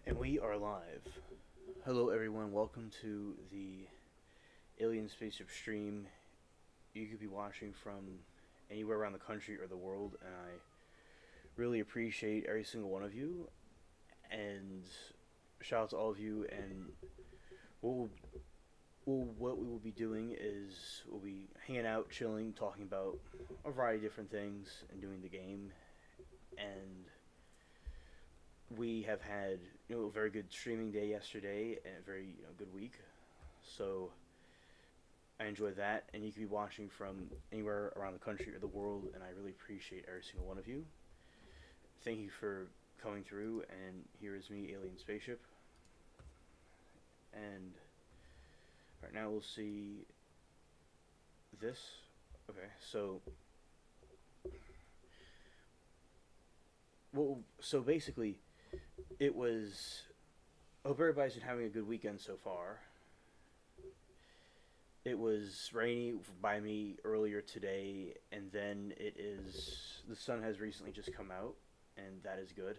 And we are live. Hello, everyone. Welcome to the Alien Spaceship stream. You could be watching from anywhere around the country or the world, and I really appreciate every single one of you. And shout out to all of you. And what what we will be doing is we'll be hanging out, chilling, talking about a variety of different things, and doing the game. And we have had a very good streaming day yesterday and a very good week. So I enjoyed that, and you can be watching from anywhere around the country or the world, and I really appreciate every single one of you. Thank you for coming through, and here is me, Alien Spaceship. And right now we'll see this. Okay, so so basically, it was. I hope everybody's been having a good weekend so far. It was rainy by me earlier today, and then the sun has recently just come out, and that is good.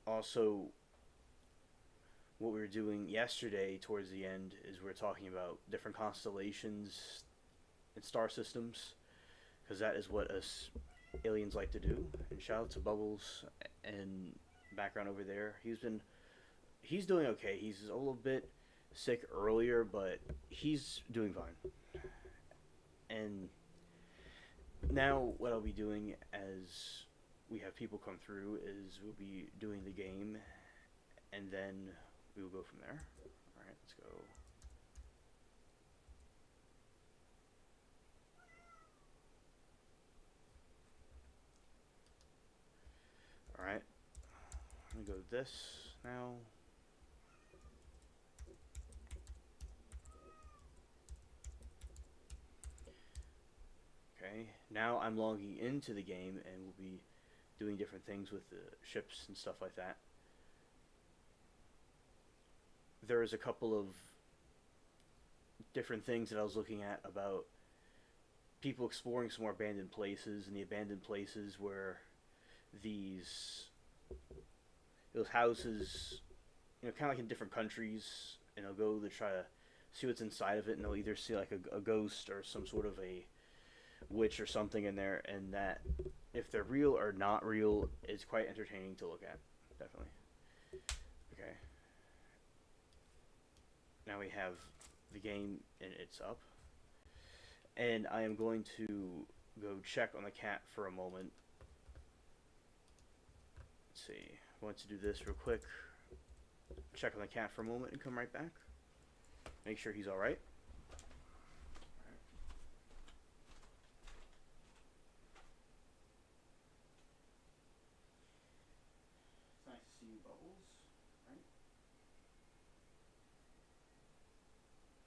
Also, what we were doing yesterday towards the end is we are talking about different constellations and star systems, because that is what us aliens like to do. And shout out to Bubbles and background over there. He's doing okay. He's a little bit sick earlier, but he's doing fine. And now what I'll be doing as we have people come through is we'll be doing the game, and then we will go from there. All right, let's go. All right, I'm gonna go to this now. Okay, now I'm logging into the game, and we'll be doing different things with the ships and stuff like that. There is a couple of different things that I was looking at about people exploring some more abandoned places, and the abandoned places where those houses, kind of like in different countries, and they'll go to try to see what's inside of it, and they'll either see like a ghost or some sort of a witch or something in there, and that if they're real or not real is quite entertaining to look at, definitely. Okay. Now we have the game and it's up, and I am going to go check on the cat for a moment. Let's see. I want to do this real quick. Check on the cat for a moment and come right back. Make sure he's all right. It's nice to see you, Bubbles. Right?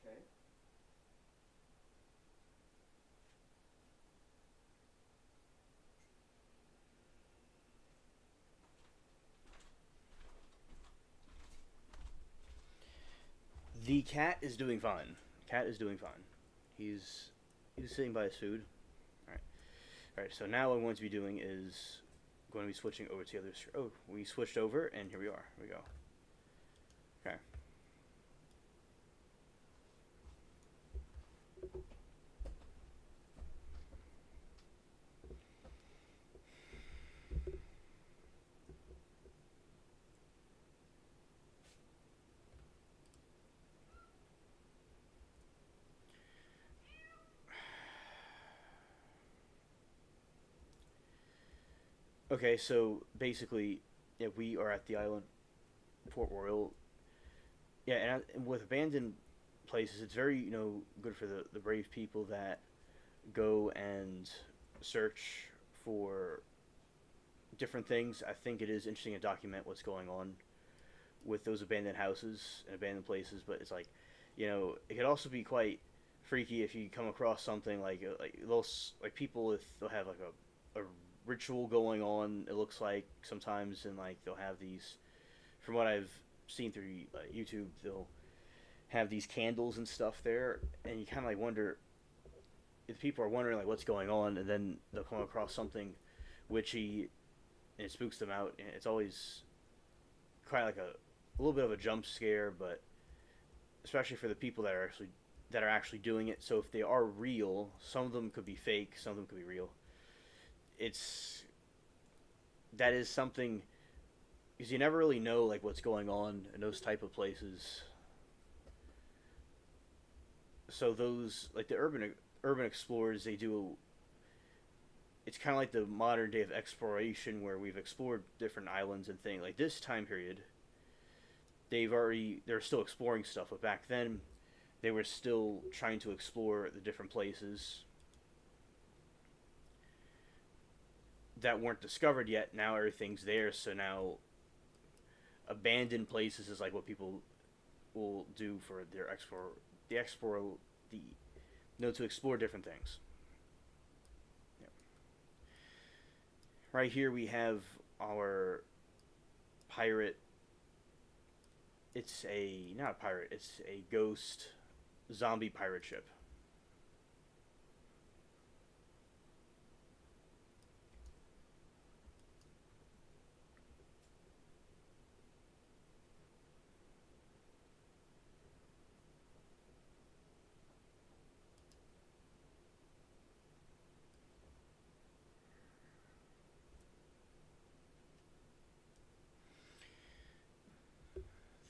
Okay. The cat is doing fine. Cat is doing fine. He's sitting by his food. All right. All right. So now what I'm going to be doing is going to be switching over to the other. Oh, we switched over, and here we are. Here we go. Okay. Okay. So basically, yeah, we are at the island Port Royal. Yeah, and with abandoned places, it's very good for the brave people that go and search for different things. I think it is interesting to document what's going on with those abandoned houses and abandoned places. But it's like, it could also be quite freaky if you come across something like those like people with they'll have like a ritual going on. It looks like sometimes, and like they'll have these. From what I've seen through YouTube, they'll have these candles and stuff there, and you kind of like wonder if people are wondering like what's going on, and then they'll come across something witchy and it spooks them out. And it's always quite like a little bit of a jump scare, but especially for the people that are actually doing it. So if they are real, some of them could be fake, some of them could be real. It's that is something because you never really know like what's going on in those type of places. So those like the urban explorers, they do. It's kind of like the modern day of exploration where we've explored different islands and things. Like this time period, they're still exploring stuff, but back then they were still trying to explore the different places that weren't discovered yet. Now everything's there, so now abandoned places is like what people will do for their the to explore different things. Yep. Right here we have our pirate. It's a not a pirate. It's a ghost zombie pirate ship.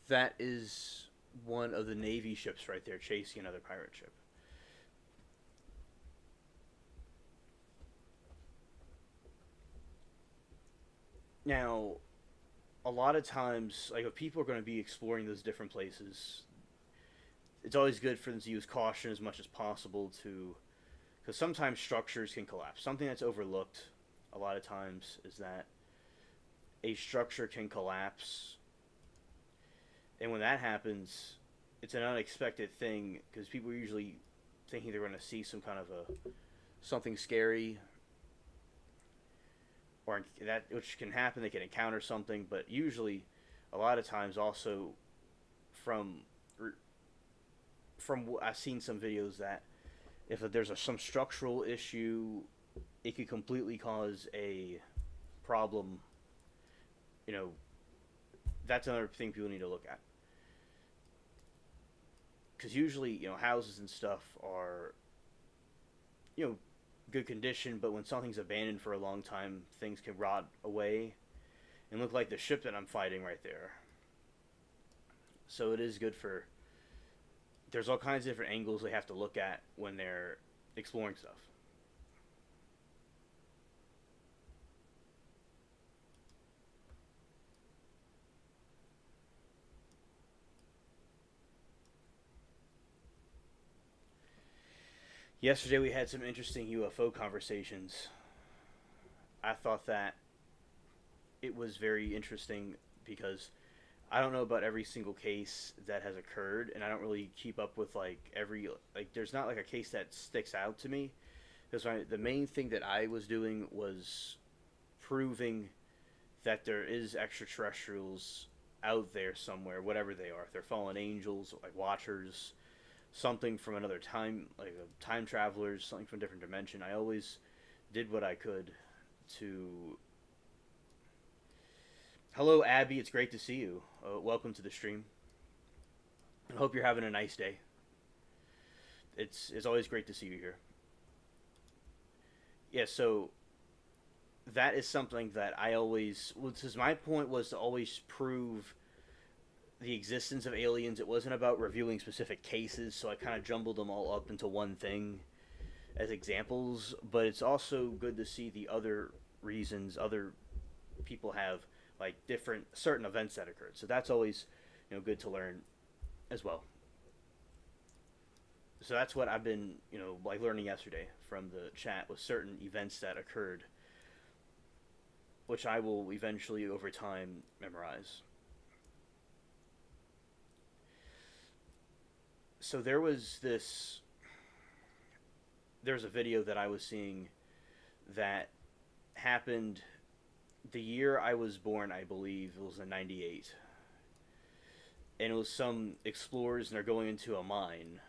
That is one of the Navy ships right there chasing another pirate ship. Now, a lot of times, like if people are going to be exploring those different places, it's always good for them to use caution as much as possible to, because sometimes structures can collapse. Something that's overlooked a lot of times is that a structure can collapse, and when that happens, it's an unexpected thing because people are usually thinking they're going to see some kind of a something scary, or that which can happen. They can encounter something, but usually, a lot of times also from I've seen some videos that if there's some structural issue, it could completely cause a problem. You know, that's another thing people need to look at. Because usually, houses and stuff are, good condition, but when something's abandoned for a long time, things can rot away and look like the ship that I'm fighting right there. So it is good for. There's all kinds of different angles they have to look at when they're exploring stuff. Yesterday we had some interesting UFO conversations. I thought that it was very interesting because I don't know about every single case that has occurred, and I don't really keep up with there's not like a case that sticks out to me. Because the main thing that I was doing was proving that there is extraterrestrials out there somewhere, whatever they are. If they're fallen angels, like watchers, something from another time, like time travelers, something from a different dimension. I always did what I could to. Hello, Abby. It's great to see you. Welcome to the stream. I hope you're having a nice day. It's always great to see you here. Yeah, so that is something that I always. Well, because my point was to always prove the existence of aliens. It wasn't about reviewing specific cases, so I kind of jumbled them all up into one thing as examples. But it's also good to see the other reasons other people have, like different certain events that occurred. So that's always good to learn as well. So that's what I've been like learning yesterday from the chat with certain events that occurred, which I will eventually over time memorize. So there was a video that I was seeing that happened the year I was born. I believe it was in '98, and it was some explorers, and they're going into a mine.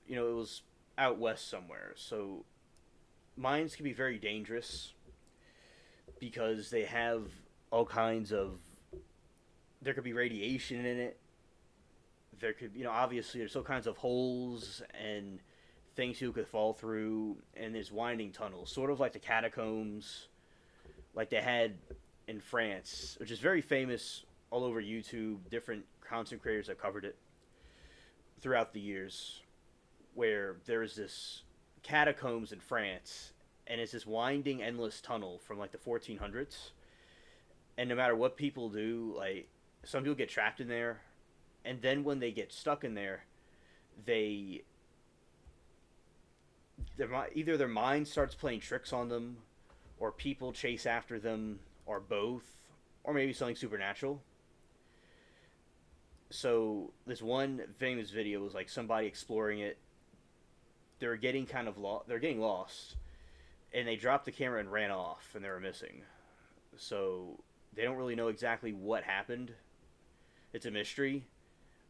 It was out west somewhere. So mines can be very dangerous, because they have all kinds of. There could be radiation in it. There could, obviously there's all kinds of holes and things you could fall through, and there's winding tunnels, sort of like the catacombs, like they had in France, which is very famous all over YouTube. Different content creators have covered it throughout the years, where there's this catacombs in France, and it's this winding, endless tunnel from like the 1400s. And no matter what people do, like some people get trapped in there, and then when they get stuck in there, they either their mind starts playing tricks on them, or people chase after them, or both, or maybe something supernatural. So this one famous video was like somebody exploring it. They're getting kind of they're getting lost, and they dropped the camera and ran off, and they were missing. So they don't really know exactly what happened. It's a mystery.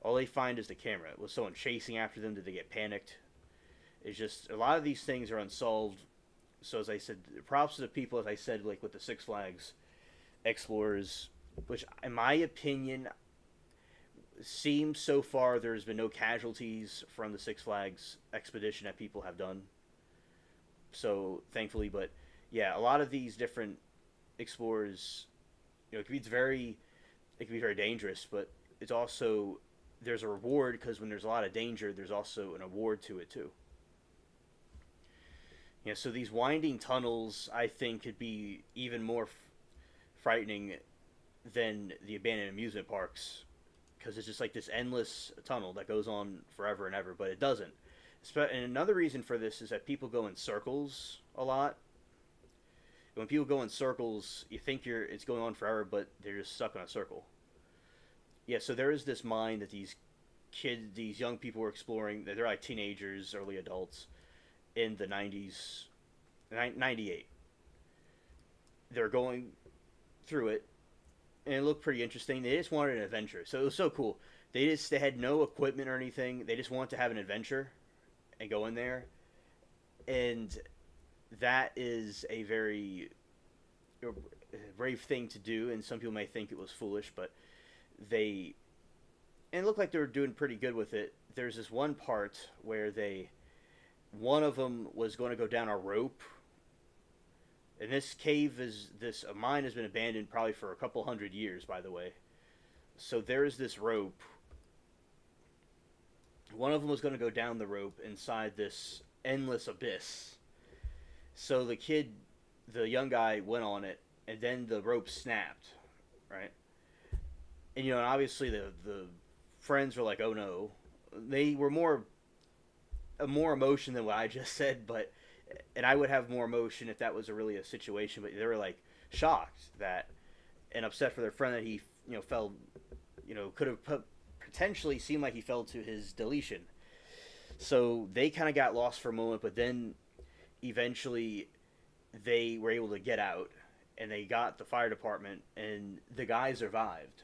All they find is the camera. Was someone chasing after them? Did they get panicked? It's just a lot of these things are unsolved. So as I said, props to the people, as I said, like with the Six Flags explorers, which in my opinion seems so far there's been no casualties from the Six Flags expedition that people have done. So thankfully, but yeah, a lot of these different explorers, it can be very dangerous, but it's also there's a reward, because when there's a lot of danger, there's also an award to it too. Yeah, so these winding tunnels, I think, could be even more frightening than the abandoned amusement parks, because it's just like this endless tunnel that goes on forever and ever, but it doesn't. And another reason for this is that people go in circles a lot. When people go in circles, you think it's going on forever, but they're just stuck in a circle. Yeah, so there is this mine that these young people were exploring. They're like teenagers, early adults, in the 90s, 98. They're going through it, and it looked pretty interesting. They just wanted an adventure, so it was so cool. They had no equipment or anything. They just wanted to have an adventure and go in there, and that is a very brave thing to do. And some people may think it was foolish, but it looked like they were doing pretty good with it. There's this one part where one of them was going to go down a rope. And this mine has been abandoned probably for a couple hundred years, by the way. So there's this rope. One of them was going to go down the rope inside this endless abyss. So the young guy went on it, and then the rope snapped, right? And, and obviously the friends were like, oh no. They were more emotion than what I just said, and I would have more emotion if that was really a situation, but they were like shocked and upset for their friend that he, fell, could have potentially seemed like he fell to his deletion. So they kind of got lost for a moment, but then eventually they were able to get out, and they got the fire department, and the guy survived.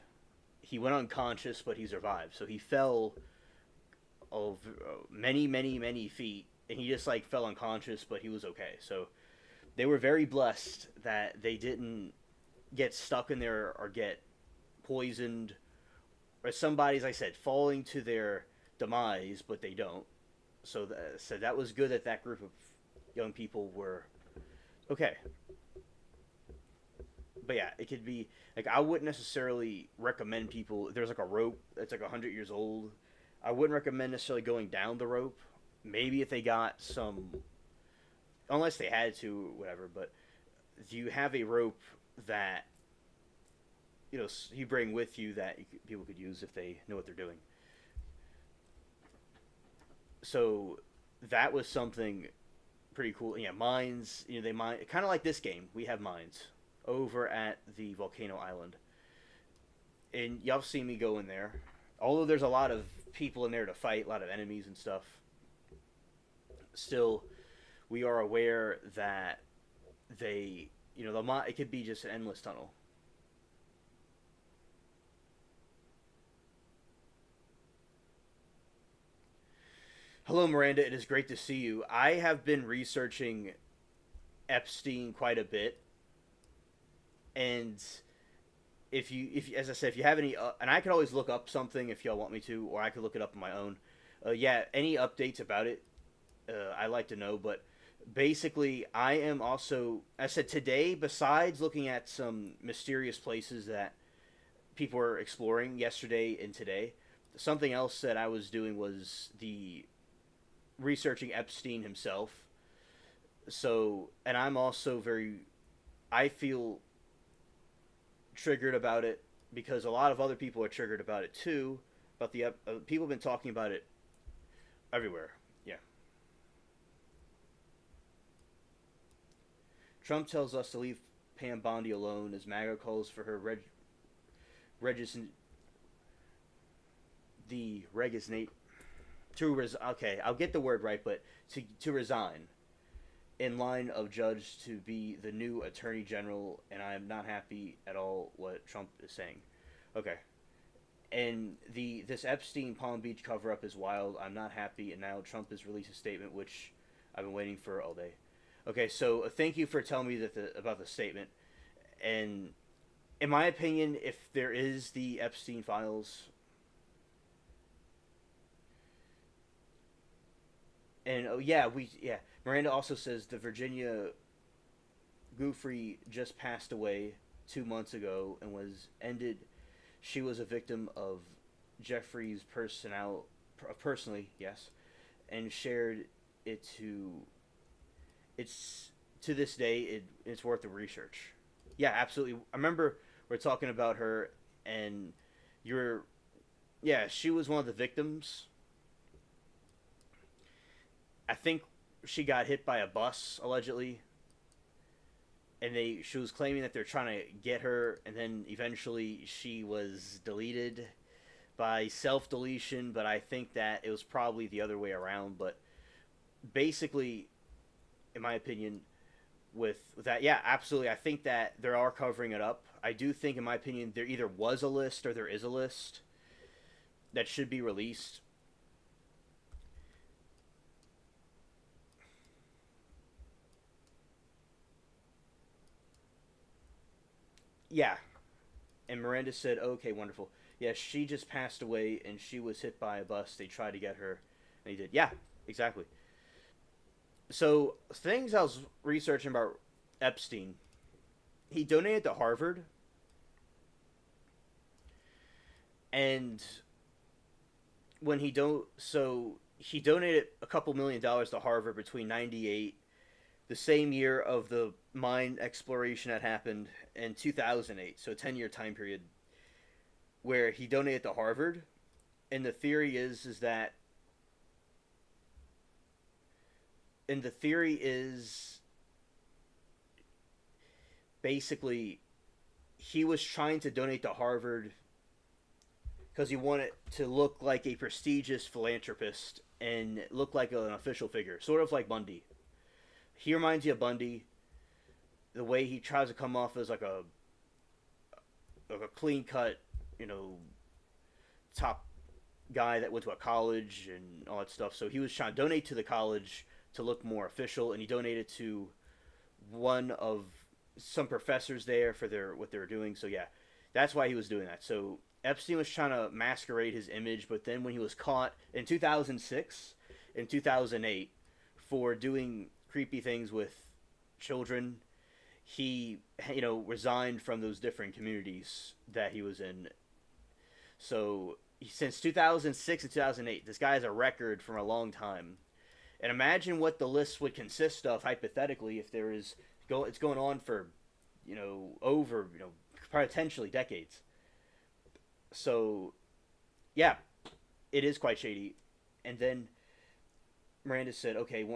He went unconscious, but he survived. So he fell of many, many, many feet, and he just fell unconscious, but he was okay. So they were very blessed that they didn't get stuck in there or get poisoned, or somebody, as I said, falling to their demise, but they don't. So that was good that group of young people were okay. But yeah, it could be I wouldn't necessarily recommend people. There's a rope that's 100 years old. I wouldn't recommend necessarily going down the rope. Maybe if they got unless they had to, or whatever. But do you have a rope that you bring with you that people could use if they know what they're doing? So that was something pretty cool. Yeah, mines. They mine kind of like this game. We have mines over at the volcano island, and y'all seen me go in there. Although there's a lot of people in there to fight, a lot of enemies and stuff, still, we are aware that it could be just an endless tunnel. Hello, Miranda. It is great to see you. I have been researching Epstein quite a bit. And if as I said, if you have any, and I could always look up something if y'all want me to, or I could look it up on my own. Yeah, any updates about it, I like to know. But basically, I am also, I said today, besides looking at some mysterious places that people were exploring yesterday and today, something else that I was doing was the researching Epstein himself. So, and I'm also very, I feel triggered about it because a lot of other people are triggered about it too. But the people have been talking about it everywhere. Yeah. Trump tells us to leave Pam Bondi alone as MAGA calls for her regis the regisnate okay, I'll get the word right, but to resign in line of judge to be the new attorney general, and I am not happy at all what Trump is saying. Okay, and the this Epstein Palm Beach cover up is wild. I'm not happy, and now Trump has released a statement which I've been waiting for all day. Okay, so thank you for telling me about the statement. And in my opinion, if there is the Epstein files, and oh yeah, Miranda also says the Virginia Goofrey just passed away 2 months ago and was ended. She was a victim of Jeffrey's personally, yes, and shared it to. It's to this day it's worth the research. Yeah, absolutely. I remember we're talking about her, and you're, yeah, she was one of the victims. I think she got hit by a bus allegedly, and she was claiming that they're trying to get her, and then eventually she was deleted by self deletion. But I think that it was probably the other way around. But basically, in my opinion, with that, yeah, absolutely. I think that they are covering it up. I do think, in my opinion, there either was a list or there is a list that should be released. Yeah, and Miranda said, "Okay, wonderful. Yeah, she just passed away, and she was hit by a bus. They tried to get her, and he did. Yeah, exactly. So things I was researching about Epstein, he donated to Harvard, and when he donated a couple $1 million to Harvard between '98, the same year of the mine exploration that happened, in 2008. So a 10-year time period where he donated to Harvard, and the theory is that and the theory is basically he was trying to donate to Harvard because he wanted to look like a prestigious philanthropist and look like an official figure, sort of like Bundy. He reminds you of Bundy, the way he tries to come off as like a clean cut, you know, top guy that went to a college and all that stuff. So he was trying to donate to the college to look more official, and he donated to one of some professors there for their what they were doing. So yeah, that's why he was doing that. So Epstein was trying to masquerade his image, but then when he was caught in 2006 and 2008 for doing creepy things with children, he resigned from those different communities that he was in. So since 2006 and 2008, this guy has a record from a long time. And imagine what the list would consist of hypothetically if there is it's going on for over potentially decades. So yeah, it is quite shady. And then Miranda said, "Okay,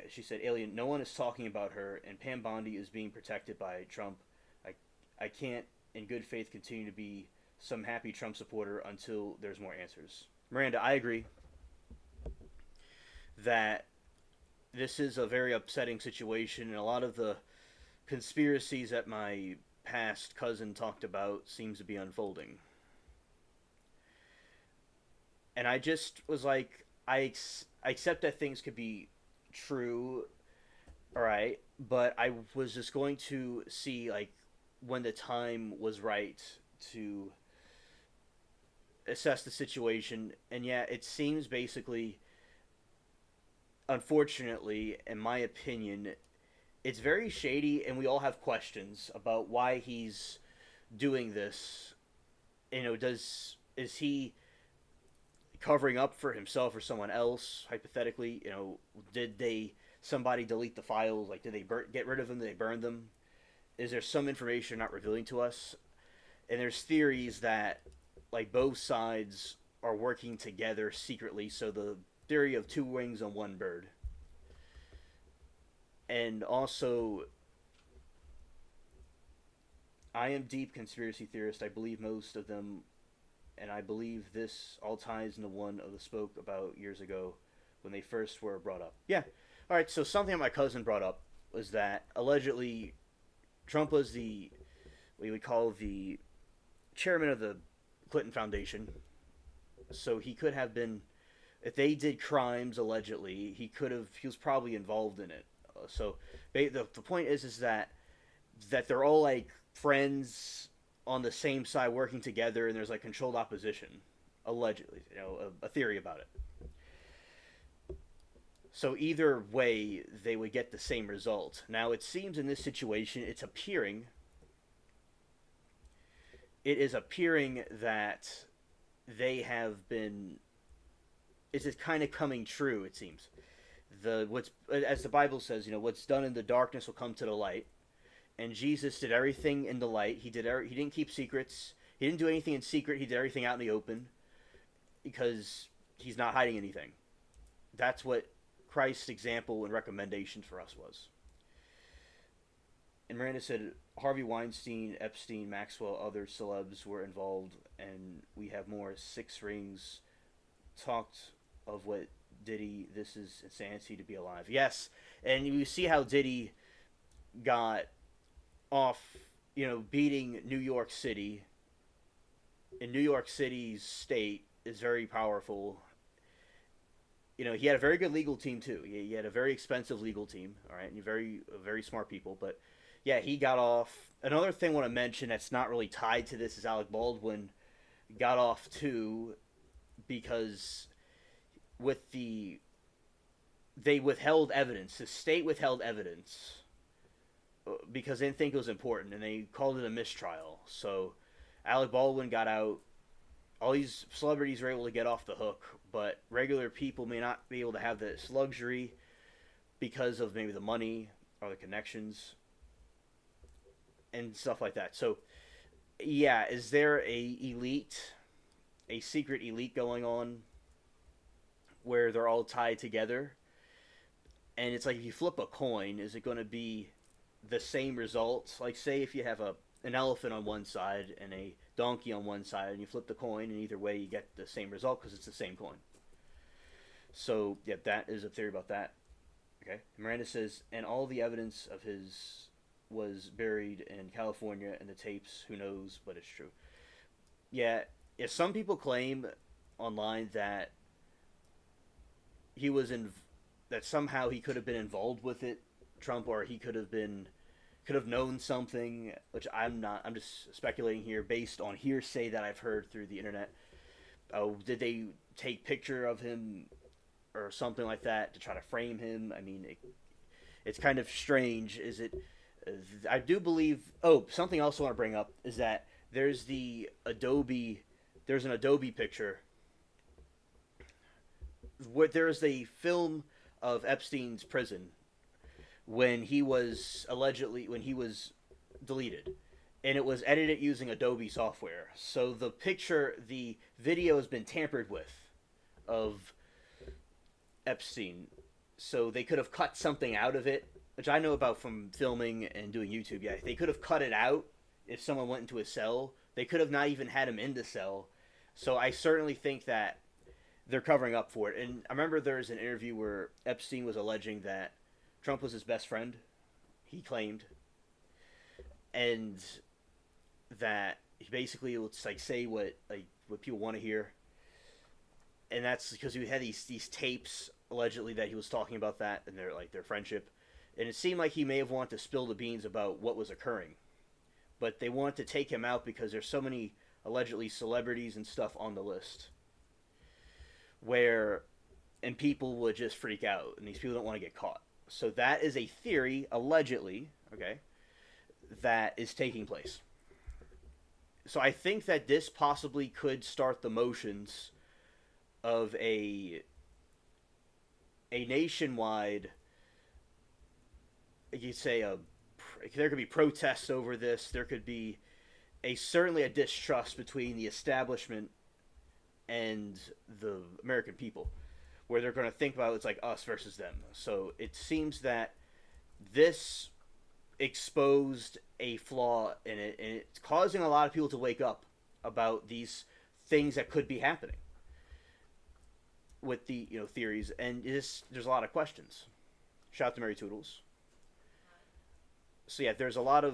she said, Alien, no one is talking about her, and Pam Bondi is being protected by Trump. I I can't, in good faith, continue to be some happy Trump supporter until there's more answers." Miranda, I agree that this is a very upsetting situation, and a lot of the conspiracies that my past cousin talked about seems to be unfolding. And I just was like, I accept that things could be true, all right, but I was just going to see like when the time was right to assess the situation. And yeah, it seems basically, unfortunately, in my opinion, it's very shady, and we all have questions about why he's doing this. Is he covering up for himself or someone else? Hypothetically, did somebody delete the files? Like, did they get rid of them? Did they burn them? Is there some information not revealing to us? And there's theories that like both sides are working together secretly. So the theory of two wings on one bird. And also, I am deep conspiracy theorist. I believe most of them, and I believe this all ties into one of the spoke about years ago when they first were brought up. Yeah. All right. So something my cousin brought up was that allegedly Trump was the what you would call the chairman of the Clinton Foundation. So he could have been, if they did crimes allegedly, he was probably involved in it. So the point is that they're all like friends on the same side working together, and there's like controlled opposition, allegedly. A theory about it. So either way, they would get the same result. Now it seems in this situation, it is appearing that they have been. It's kind of coming true. It seems as the Bible says, what's done in the darkness will come to the light. And Jesus did everything in the light. He didn't keep secrets. He didn't do anything in secret. He did everything out in the open because he's not hiding anything. That's what Christ's example and recommendation for us was. And Miranda said Harvey Weinstein, Epstein, Maxwell, other celebs were involved, and we have more. 6 Rings talked of what Diddy. This is insanity to be alive. Yes, and you see how Diddy got off, beating New York City. And New York City's state is very powerful. He had a very good legal team too. He had a very expensive legal team, all right, and very smart people. But yeah, he got off. Another thing I want to mention that's not really tied to this is Alec Baldwin got off too, because they withheld evidence. The state withheld evidence because they didn't think it was important, and they called it a mistrial. So Alec Baldwin got out. All these celebrities were able to get off the hook, but regular people may not be able to have this luxury because of maybe the money or the connections and stuff like that. So, yeah, is there a secret elite going on where they're all tied together? And it's like, if you flip a coin, is it going to be the same results? Like, say if you have an elephant on one side and a donkey on one side, and you flip the coin, and either way you get the same result because it's the same coin. So, yeah, that is a theory about that. Okay. Miranda says, and all the evidence of his was buried in California, and the tapes, who knows, but it's true. Yeah, if some people claim online that that somehow he could have been involved with it, Trump, or he could have known something, which I'm not. I'm just speculating here based on hearsay that I've heard through the internet. Did they take picture of him or something like that to try to frame him? I mean, it's kind of strange. Is it? I do believe. Oh, something else I want to bring up is that there's an Adobe picture. There's a film of Epstein's prison when he was deleted, and it was edited using Adobe software. So the video has been tampered with of Epstein. So they could have cut something out of it, which I know about from filming and doing YouTube. Yeah, they could have cut it out if someone went into a cell. They could have not even had him in the cell. So I certainly think that they're covering up for it. And I remember there was an interview where Epstein was alleging that Trump was his best friend, he claimed, and that he basically would like say what people want to hear, and that's because he had these tapes allegedly that he was talking about that and their friendship, and it seemed like he may have wanted to spill the beans about what was occurring, but they want to take him out because there's so many allegedly celebrities and stuff on the list where and people would just freak out and these people don't want to get caught. So that is a theory allegedly, okay, that is taking place. So I think that this possibly could start the motions of a nationwide, you could say there could be protests over this. There could be certainly a distrust between the establishment and the American people, where they're going to think about it's like us versus them. So it seems that this exposed a flaw in it, and it's causing a lot of people to wake up about these things that could be happening with the theories, and there's a lot of questions. Shout out to Mary Toodles. So yeah, there's a lot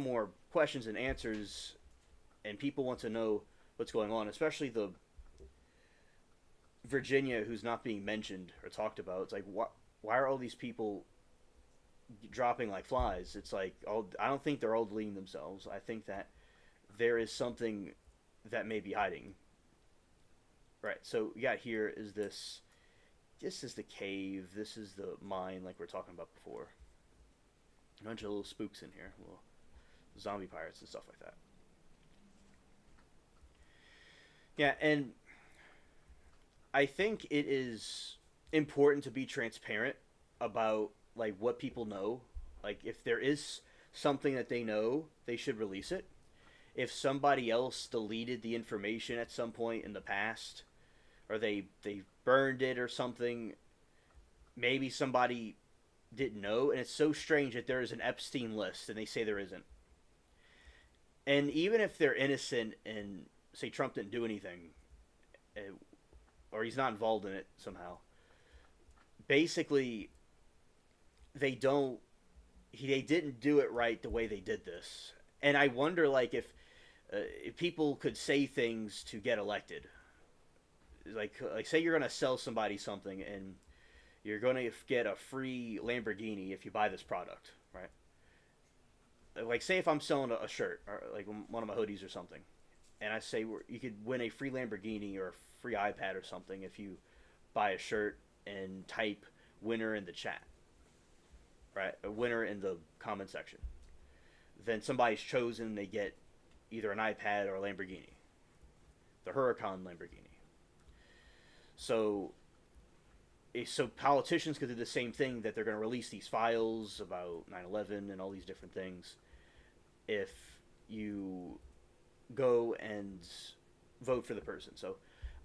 more questions and answers, and people want to know what's going on, especially the Virginia, who's not being mentioned or talked about. It's like, why are all these people dropping like flies? It's like, I don't think they're all deleting themselves. I think that there is something that may be hiding. Right, so we got here is this is the cave, this is the mine like we are talking about before. A bunch of little spooks in here, little zombie pirates and stuff like that. Yeah, and I think it is important to be transparent about like what people know. Like if there is something that they know, they should release it. If somebody else deleted the information at some point in the past, or they burned it or something, maybe somebody didn't know. And it's so strange that there is an Epstein list and they say there isn't. And even if they're innocent and say Trump didn't do anything, or he's not involved in it somehow, basically they didn't do it right the way they did this. And I wonder like if people could say things to get elected. Like say you're going to sell somebody something and you're going to get a free Lamborghini if you buy this product, right? Like say if I'm selling a shirt or like one of my hoodies or something, and I say you could win a free Lamborghini or a free iPad or something if you buy a shirt and type winner in the chat, right? A winner in the comment section. Then somebody's chosen, they get either an iPad or a Lamborghini, the Huracan Lamborghini. So politicians could do the same thing, that they're going to release these files about 9/11 and all these different things if you go and vote for the person. So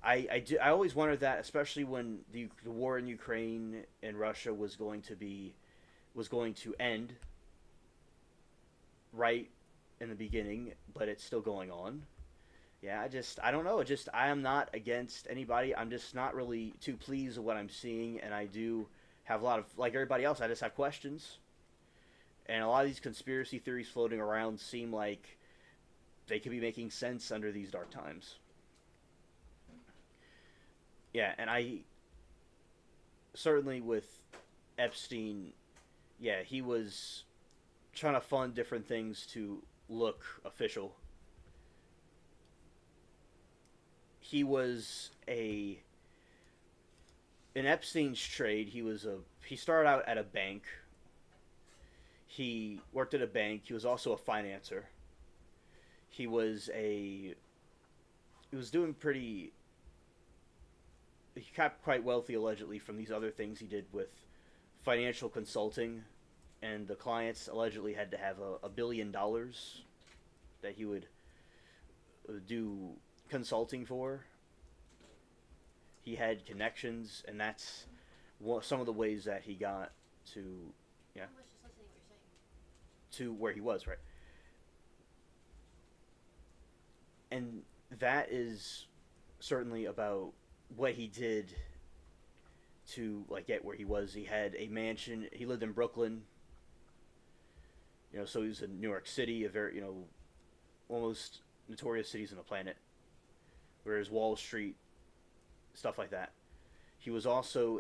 I always wondered that, especially when the war in Ukraine and Russia was going to end right in the beginning, but it's still going on. Yeah, I don't know. I am not against anybody. I'm just not really too pleased with what I'm seeing, and I do have a lot of, like everybody else, I just have questions. And a lot of these conspiracy theories floating around seem like they could be making sense under these dark times. Yeah, and I certainly with Epstein, yeah, he was trying to fund different things to look official. He was in Epstein's trade. He started out at a bank. He worked at a bank. He was also a financer. He got quite wealthy allegedly from these other things he did with financial consulting, and the clients allegedly had to have $1 billion that he would do consulting for. He had connections, and that's some of the ways that he got to, yeah, to where he was, right? And that is certainly about what he did to like get where he was. He had a mansion. He lived in Brooklyn. So he was in New York City, a very almost notorious cities on the planet. Whereas Wall Street, stuff like that. He was also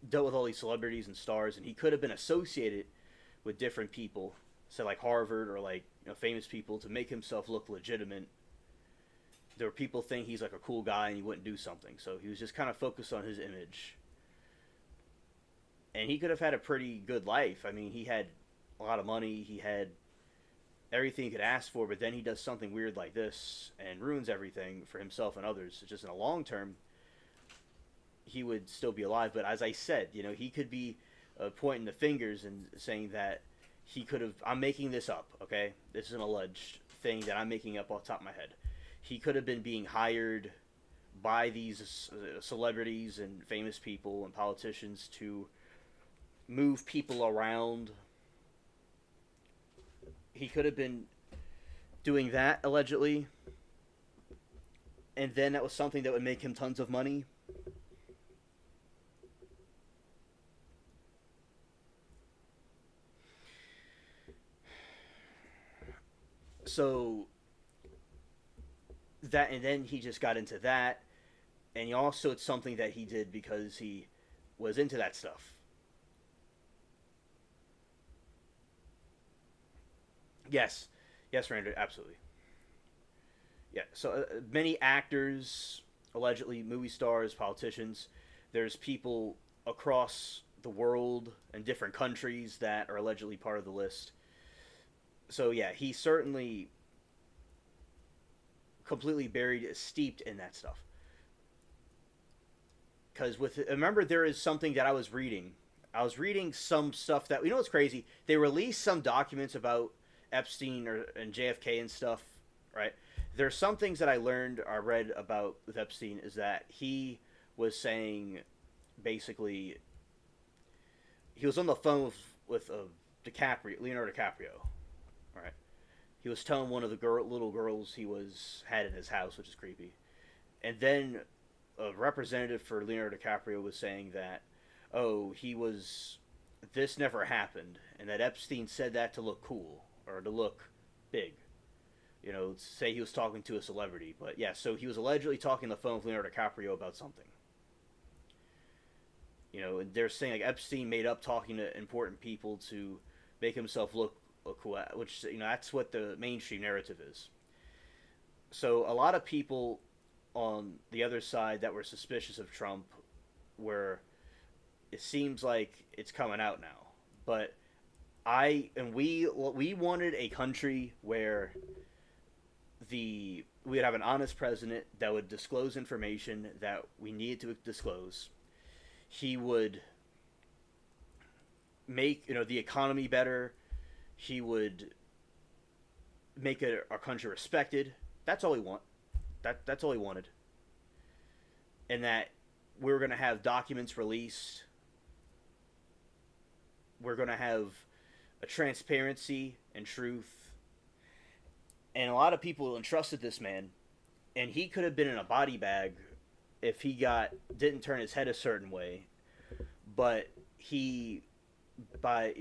dealt with all these celebrities and stars, and he could have been associated with different people, say like Harvard or like famous people, to make himself look legitimate. There were people think he's like a cool guy and he wouldn't do something, so he was just kind of focused on his image. And he could have had a pretty good life. I mean, he had a lot of money, he had everything he could ask for, but then he does something weird like this and ruins everything for himself and others. It's just in the long term, he would still be alive. But as I said, he could be pointing the fingers and saying that he could have. I'm making this up, okay? This is an alleged thing that I'm making up off the top of my head. He could have been being hired by these celebrities and famous people and politicians to move people around. He could have been doing that, allegedly. And then that was something that would make him tons of money. So that, and then he just got into that, and he also, it's something that he did because he was into that stuff. Yes, yes, Randall, absolutely. Yeah. So many actors, allegedly movie stars, politicians. There's people across the world and different countries that are allegedly part of the list. So yeah, he certainly completely buried, steeped in that stuff. Because remember, there is something that I was reading. I was reading some stuff that, what's crazy. They released some documents about Epstein and JFK and stuff, right? There's some things that I read about with Epstein, is that he was saying, basically, he was on the phone with Leonardo DiCaprio, right? He was telling one of the little girls he had in his house, which is creepy. And then a representative for Leonardo DiCaprio was saying that, this never happened, and that Epstein said that to look cool, or to look big. Say he was talking to a celebrity. But yeah, so he was allegedly talking on the phone with Leonardo DiCaprio about something. And they're saying like Epstein made up talking to important people to make himself look cool, which, that's what the mainstream narrative is. So a lot of people on the other side that were suspicious of Trump it seems like it's coming out now. But we wanted a country where we'd have an honest president that would disclose information that we needed to disclose. He would make the economy better. He would make our country respected. That's all we want. That's all he wanted. And that we're going to have documents released. We're going to have a transparency and truth. And a lot of people entrusted this man, and he could have been in a body bag if he didn't turn his head a certain way, but by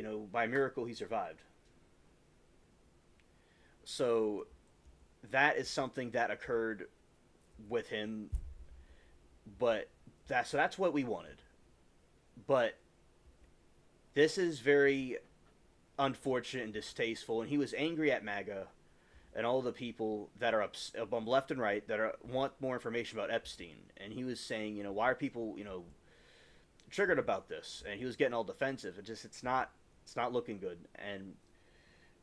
miracle he survived. So that is something that occurred with him, but that's what we wanted. But this is very unfortunate and distasteful, and he was angry at MAGA and all the people that are left and right that want more information about Epstein. And he was saying, why are people, triggered about this? And he was getting all defensive. It's not looking good. And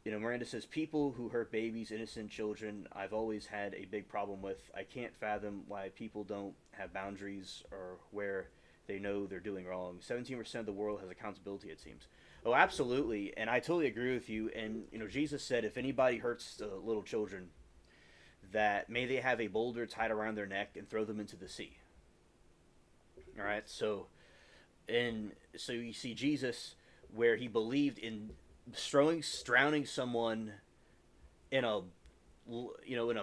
Miranda says, people who hurt babies, innocent children, I've always had a big problem with. I can't fathom why people don't have boundaries or where they know they're doing wrong. 17% of the world has accountability, it seems. Oh, absolutely, and I totally agree with you. And Jesus said, if anybody hurts the little children, that may they have a boulder tied around their neck and throw them into the sea. All right, so you see Jesus, where he believed in drowning someone in a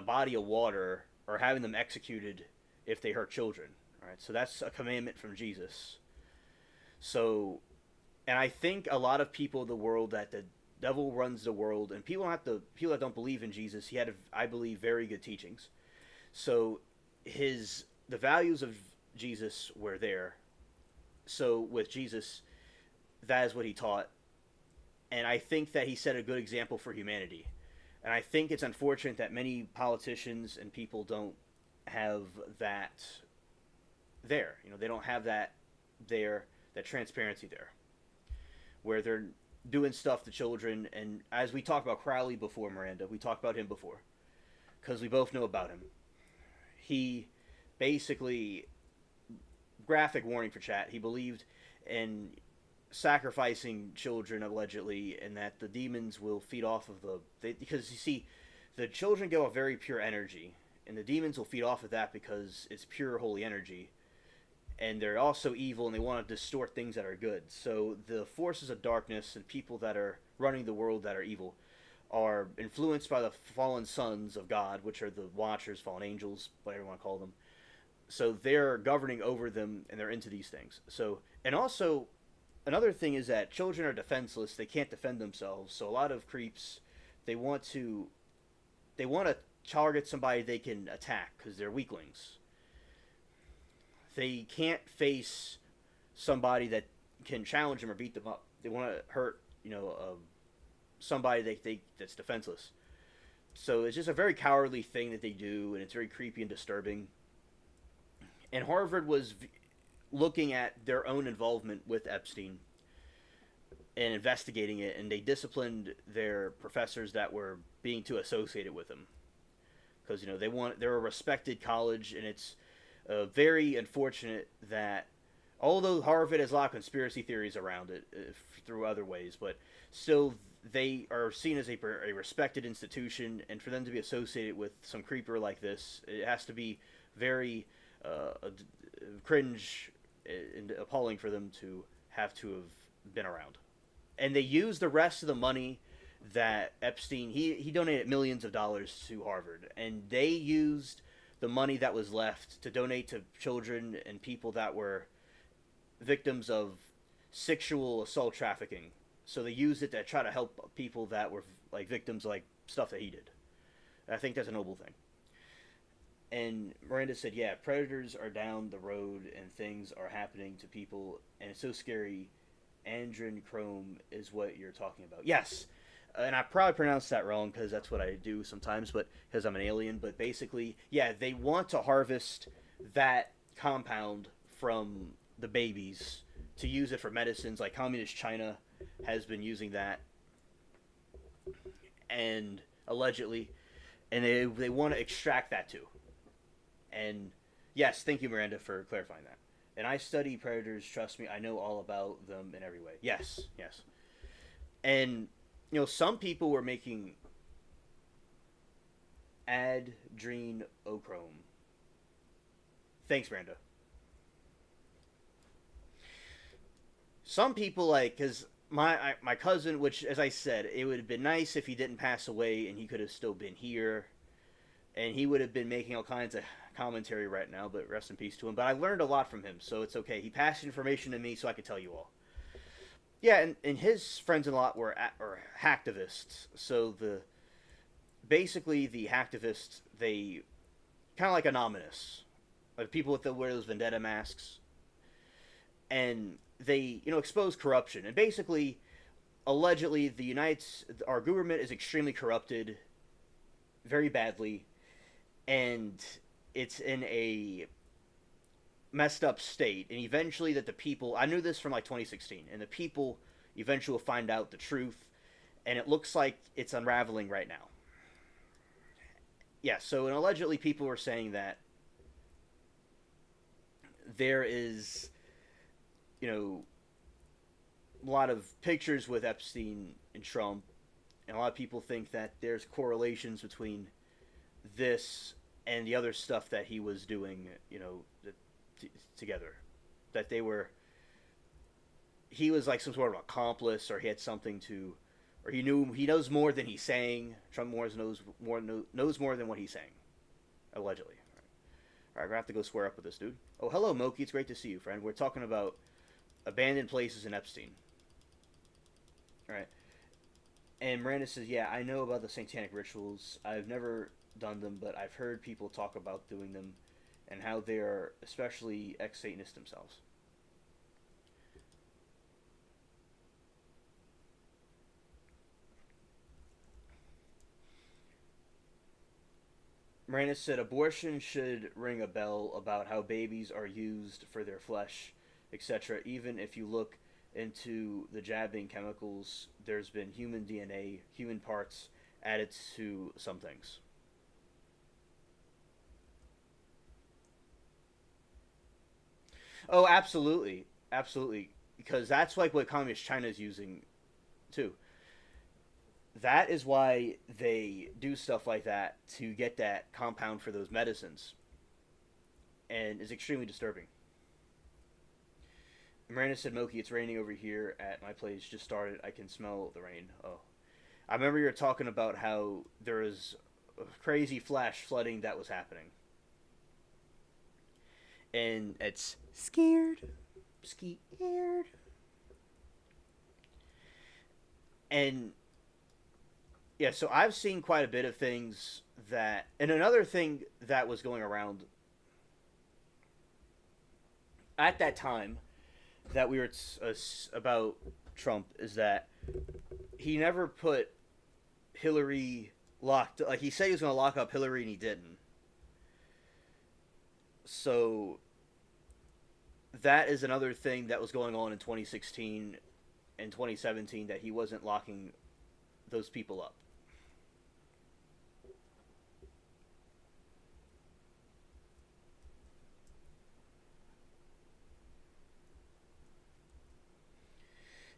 body of water, or having them executed if they hurt children. All right, so that's a commandment from Jesus. So. And I think a lot of people in the world, that the devil runs the world, and people that don't believe in Jesus, he had, I believe, very good teachings. So the values of Jesus were there, So with Jesus, that is what he taught, and I think that he set a good example for humanity. And I think it's unfortunate that many politicians and people don't have that there. You know, they don't have that there, that transparency there, where they're doing stuff to children. And as we talked about Crowley before, Miranda, we talked about him before, because we both know about him. He basically, graphic warning for chat, he believed in sacrificing children allegedly, and that the demons will feed off of because you see, the children give off very pure energy, and the demons will feed off of that because it's pure holy energy, and they're also evil and they want to distort things that are good. So the forces of darkness and people that are running the world that are evil are influenced by the fallen sons of God, which are the Watchers, fallen angels, whatever you want to call them. So they're governing over them, and they're into these things. So, and also, another thing is that children are defenseless; they can't defend themselves. So a lot of creeps, they want to target somebody they can attack because they're weaklings. They can't face somebody that can challenge them or beat them up. They want to hurt, somebody that's defenseless. So it's just a very cowardly thing that they do, and it's very creepy and disturbing. And Harvard was looking at their own involvement with Epstein and investigating it, and they disciplined their professors that were being too associated with him, because they're a respected college, and it's very unfortunate that, although Harvard has a lot of conspiracy theories around it through other ways, but still they are seen as a respected institution, and for them to be associated with some creeper like this, it has to be very cringe and appalling for them to have been around. And they used the rest of the money that Epstein, he donated millions of dollars to Harvard, and they used the money that was left to donate to children and people that were victims of sexual assault trafficking. So they used it to try to help people that were like victims of like stuff that he did. And I think that's a noble thing. And Miranda said, yeah, predators are down the road and things are happening to people, and it's so scary. Adrenochrome is what you're talking about. Yes, and I probably pronounced that wrong because that's what I do sometimes, but because I'm an alien. But basically, yeah, they want to harvest that compound from the babies to use it for medicines. Like communist China has been using that, and allegedly, and they want to extract that too. And yes, thank you, Miranda, for clarifying that. And I study predators. Trust me, I know all about them in every way. Yes, yes. And some people were making adrenochrome. Thanks, Miranda. Some people because my cousin, which as I said, it would have been nice if he didn't pass away and he could have still been here, and he would have been making all kinds of commentary right now, but rest in peace to him. But I learned a lot from him, so it's okay. He passed information to me so I could tell you all. Yeah, and his friends-in-law were hacktivists. So basically the hacktivists, they kind of like anonymous, like people that wear those vendetta masks, and they expose corruption. And basically, allegedly, our government is extremely corrupted, very badly, and it's in a messed up state. And eventually that the people, I knew this from like 2016, and the people eventually will find out the truth, and it looks like it's unraveling right now. Yeah, so and allegedly people were saying that there is a lot of pictures with Epstein and Trump, and a lot of people think that there's correlations between this and the other stuff that he was doing, together. That he was like some sort of accomplice, or he had something to, or he knows more than he's saying. Trump knows more than what he's saying, allegedly. All right, we're gonna have to go square up with this dude. Oh, hello, Moki. It's great to see you, friend. We're talking about abandoned places in Epstein. All right. And Miranda says, yeah, I know about the satanic rituals. I've never done them, but I've heard people talk about doing them and how they are especially ex-Satanists themselves. Miranda said abortion should ring a bell about how babies are used for their flesh, etc. Even if you look into the jabbing chemicals, there's been human DNA, human parts added to some things. Oh, absolutely, absolutely, because that's like what communist China is using too. That is why they do stuff like that to get that compound for those medicines, and is extremely disturbing. Miranda said, "Moki, it's raining over here at my place. Just started. I can smell the rain." Oh, I remember you were talking about how there was crazy flash flooding that was happening, and it's scared, and yeah. So I've seen quite a bit of things that, and another thing that was going around at that time that we were about Trump is that he never put Hillary locked. Like he said he was going to lock up Hillary and he didn't. So that is another thing that was going on in 2016 and 2017 that he wasn't locking those people up.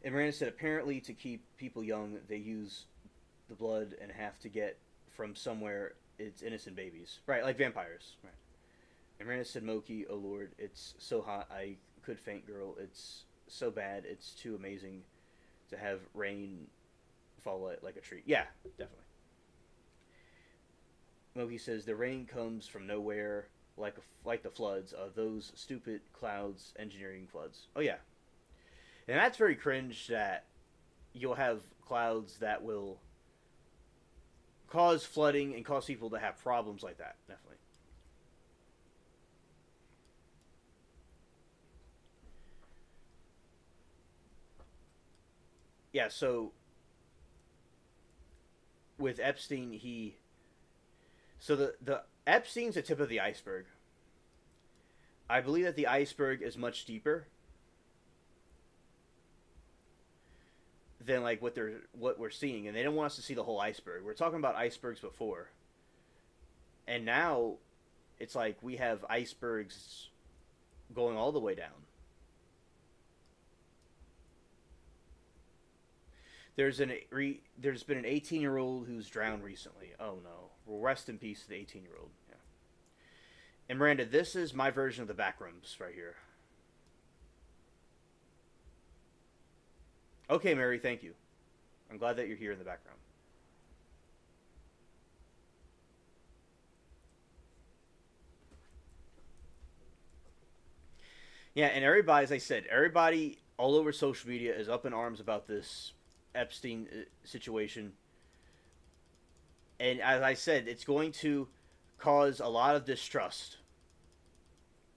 And Miranda said apparently to keep people young, they use the blood and have to get from somewhere it's innocent babies. Right, like vampires. Right. And Miranda said, Moki, oh Lord, it's so hot I could faint, girl. It's so bad. It's too amazing to have rain fall like a tree. Yeah, definitely. Moki says, the rain comes from nowhere like the floods of those stupid clouds, engineering floods. Oh, yeah. And that's very cringe that you'll have clouds that will cause flooding and cause people to have problems like that. Definitely. Yeah, so with Epstein, the Epstein's the tip of the iceberg. I believe that the iceberg is much deeper than like what we're seeing, and they don't want us to see the whole iceberg. We're talking about icebergs before, and now it's like we have icebergs going all the way down. There's been an 18-year-old who's drowned recently. Oh no! Well, rest in peace to the 18-year-old. Yeah. And Miranda, this is my version of the backrooms right here. Okay, Mary, thank you. I'm glad that you're here in the background. Yeah, and everybody, as I said, everybody all over social media is up in arms about this Epstein situation. And as I said, it's going to cause a lot of distrust.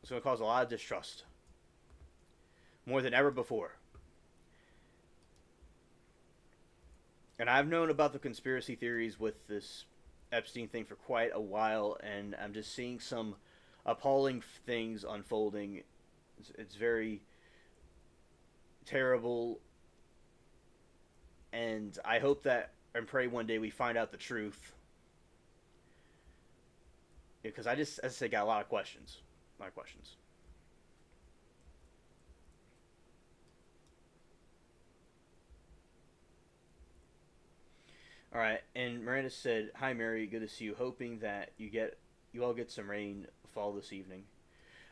It's going to cause a lot of distrust. More than ever before. And I've known about the conspiracy theories with this Epstein thing for quite a while, and I'm just seeing some appalling things unfolding. It's very terrible, and I hope that and pray one day we find out the truth. Because I just, as I said, got a lot of questions. A lot of questions. All right, and Miranda said, "Hi Mary, good to see you. Hoping that you all get some rain fall this evening."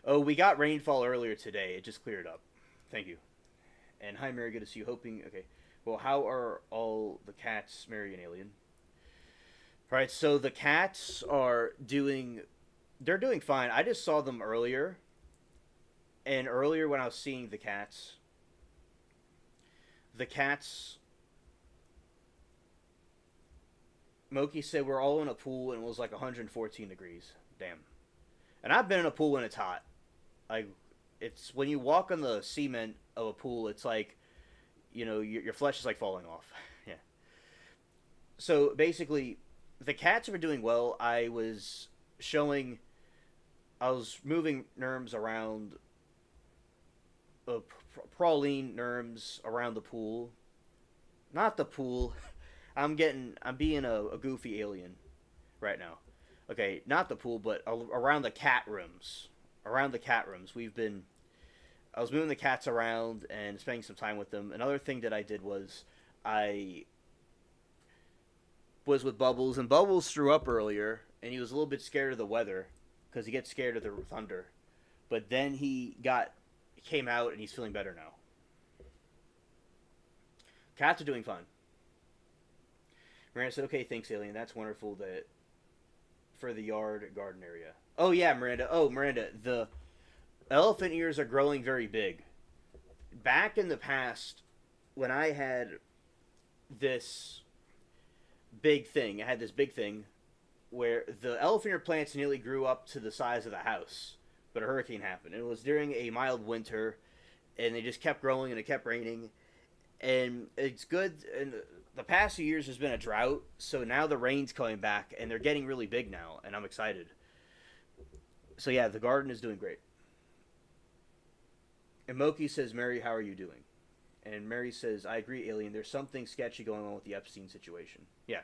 Oh, we got rainfall earlier today. It just cleared up. Thank you. And hi Mary, good to see you. Hoping okay. Well, how are all the cats, Mary and Alien? All right, so the cats are doing. They're doing fine. I just saw them earlier, and earlier when I was seeing the cats Moki said we're all in a pool and it was like 114 degrees. Damn. And I've been in a pool when it's hot. Like, it's when you walk on the cement of a pool, it's like, your flesh is like falling off. Yeah. So basically, the cats were doing well. I was showing. I was moving Nerms around, praline Nerms around the pool. Not the pool. I'm being a goofy alien right now. Okay, not the pool, but around the cat rooms. Around the cat rooms, I was moving the cats around and spending some time with them. Another thing that I did was I was with Bubbles, and Bubbles threw up earlier, and he was a little bit scared of the weather because he gets scared of the thunder. But then he came out, and he's feeling better now. Cats are doing fine. Miranda said, "Okay, thanks, Alien. That's wonderful. That for the garden area." Oh yeah, Miranda. Oh, Miranda. The elephant ears are growing very big. Back in the past, when I had this I had this big thing where the elephant ear plants nearly grew up to the size of the house, but a hurricane happened. It was during a mild winter, and they just kept growing, and it kept raining, and it's good. And the past few years has been a drought, so now the rain's coming back, and they're getting really big now, and I'm excited. So yeah, the garden is doing great. And Moki says, "Mary, how are you doing?" And Mary says, "I agree, Alien. There's something sketchy going on with the Epstein situation." Yeah.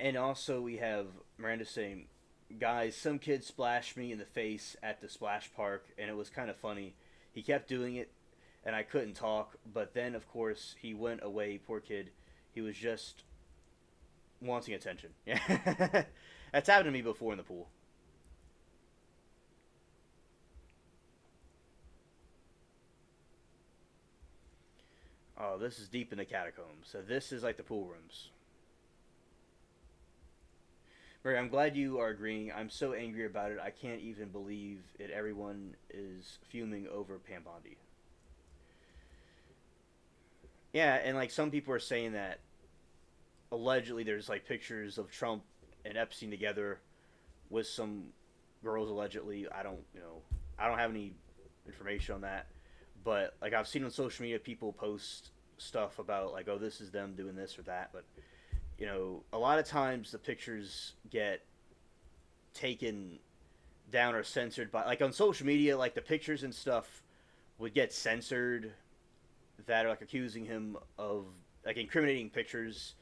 And also we have Miranda saying, "Guys, some kid splashed me in the face at the splash park, and it was kind of funny. He kept doing it, and I couldn't talk. But then, of course, he went away. Poor kid. He was just wanting attention." Yeah, that's happened to me before in the pool. Oh, this is deep in the catacombs. So this is like the pool rooms. Mary, I'm glad you are agreeing. I'm so angry about it. I can't even believe it. Everyone is fuming over Pam Bondi. Yeah, and like some people are saying that allegedly there's like pictures of Trump and Epstein together with some girls allegedly. I don't have any information on that, but like I've seen on social media people post stuff about like, oh, this is them doing this or that, but a lot of times the pictures get taken down or censored by like on social media, like the pictures and stuff would get censored that are like accusing him of like incriminating pictures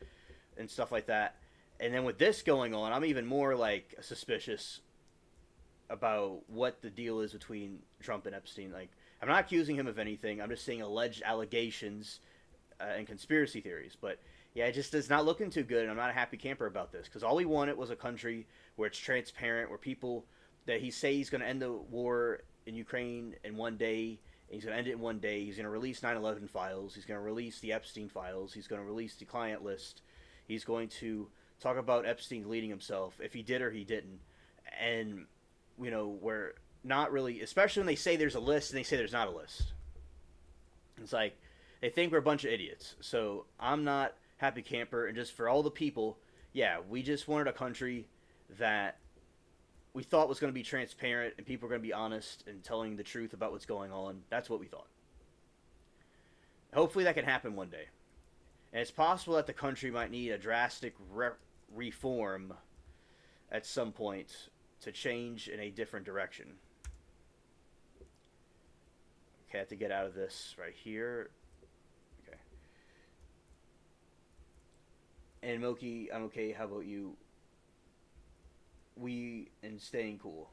and stuff like that. And then with this going on, I'm even more like suspicious about what the deal is between Trump and Epstein. Like, I'm not accusing him of anything. I'm just saying alleged allegations and conspiracy theories. But yeah, it just is not looking too good, and I'm not a happy camper about this because all we wanted was a country where it's transparent, where people that he say he's going to end the war in Ukraine in one day. And he's going to end it in one day. He's going to release 9/11 files. He's going to release the Epstein files. He's going to release the client list. He's going to talk about Epstein deleting himself, if he did or he didn't. And, we're not really, especially when they say there's a list and they say there's not a list. It's like, they think we're a bunch of idiots. So I'm not happy camper. And just for all the people, yeah, we just wanted a country that we thought was going to be transparent and people were going to be honest and telling the truth about what's going on. That's what we thought. Hopefully that can happen one day. And it's possible that the country might need a drastic reform at some point to change in a different direction. Okay, I have to get out of this right here. Okay. And Moki, I'm okay. How about you? We and staying cool.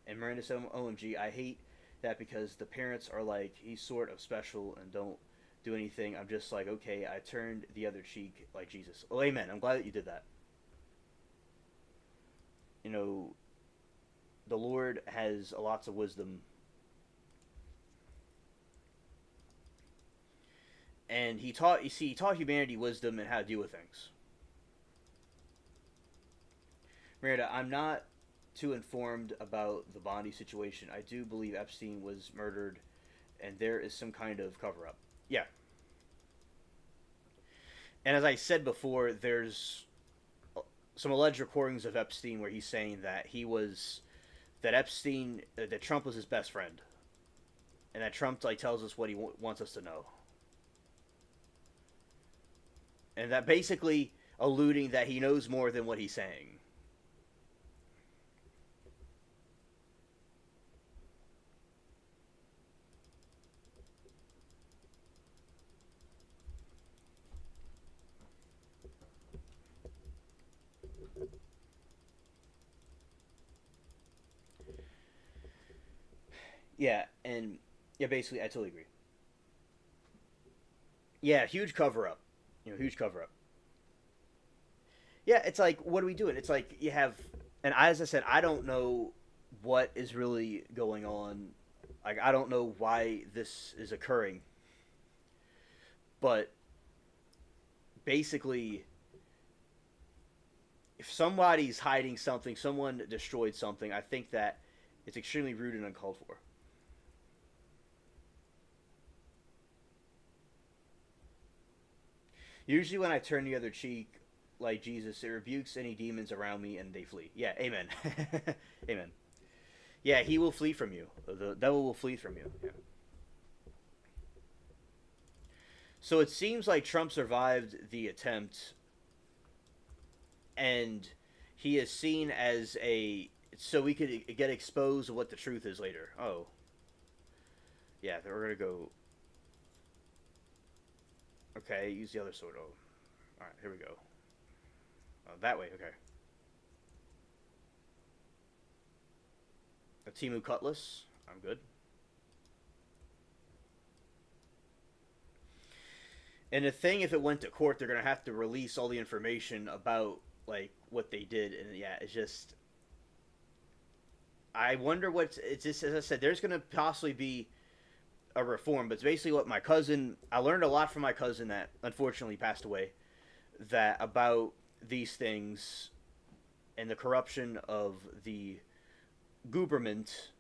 And Miranda said, "OMG, I hate that because the parents are like, he's sort of special and don't do anything. I'm just like, okay, I turned the other cheek like Jesus." Oh, amen. I'm glad that you did that. The Lord has lots of wisdom. And he taught humanity wisdom and how to deal with things. Miranda, I'm not too informed about the Bondi situation. I do believe Epstein was murdered and there is some kind of cover up. Yeah. And as I said before, there's some alleged recordings of Epstein where he's saying that that Trump was his best friend, and that Trump like tells us what he wants us to know, and that basically alluding that he knows more than what he's saying. Yeah, and yeah, basically, I totally agree. Yeah, huge cover up. Huge cover up. Yeah, it's like, what are we doing? It's like you have, and as I said, I don't know what is really going on. Like, I don't know why this is occurring, but basically, if somebody's hiding something, someone destroyed something, I think that it's extremely rude and uncalled for. Usually, when I turn the other cheek, like Jesus, it rebukes any demons around me and they flee. Yeah, amen. Amen. Yeah, he will flee from you. The devil will flee from you. Yeah. So it seems like Trump survived the attempt, and he is seen as a so we could get exposed of what the truth is later. Oh, yeah, we're gonna go. Okay, use the other sword. Oh, all right, here we go. Oh, that way. Okay. A Timu Cutlass. I'm good. And the thing, if it went to court, they're gonna have to release all the information about like what they did, and yeah, it's just. I wonder what it's just as I said. There's gonna possibly be a reform, but it's basically what my cousin. I learned a lot from my cousin that unfortunately passed away. That about these things and the corruption of the government,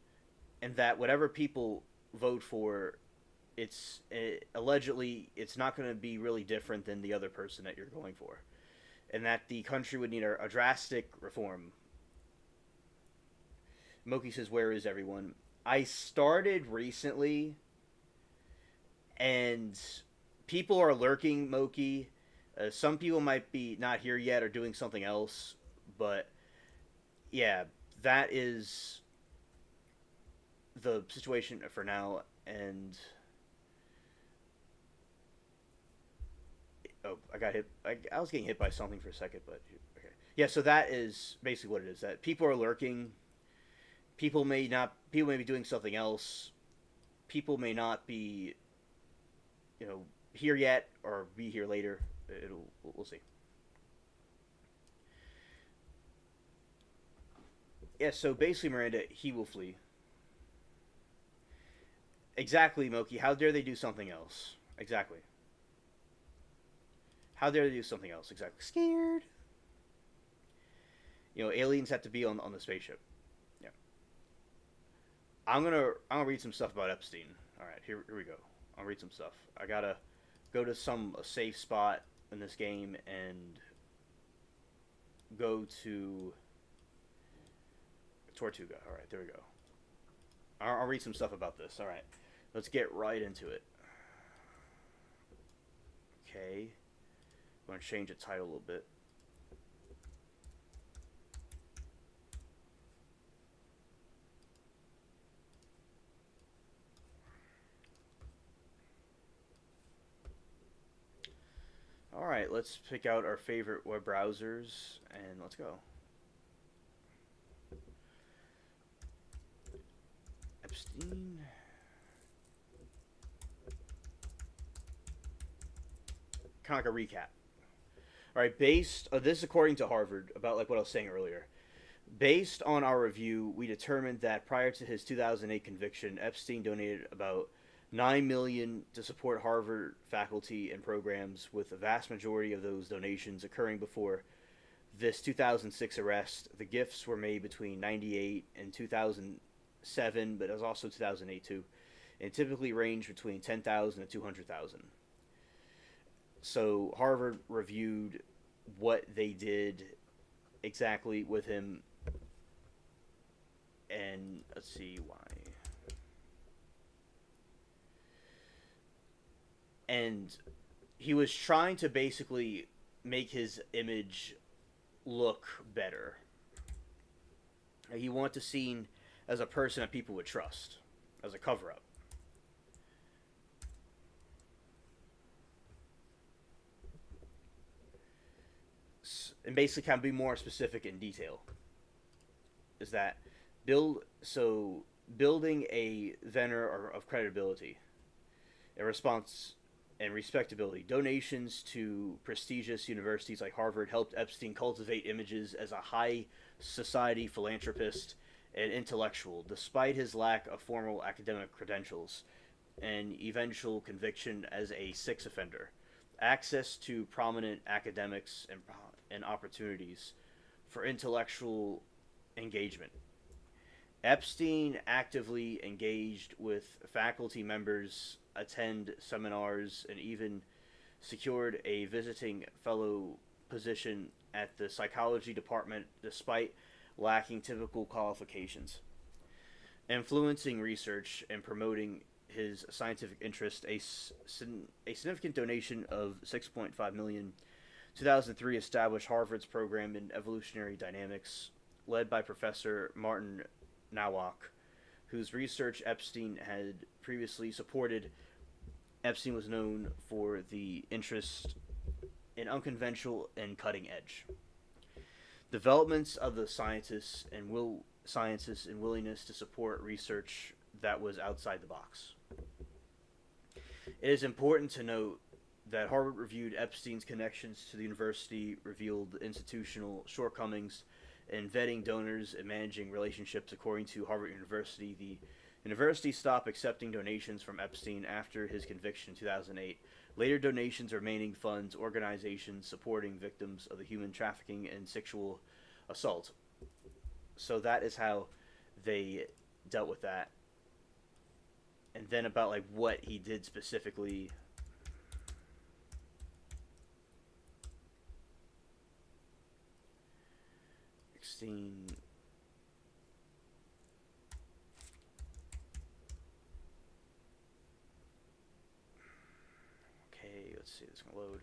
and that whatever people vote for, allegedly it's not going to be really different than the other person that you're going for, and that the country would need a drastic reform. Moki says, "Where is everyone?" I started recently, and people are lurking. Moki, some people might be not here yet or doing something else, but yeah, that is the situation for now. And oh, I got hit. I was getting hit by something for a second, but okay. Yeah, so that is basically what it is. That people are lurking. People may not. People may be doing something else. People may not be, here yet or be here later. We'll see. Yeah. So basically, Miranda, he will flee. Exactly, Moki. How dare they do something else? Exactly. How dare they do something else? Exactly. Scared. Aliens have to be on the spaceship. Yeah. I'm gonna read some stuff about Epstein. All right, here we go. I'll read some stuff. I gotta go to a safe spot in this game and go to Tortuga. All right, there we go. I'll read some stuff about this. All right, let's get right into it. Okay, I'm gonna change the title a little bit. All right, let's pick out our favorite web browsers and let's go. Epstein. Kind of like a recap. All right, this is according to Harvard about like what I was saying earlier. Based on our review, we determined that prior to his 2008 conviction, Epstein donated about 9 million to support Harvard faculty and programs, with the vast majority of those donations occurring before this 2006 arrest. The gifts were made between 98 and 2007, but it was also 2008 too. and typically range between 10,000 to 200,000. So Harvard reviewed what they did exactly with him, and let's see why. And he was trying to basically make his image look better. He wanted to be seen as a person that people would trust, as a cover-up. And basically kind of be more specific in detail. Is that building a veneer of credibility, a response and respectability. Donations to prestigious universities like Harvard helped Epstein cultivate images as a high society philanthropist and intellectual, despite his lack of formal academic credentials and eventual conviction as a sex offender. Access to prominent academics and opportunities for intellectual engagement. Epstein actively engaged with faculty members, attend seminars, and even secured a visiting fellow position at the psychology department despite lacking typical qualifications. Influencing research and promoting his scientific interest, a significant donation of $6.5 million 2003 established Harvard's program in evolutionary dynamics, led by Professor Martin Nowak, whose research Epstein had previously supported. Epstein was known for the interest in unconventional and cutting edge developments of the scientists and willingness to support research that was outside the box. It is important to note that Harvard reviewed Epstein's connections to the university, revealed institutional shortcomings in vetting donors and managing relationships. According to Harvard University, the university stopped accepting donations from Epstein after his conviction in 2008. Later donations remaining funds organizations supporting victims of the human trafficking and sexual assault. So that is how they dealt with that. And then about like what he did specifically. Epstein. Okay, let's see. This is gonna load.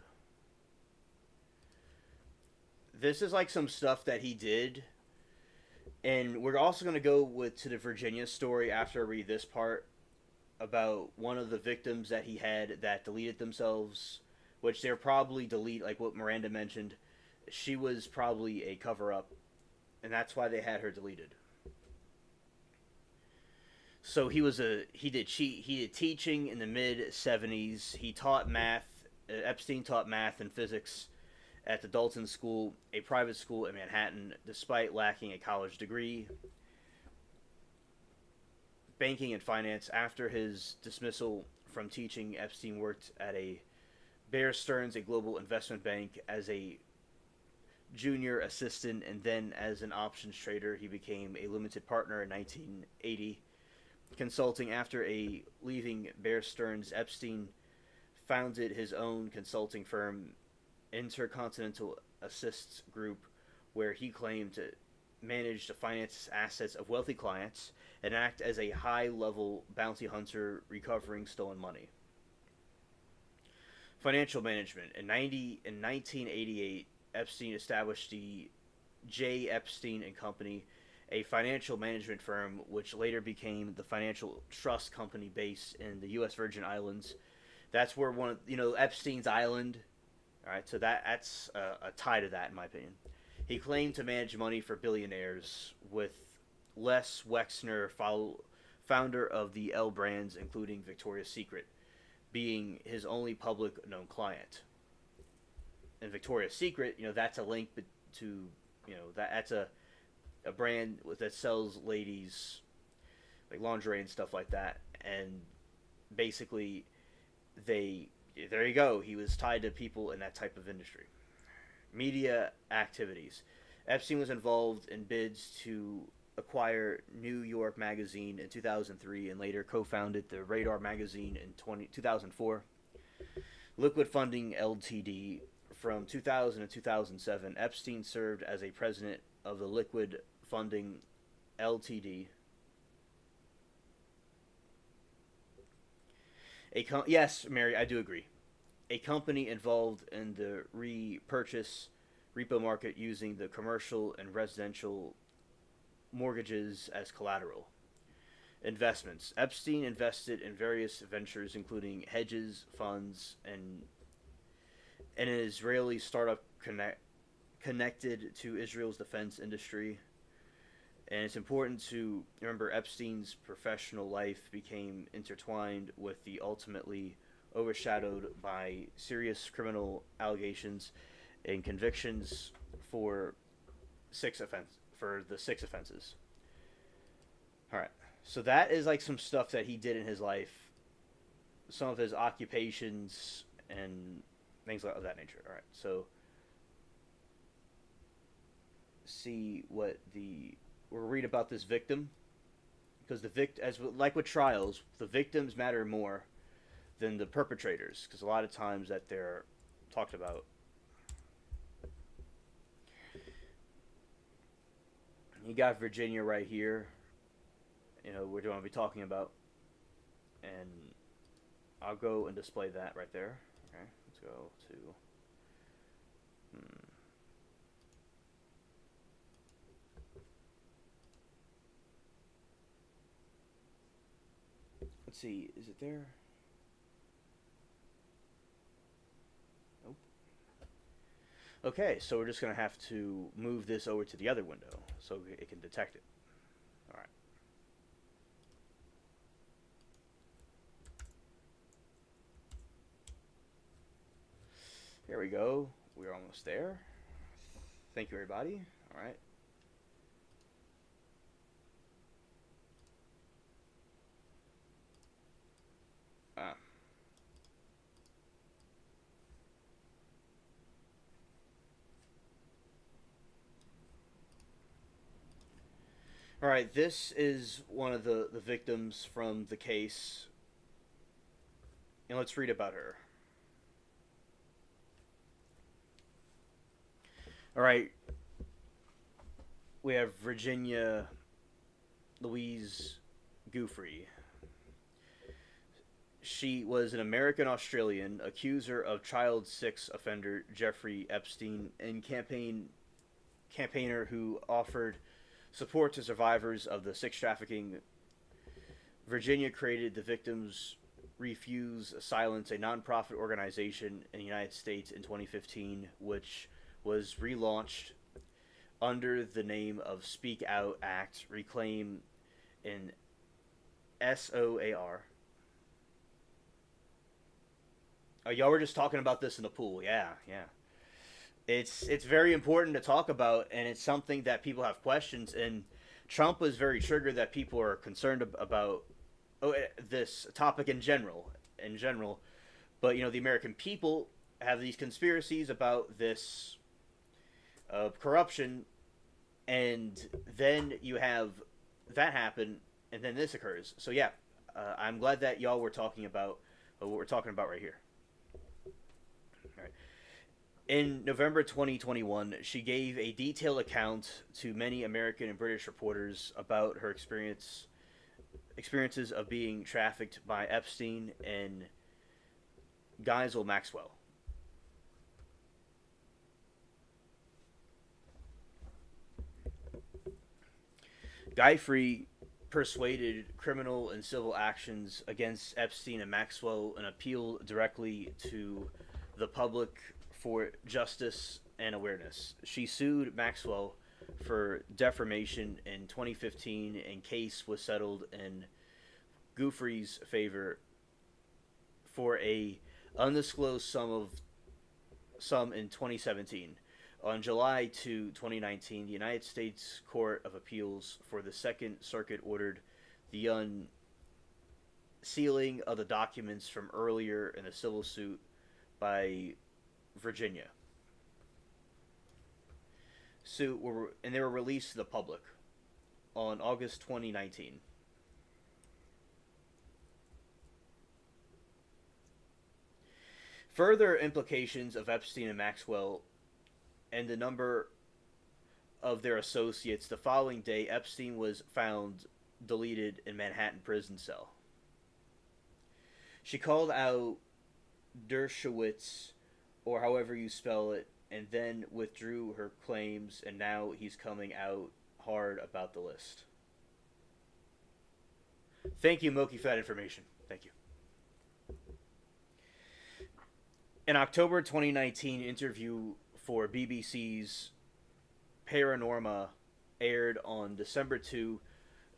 This is like some stuff that he did, and we're also gonna go to the Virginia story after I read this part about one of the victims that he had that deleted themselves, which they're probably like what Miranda mentioned. She was probably a cover-up, and that's why they had her deleted. So he did teaching in the mid-70s. He taught math. Epstein taught math and physics at the Dalton School, a private school in Manhattan, despite lacking a college degree. Banking and finance. After his dismissal from teaching, Epstein worked at Bear Stearns, a global investment bank, as a junior assistant, and then as an options trader. He became a limited partner in 1980. Consulting. After leaving Bear Stearns, Epstein founded his own consulting firm, Intercontinental Assists Group, where he claimed to manage the finance assets of wealthy clients and act as a high-level bounty hunter recovering stolen money. Financial management. In 1988, Epstein established the J. Epstein and Company, a financial management firm which later became the Financial Trust Company based in the U.S. Virgin Islands. That's where Epstein's Island. All right, so that's a tie to that, in my opinion. He claimed to manage money for billionaires, with Les Wexner, founder of the L brands, including Victoria's Secret, being his only public known client. And Victoria's Secret, that's a link to, that's a brand that sells ladies like lingerie and stuff like that. And basically, there you go. He was tied to people in that type of industry. Media activities. Epstein was involved in bids to acquire New York Magazine in 2003 and later co-founded the Radar Magazine in 2004. Liquid Funding Ltd. From 2000 to 2007, Epstein served as a president of the Liquid Funding Ltd. Yes, Mary, I do agree. A company involved in the repurchase repo market using the commercial and residential mortgages as collateral. Investments. Epstein invested in various ventures, including hedges, funds, and an Israeli startup connected to Israel's defense industry. And it's important to remember Epstein's professional life became intertwined with the ultimately overshadowed by serious criminal allegations and convictions for the six offenses. All right. So that is like some stuff that he did in his life, some of his occupations and things of that nature. All right. So see what we'll read about this victim, because as like with trials, the victims matter more than the perpetrators, because a lot of times that they're talked about. You got Virginia right here. We're going to be talking about, and I'll go and display that right there. Okay, let's go to. Let's see, is it there? Nope. Okay, so we're just going to have to move this over to the other window so it can detect it. All right. Here we go. We're almost there. Thank you, everybody. All right. All right, this is one of the victims from the case. And let's read about her. All right. We have Virginia Louise Giuffre. She was an American-Australian accuser of child sex offender Jeffrey Epstein and campaigner who offered support to survivors of the sex trafficking. Virginia created the Victims Refuse Silence, a nonprofit organization in the United States in 2015, which was relaunched under the name of Speak Out Act, Reclaim, and SOAR. Oh, y'all were just talking about this in the pool. Yeah. It's very important to talk about, and it's something that people have questions. And Trump was very triggered that people are concerned about this topic in general. But the American people have these conspiracies about this corruption, and then you have that happen, and then this occurs. So yeah, I'm glad that y'all were talking about what we're talking about right here. All right. In November 2021, she gave a detailed account to many American and British reporters about her experiences of being trafficked by Epstein and Ghislaine Maxwell. Giuffre persuaded criminal and civil actions against Epstein and Maxwell and appealed directly to the public for justice and awareness. She sued Maxwell for defamation in 2015, and case was settled in Giuffre's favor for a undisclosed sum in 2017. On July 2, 2019, the United States Court of Appeals for the Second Circuit ordered the unsealing of the documents from earlier in the civil suit by Virginia. And they were released to the public. on August 2019. Further implications of Epstein and Maxwell and the number of their associates. The following day, Epstein was found deleted in Manhattan prison cell. She called out Dershowitz, or however you spell it, and then withdrew her claims, and now he's coming out hard about the list. Thank you, Moki, for that information. Thank you. An October 2019 interview for BBC's Paranorma aired on December 2,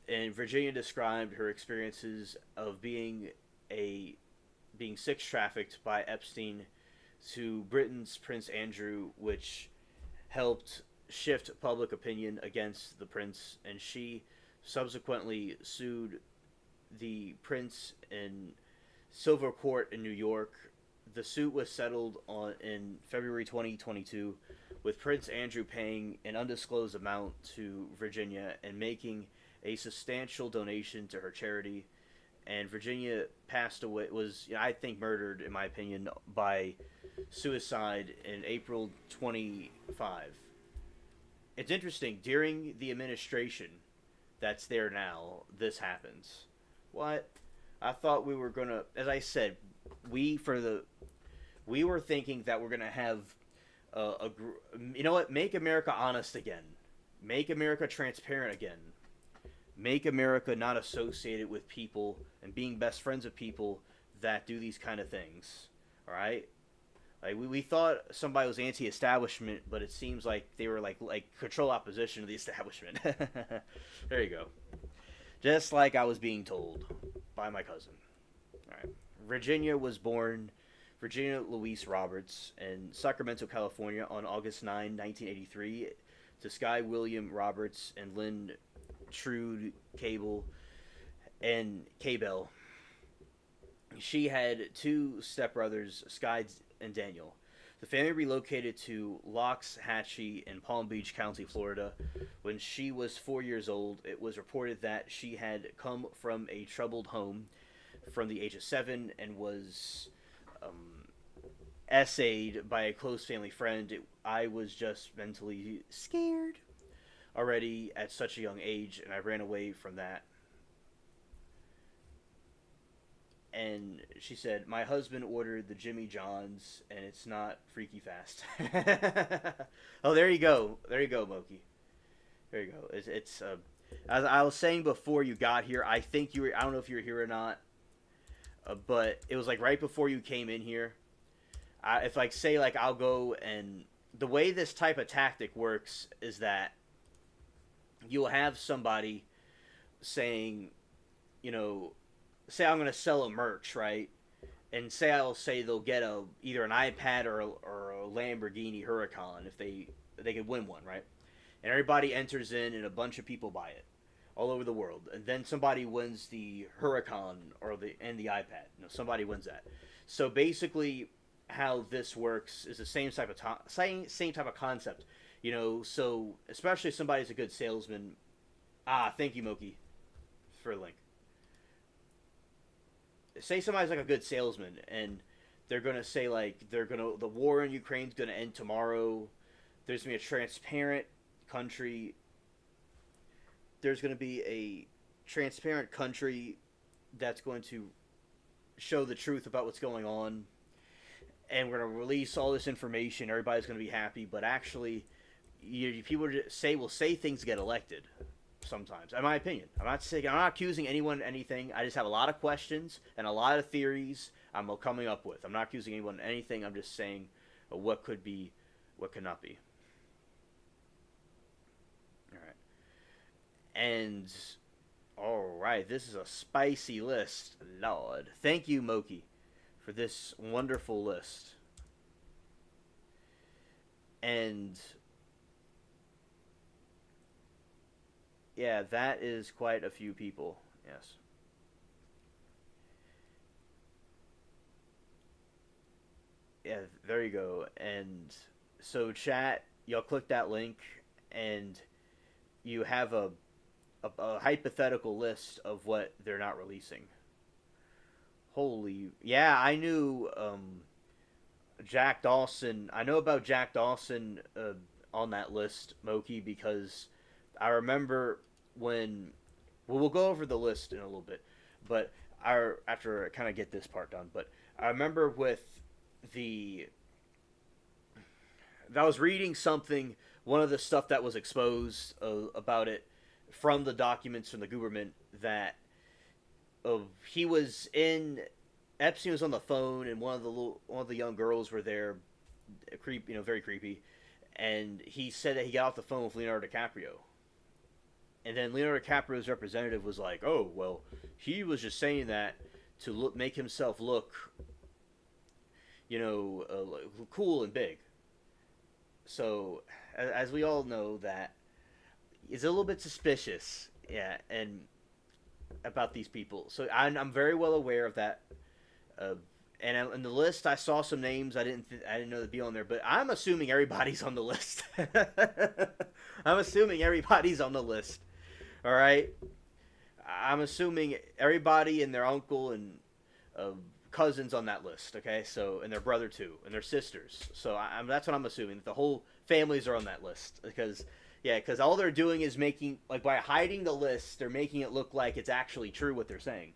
and Virginia described her experiences of being sex trafficked by Epstein to Britain's Prince Andrew, which helped shift public opinion against the prince, and she subsequently sued the prince in Silver Court in New York. The suit was settled in February 2022, with Prince Andrew paying an undisclosed amount to Virginia and making a substantial donation to her charity. And Virginia passed away, was, I think, murdered, in my opinion, by suicide in April 25. It's interesting, during the administration that's there now, this happens. What? I thought we were going to, as I said, we were thinking that we're going to have you know what? Make America honest again. Make America transparent again. Make America not associated with people and being best friends with people that do these kind of things. All right? Like we thought somebody was anti-establishment, but it seems like they were like control opposition to the establishment. There you go. Just like I was being told by my cousin. All right. Virginia was born Virginia Louise Roberts in Sacramento, California on August 9, 1983 to Sky William Roberts and Lynn Trude Cable and Cabell. She had two stepbrothers, Sky and Daniel. The family relocated to Loxahatchee in Palm Beach County, Florida. When she was 4 years old, it was reported that she had come from a troubled home from the age of 7 and was essayed by a close family friend. I was just mentally scared already at such a young age, and I ran away from that. And she said, my husband ordered the Jimmy Johns, and it's not freaky fast. Oh, there you go. There you go, Moki. There you go. It's as I was saying before you got here, I think you were, I don't know if you were here or not, but it was like right before you came in here. If like say like I'll go, and the way this type of tactic works is that you'll have somebody saying, you know, say I'm going to sell a merch, right? And say I'll say they'll get either an iPad or a Lamborghini Huracan if they could win one, right? And everybody enters in, and a bunch of people buy it all over the world. And then somebody wins the Huracan or the iPad. You know, somebody wins that. So basically, how this works is the same type of concept. You know, so especially if somebody's a good salesman. Thank you, Moki, for the link. Say somebody's like a good salesman, and they're gonna say like the war in Ukraine's gonna end tomorrow. There's gonna be a transparent country. There's gonna be a transparent country that's going to show the truth about what's going on, and we're gonna release all this information. Everybody's gonna be happy, but actually, people will say things to get elected. Sometimes, in my opinion, I'm not accusing anyone of anything. I just have a lot of questions and a lot of theories I'm coming up with. I'm not accusing anyone of anything. I'm just saying what could be, what could not be. All right, and all right, this is a spicy list, Lord. Thank you, Moki, for this wonderful list. And yeah, that is quite a few people. Yes. Yeah, there you go. And so chat, y'all click that link, and you have a hypothetical list of what they're not releasing. Holy, yeah, I knew Jack Dawson. I know about Jack Dawson on that list, Moki, because I remember when. Well, we'll go over the list in a little bit, but after I kind of get this part done. But I remember with the. I was reading something, one of the stuff that was exposed about it from the documents from the government that he was in. Epstein was on the phone, and one of the young girls were there, very creepy, and he said that he got off the phone with Leonardo DiCaprio, and then Leonardo DiCaprio's representative was like, "Oh, well, he was just saying that to make himself look, cool and big." So, as we all know, that is a little bit suspicious, yeah, and about these people. So I'm very well aware of that. And in the list, I saw some names I didn't know they'd be on there, but I'm assuming everybody's on the list. I'm assuming everybody's on the list. All right, I'm assuming everybody and their uncle and cousins on that list. Okay, so and their brother too, and their sisters. So that's what I'm assuming. The whole families are on that list because all they're doing is making by hiding the list, they're making it look like it's actually true what they're saying.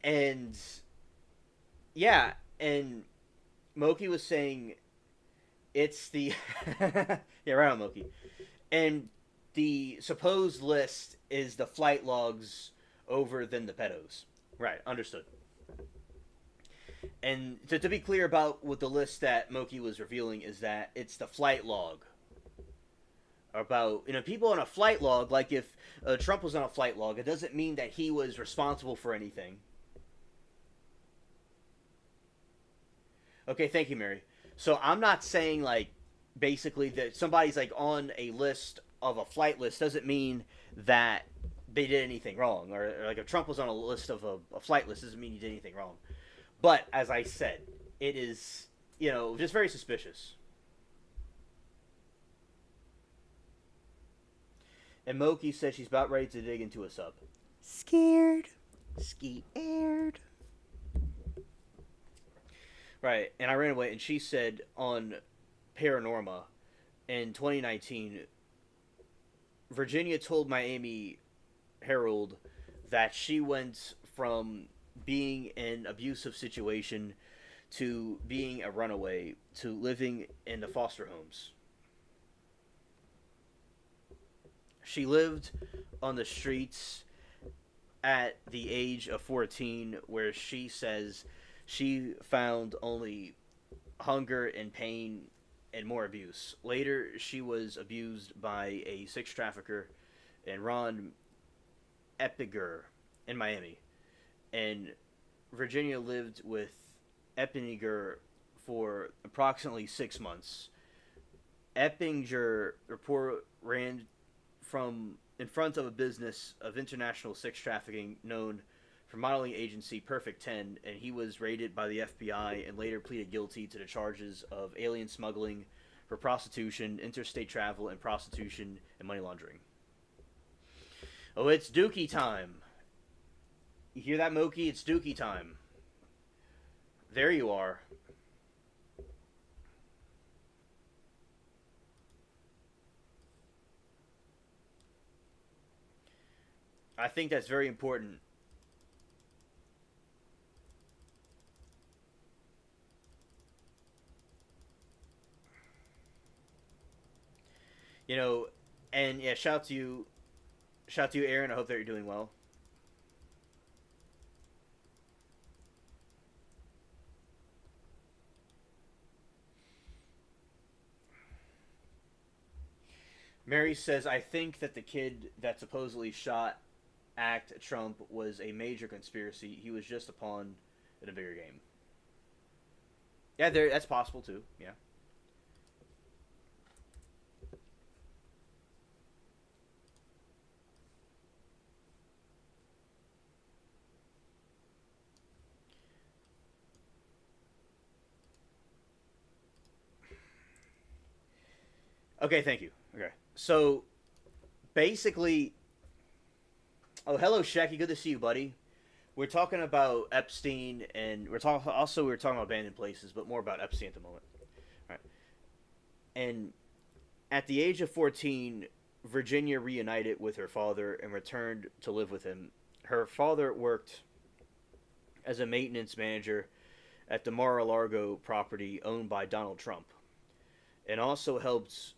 And yeah, and Moki was saying it's the yeah, right on, Moki. And the supposed list is the flight logs over than the pedos. Right, understood. And to be clear about what the list that Moki was revealing is that it's the flight log. About, people on a flight log, like if Trump was on a flight log, it doesn't mean that he was responsible for anything. Okay, thank you, Mary. So I'm not saying basically that somebody's on a list of a flight list doesn't mean that they did anything wrong, or if Trump was on a list of a flight list doesn't mean he did anything wrong. But as I said, it is just very suspicious. And Moki said she's about ready to dig into a sub. Scared. Right, and I ran away, and she said on Paranorma in 2019, Virginia told Miami Herald that she went from being in an abusive situation to being a runaway to living in the foster homes. She lived on the streets at the age of 14, where she says she found only hunger and pain and more abuse. Later, she was abused by a sex trafficker and Ron Eppinger in Miami. And Virginia lived with Eppinger for approximately 6 months. Eppinger report ran from in front of a business of international sex trafficking known for modeling agency Perfect 10, and he was raided by the FBI and later pleaded guilty to the charges of alien smuggling for prostitution, interstate travel, and prostitution and money laundering. Oh, it's Dookie time. You hear that, Moki? It's Dookie time. There you are. I think that's very important. And yeah, shout to you, Aaron. I hope that you're doing well. Mary says, I think that the kid that supposedly shot Act Trump was a major conspiracy. He was just a pawn in a bigger game. Yeah, that's possible too. Yeah. Okay, thank you. Okay. So basically, oh, hello, Shecky. Good to see you, buddy. We're talking about Epstein, and we're talking about abandoned places, but more about Epstein at the moment. All right. And at the age of 14, Virginia reunited with her father and returned to live with him. Her father worked as a maintenance manager at the Mar-a-Lago property owned by Donald Trump, and also helped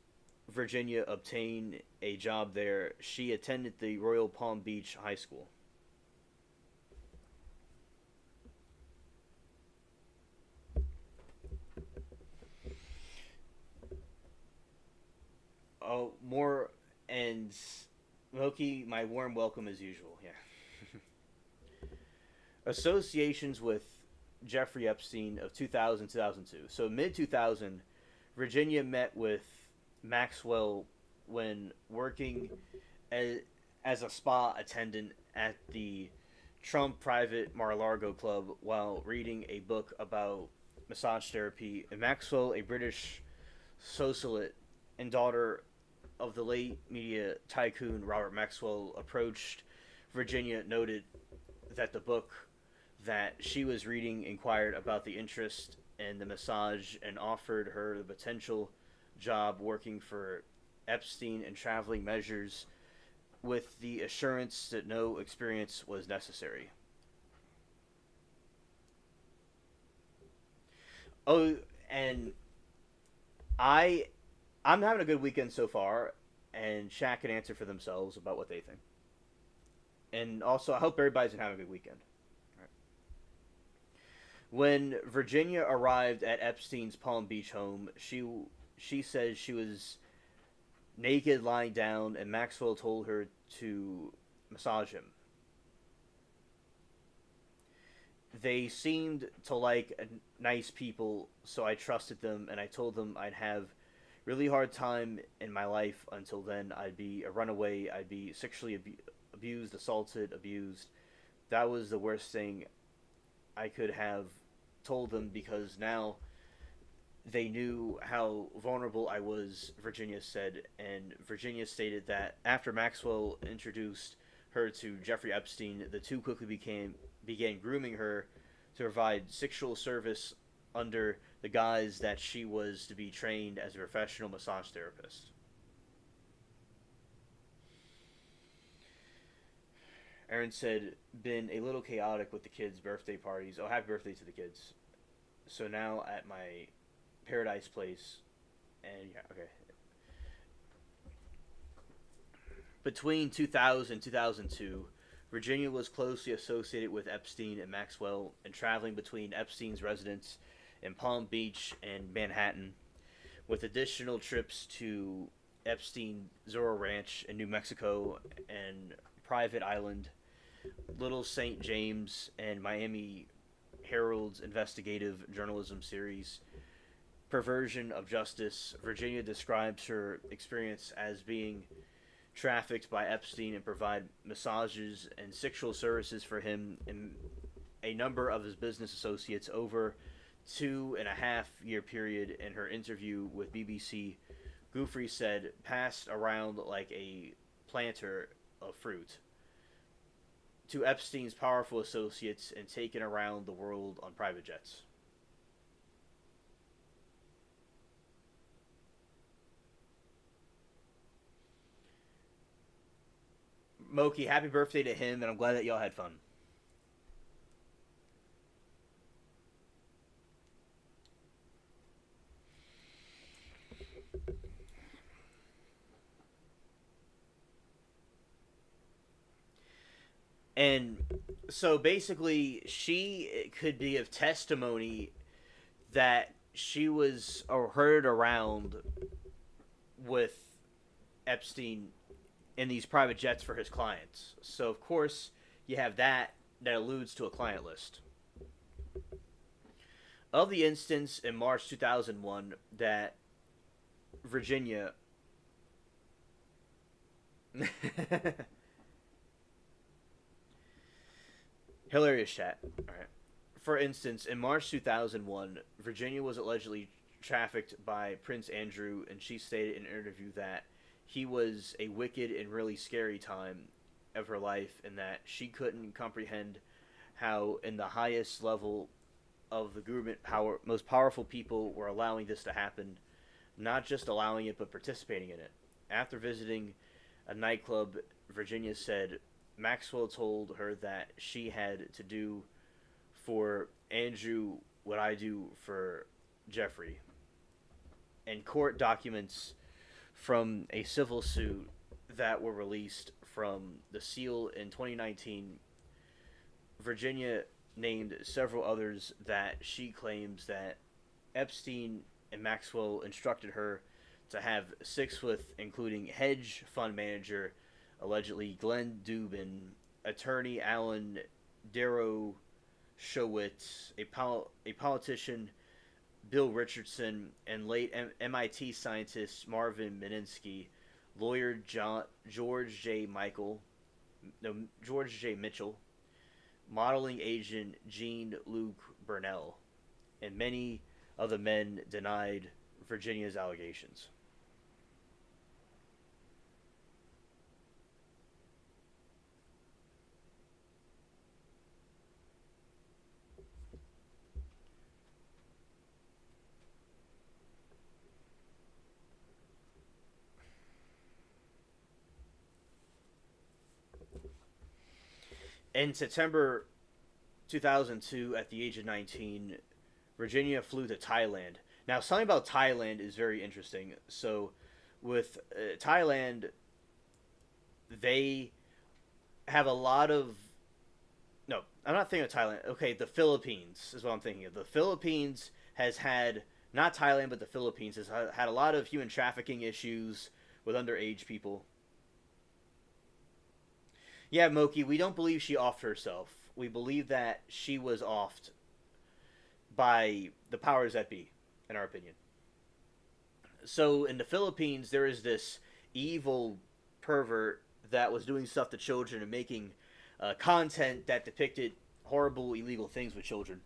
Virginia obtain a job there. She attended the Royal Palm Beach High School. Oh, more and Moki, my warm welcome as usual. Yeah. Associations with Jeffrey Epstein of 2000 2002. So mid 2000, Virginia met with Maxwell when working as, as a spa attendant at the Trump private Mar-a-Lago club while reading a book about massage therapy. And Maxwell, a British socialite and daughter of the late media tycoon Robert Maxwell, approached Virginia, noted that the book that she was reading inquired about the interest in the massage, and offered her the potential job working for Epstein and traveling measures with the assurance that no experience was necessary. Oh, and I I'm having a good weekend so far, and Shaq can answer for themselves about what they think. And also, I hope everybody's having a good weekend. All right. When Virginia arrived at Epstein's Palm Beach home, she says she was naked, lying down, and Maxwell told her to massage him. They seemed to like nice people, so I trusted them, and I told them I'd have really hard time in my life until then. I'd be a runaway. I'd be sexually abused, assaulted, abused. That was the worst thing I could have told them, because now they knew how vulnerable I was, Virginia said. And Virginia stated that after Maxwell introduced her to Jeffrey Epstein, the two quickly began grooming her to provide sexual service under the guise that she was to be trained as a professional massage therapist. Aaron said, been a little chaotic with the kids' birthday parties. Oh, happy birthday to the kids. So now at my Paradise Place, and yeah, okay. Between 2000 and 2002, Virginia was closely associated with Epstein and Maxwell, and traveling between Epstein's residence in Palm Beach and Manhattan, with additional trips to Epstein Zorro Ranch in New Mexico and Private Island, Little St. James, and Miami Herald's investigative journalism series, Perversion of Justice. Virginia describes her experience as being trafficked by Epstein and provide massages and sexual services for him and a number of his business associates over 2.5 year period. In her interview with BBC, Goofrey said, passed around like a planter of fruit to Epstein's powerful associates and taken around the world on private jets. Moki, happy birthday to him, and I'm glad that y'all had fun. And so basically, she could be of testimony that she was or heard around with Epstein in these private jets for his clients. So of course, you have that alludes to a client list. Of the instance in March 2001 that Virginia hilarious chat. All right. For instance, in March 2001, Virginia was allegedly trafficked by Prince Andrew, and she stated in an interview that he was a wicked and really scary time of her life, and that she couldn't comprehend how, in the highest level of the government power, most powerful people were allowing this to happen, not just allowing it, but participating in it. After visiting a nightclub, Virginia said Maxwell told her that she had to do for Andrew what I do for Jeffrey. And court documents from a civil suit that were released from the Seal in 2019, Virginia named several others that she claims that Epstein and Maxwell instructed her to have sex with, including hedge fund manager, allegedly Glenn Dubin, attorney Alan Dershowitz, a politician Bill Richardson, and late MIT scientist Marvin Minsky, lawyer George J. Mitchell, modeling agent Jean-Luc Burnell, and many of the men denied Virginia's allegations. In September 2002, at the age of 19, Virginia flew to Thailand. Now, something about Thailand is very interesting. So, with Thailand, they have a lot of. No, I'm not thinking of Thailand. Okay, the Philippines is what I'm thinking of. The Philippines has had. Not Thailand, but the Philippines has had a lot of human trafficking issues with underage people. Yeah, Moki, we don't believe she offed herself. We believe that she was offed by the powers that be, in our opinion. So in the Philippines, there is this evil pervert that was doing stuff to children and making content that depicted horrible, illegal things with children.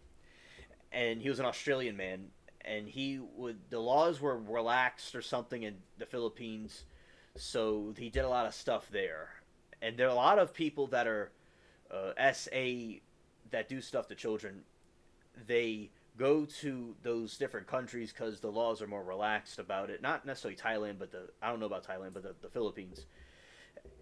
And he was an Australian man, and the laws were relaxed or something in the Philippines, so he did a lot of stuff there. And there are a lot of people that are SA that do stuff to children. They go to those different countries because the laws are more relaxed about it. Not necessarily Thailand, but I don't know about Thailand, but the Philippines.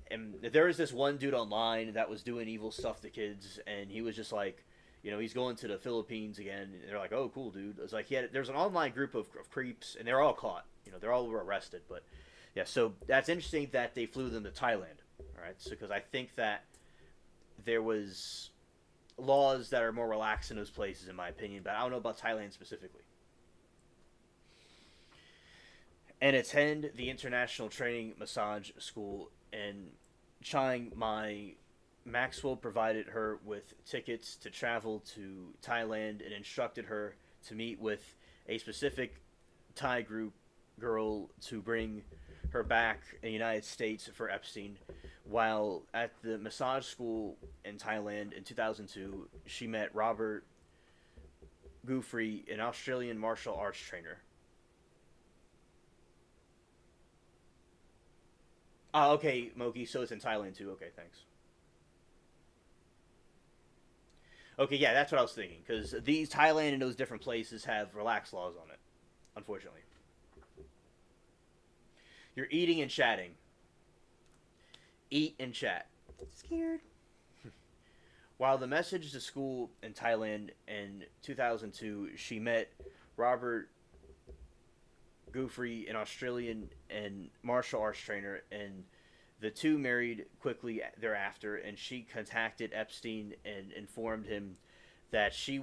And there was this one dude online that was doing evil stuff to kids, and he was just like, he's going to the Philippines again. And they're like, oh, cool, dude. It's like there's an online group of creeps, and they're all caught. They're all arrested. But yeah, so that's interesting that they flew them to Thailand. All right, so because I think that there was laws that are more relaxed in those places, in my opinion, but I don't know about Thailand specifically. And attend the International Training Massage School in Chiang Mai. Maxwell provided her with tickets to travel to Thailand and instructed her to meet with a specific Thai group girl to bring her back in the United States for Epstein. While at the massage school in Thailand in 2002, she met Robert Guthrie, an Australian martial arts trainer. Okay, Moki, so it's in Thailand too. Okay, thanks. Okay, yeah, that's what I was thinking, because these Thailand and those different places have relaxed laws on it, unfortunately. You're eating and chatting. Eat and chat. Scared. While the message to school in Thailand in 2002, she met Robert Guthrie, an Australian and martial arts trainer, and the two married quickly thereafter, and she contacted Epstein and informed him that she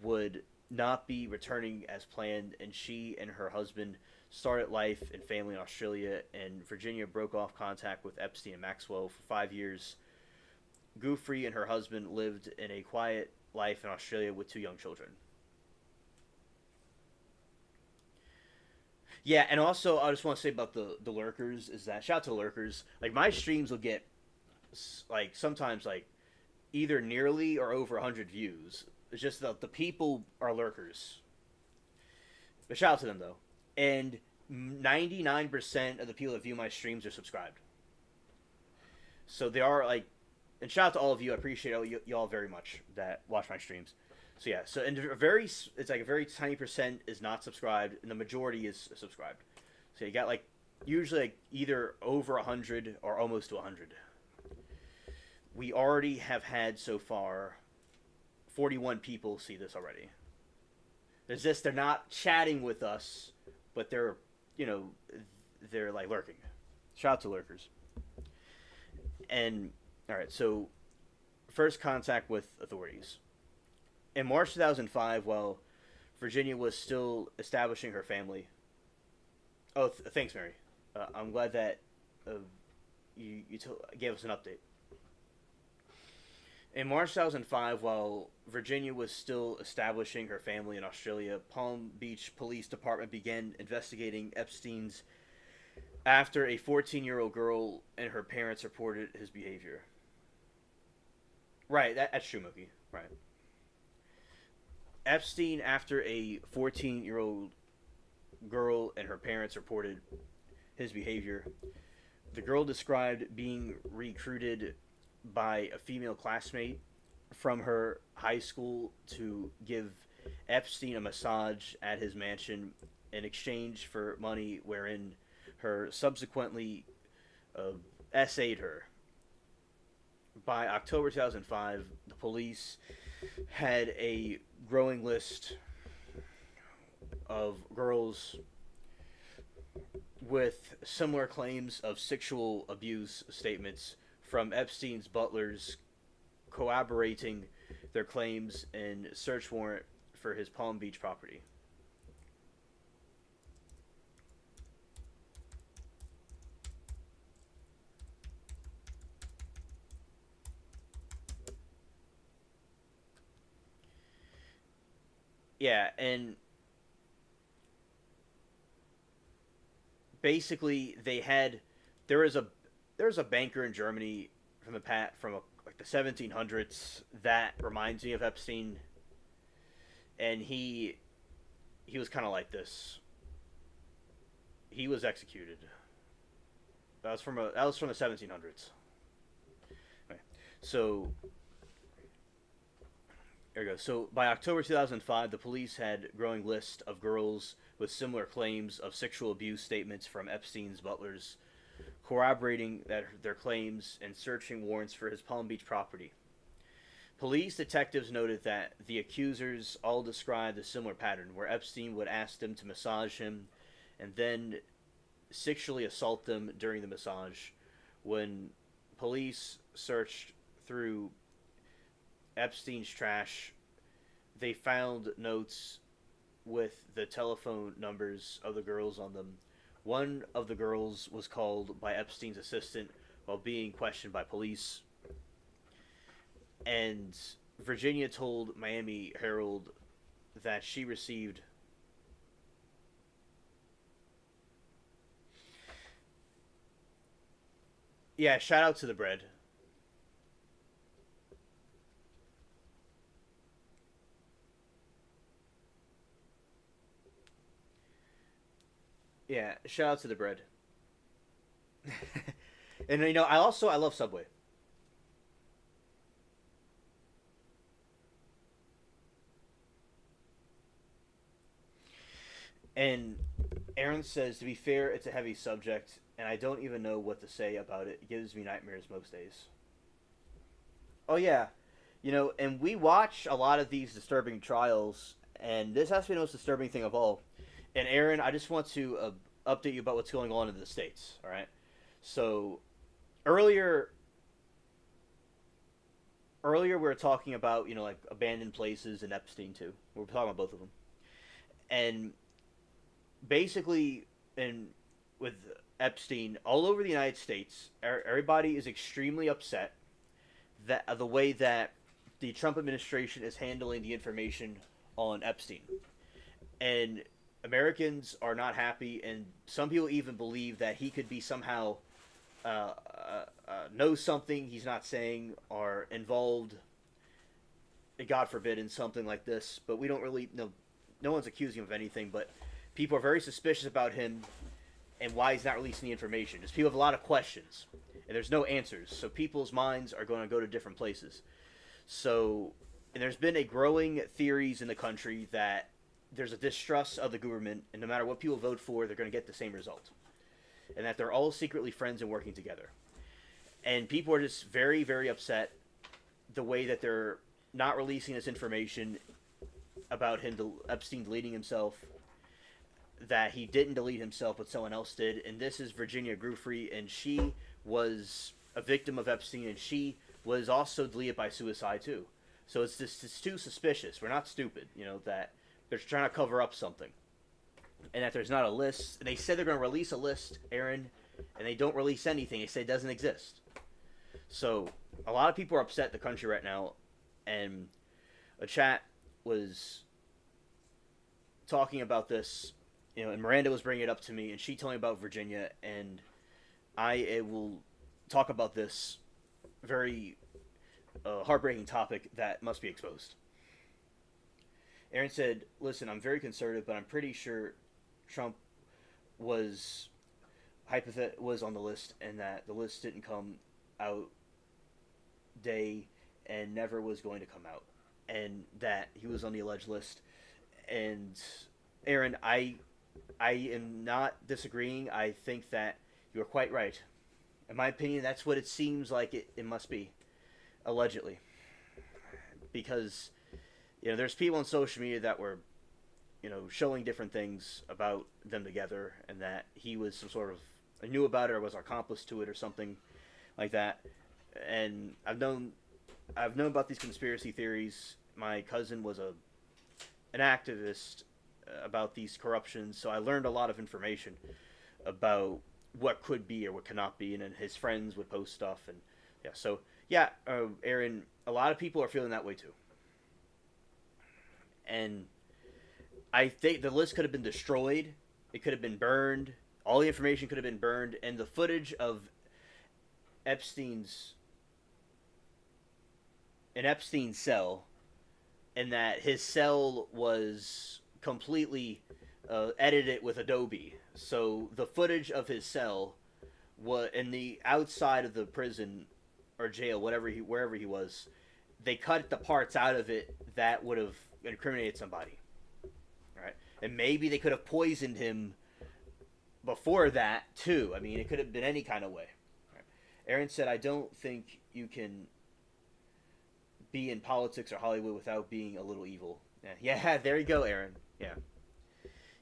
would not be returning as planned, and she and her husband started life and family in Australia, and Virginia broke off contact with Epstein and Maxwell for 5 years. Guthrie and her husband lived in a quiet life in Australia with two young children. Yeah, and also I just want to say about the lurkers is that shout out to lurkers. Like my streams will get like sometimes like either nearly or over 100 views. It's just that the people are lurkers. But shout out to them though. And 99% of the people that view my streams are subscribed. So they are like, and shout out to all of you. I appreciate y'all very much that watch my streams. So yeah, so and it's like a very tiny percent is not subscribed, and the majority is subscribed. So you got like usually like either over 100 or almost to 100. We already have had so far 41 people see this already. There's this, they're not chatting with us, but they're, they're like lurking. Shout out to lurkers. And, alright, so first contact with authorities. In March 2005, while Virginia was still establishing her family. Oh, thanks, Mary. I'm glad that you gave us an update. In March 2005, while Virginia was still establishing her family in Australia, Palm Beach Police Department began investigating Epstein's after a 14-year-old girl and her parents reported his behavior. Right, that's true, Mookie. Right. Epstein, after a 14-year-old girl and her parents reported his behavior, the girl described being recruited by a female classmate from her high school to give Epstein a massage at his mansion in exchange for money, wherein her subsequently essayed her. By October 2005, the police had a growing list of girls with similar claims of sexual abuse statements from Epstein's butlers corroborating their claims and search warrant for his Palm Beach property. Yeah, and basically there was a banker in Germany from like the 1700s that reminds me of Epstein, and he was kind of like this. He was executed. That was from the 1700s. Okay. So there you go. So by October 2005, the police had a growing list of girls with similar claims of sexual abuse statements from Epstein's butlers, corroborating their claims and searching warrants for his Palm Beach property. Police detectives noted that the accusers all described a similar pattern, where Epstein would ask them to massage him and then sexually assault them during the massage. When police searched through Epstein's trash, they found notes with the telephone numbers of the girls on them. One of the girls was called by Epstein's assistant while being questioned by police. And Virginia told Miami Herald that she received shout out to the bread. Yeah, shout out to the bread. And I love Subway. And Aaron says, to be fair, it's a heavy subject, and I don't even know what to say about it. It gives me nightmares most days. Oh yeah, and we watch a lot of these disturbing trials, and this has to be the most disturbing thing of all. And Aaron, I just want to update you about what's going on in the States. All right. So earlier we were talking about like abandoned places and Epstein too. We were talking about both of them, and basically, with Epstein all over the United States, everybody is extremely upset that the way that the Trump administration is handling the information on Epstein, and Americans are not happy, and some people even believe that he could be somehow knows something he's not saying, or involved, God forbid, in something like this. But we don't really know. No one's accusing him of anything, but people are very suspicious about him and why he's not releasing the information. Just people have a lot of questions, and there's no answers. So people's minds are going to go to different places. So, and there's been a growing theories in the country that there's a distrust of the government, and no matter what people vote for, they're going to get the same result. And that they're all secretly friends and working together. And people are just very, very upset the way that they're not releasing this information about Epstein deleting himself, that he didn't delete himself, but someone else did. And this is Virginia Giuffre, and she was a victim of Epstein, and she was also deleted by suicide too. So it's too suspicious. We're not stupid, that they're trying to cover up something. And that there's not a list. They said they're going to release a list, Aaron, and they don't release anything. They say it doesn't exist. So a lot of people are upset in the country right now, and a chat was talking about this, and Miranda was bringing it up to me, and she told me about Virginia, and I will talk about this very heartbreaking topic that must be exposed. Aaron said, listen, I'm very conservative, but I'm pretty sure Trump was on the list, and that the list didn't come out day and never was going to come out, and that he was on the alleged list. And Aaron, I am not disagreeing. I think that you're quite right. In my opinion, that's what it seems like it must be, allegedly. Because, there's people on social media that were, showing different things about them together, and that he was some sort of, knew about it or was accomplice to it or something like that. And I've known about these conspiracy theories. My cousin was an activist about these corruptions, so I learned a lot of information about what could be or what cannot be, and then his friends would post stuff, and Aaron, a lot of people are feeling that way too. And I think the list could have been destroyed. It could have been burned. All the information could have been burned, and the footage of Epstein's cell, and that his cell was completely edited with Adobe. So the footage of his cell was in the outside of the prison or jail, wherever he was. They cut the parts out of it that would have incriminated somebody. All right, and maybe they could have poisoned him before that too. I mean, it could have been any kind of way. Right. Aaron said, "I don't think you can be in politics or Hollywood without being a little evil." Yeah, there you go, Aaron. Yeah.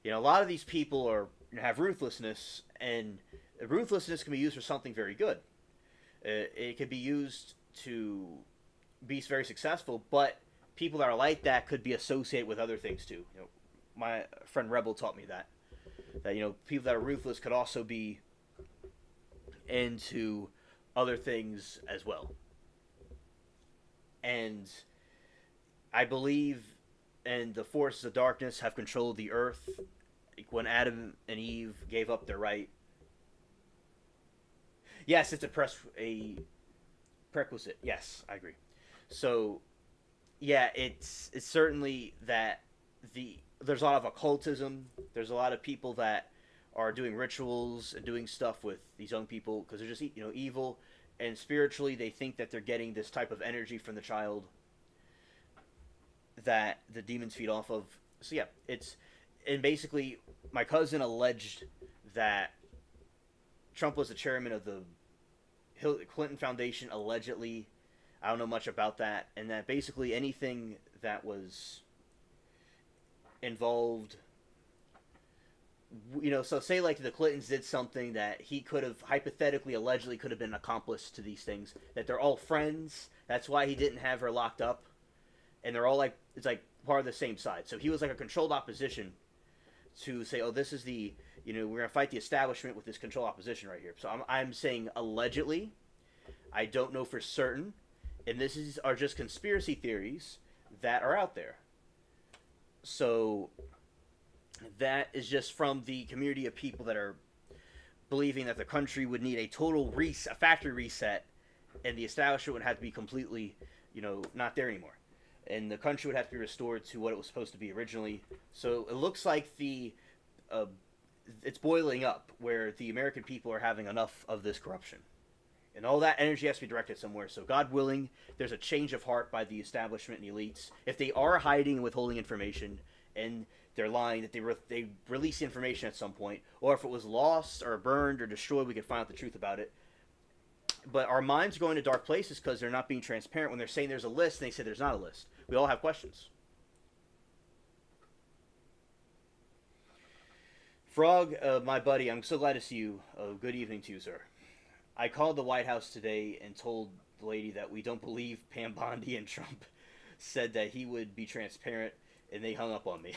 A lot of these people have ruthlessness, and ruthlessness can be used for something very good. It could be used to be very successful, but people that are like that could be associated with other things too. My friend Rebel taught me that people that are ruthless could also be into other things as well. And I believe and the forces of darkness have controlled the earth when Adam and Eve gave up their right. Yes, it's a prerequisite. Yes, I agree. So, yeah, it's certainly that there's a lot of occultism. There's a lot of people that are doing rituals and doing stuff with these young people because they're just evil, and spiritually they think that they're getting this type of energy from the child that the demons feed off of. So yeah, and basically my cousin alleged that Trump was the chairman of the Clinton Foundation, allegedly. I don't know much about that, and that basically anything that was involved, so say like the Clintons did something that he could have hypothetically, allegedly could have been an accomplice to these things, that they're all friends, that's why he didn't have her locked up, and they're all it's like part of the same side. So he was like a controlled opposition to say, oh, this is we're going to fight the establishment with this controlled opposition right here. So I'm saying allegedly. I don't know for certain. And are just conspiracy theories that are out there. So that is just from the community of people that are believing that the country would need a total a factory reset, and the establishment would have to be completely, not there anymore. And the country would have to be restored to what it was supposed to be originally. So it looks like the it's boiling up where the American people are having enough of this corruption. And all that energy has to be directed somewhere. So, God willing, there's a change of heart by the establishment and the elites. If they are hiding and withholding information, and they're lying that they release the information at some point, or if it was lost or burned or destroyed, we can find out the truth about it. But our minds are going to dark places because they're not being transparent. When they're saying there's a list, and they say there's not a list. We all have questions. Frog, my buddy, I'm so glad to see you. Good evening to you, sir. I called the White House today and told the lady that we don't believe Pam Bondi, and Trump said that he would be transparent, and they hung up on me.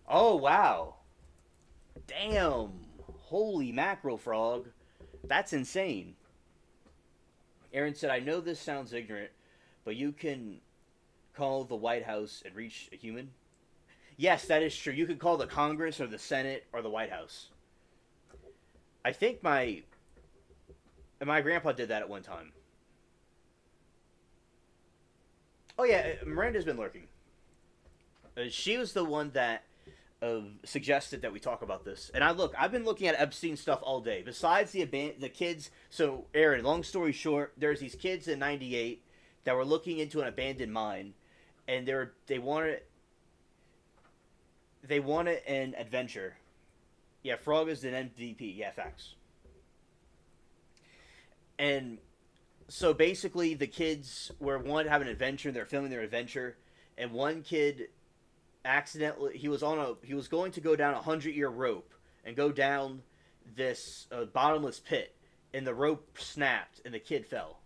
Oh, wow. Damn. Holy mackerel, Frog. That's insane. Aaron said, I know this sounds ignorant, but you can call the White House and reach a human? Yes, that is true. You could call the Congress or the Senate or the White House. I think my grandpa did that at one time. Oh yeah, Miranda's been lurking. She was the one that suggested that we talk about this. And I've been looking at Epstein stuff all day. Besides the kids, so Aaron, long story short, there's these kids in '98 that were looking into an abandoned mine, and they wanted an adventure. Yeah, Frog is an MVP. Yeah, facts. And so basically, the kids wanted to have an adventure. They're filming their adventure, and one kid accidentally he was going to go down a 100-year rope and go down this bottomless pit, and the rope snapped, and the kid fell.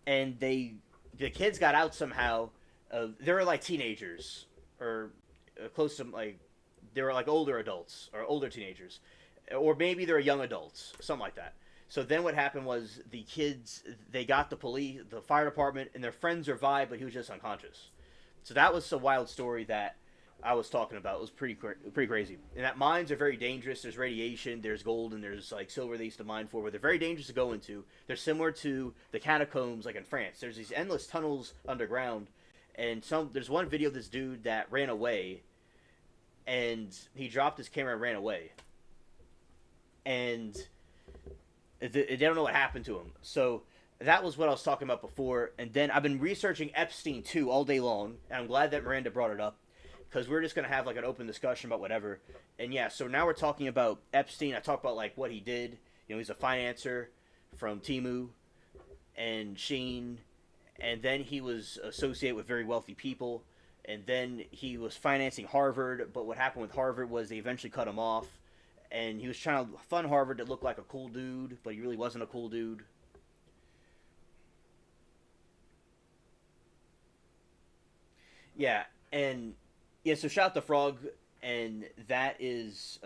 And the kids got out somehow. They were like teenagers or close to they were like older adults or older teenagers, or maybe they're young adults, something like that. So then what happened was the kids, they got the police, the fire department, and their friend survived, but he was just unconscious. So that was the wild story that I was talking about. It was pretty crazy. And that mines are very dangerous. There's radiation, there's gold, and there's like silver they used to mine for, but they're very dangerous to go into. They're similar to the catacombs like in France. There's these endless tunnels underground, and there's one video of this dude that ran away, and he dropped his camera and ran away. And they don't know what happened to him. So that was what I was talking about before. And then I've been researching Epstein too all day long, and I'm glad that Miranda brought it up, because we're just going to have like an open discussion about whatever. And yeah, so now we're talking about Epstein. I talked about like what he did. You know, he's a financer from Temu and Sheen, and then he was associated with very wealthy people. And then he was financing Harvard, but what happened with Harvard was they eventually cut him off. And he was trying to fund Harvard to look like a cool dude, but he really wasn't a cool dude. Yeah, and yeah, so shout out to Frog, and that is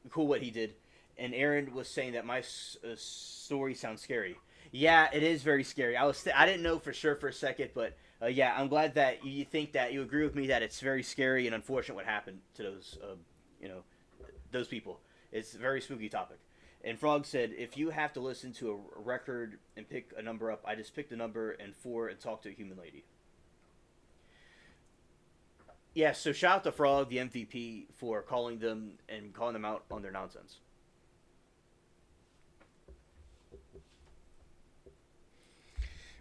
cool what he did. And Aaron was saying that my story sounds scary. Yeah, it is very scary. I didn't know for sure for a second, but yeah, I'm glad that you think that you agree with me that it's very scary and unfortunate what happened to those, those people. It's a very spooky topic. And Frog said, if you have to listen to a record and pick a number up, I just pick the number and 4 and talk to a human lady. Yeah, so shout out to Frog, the MVP, for calling them out on their nonsense.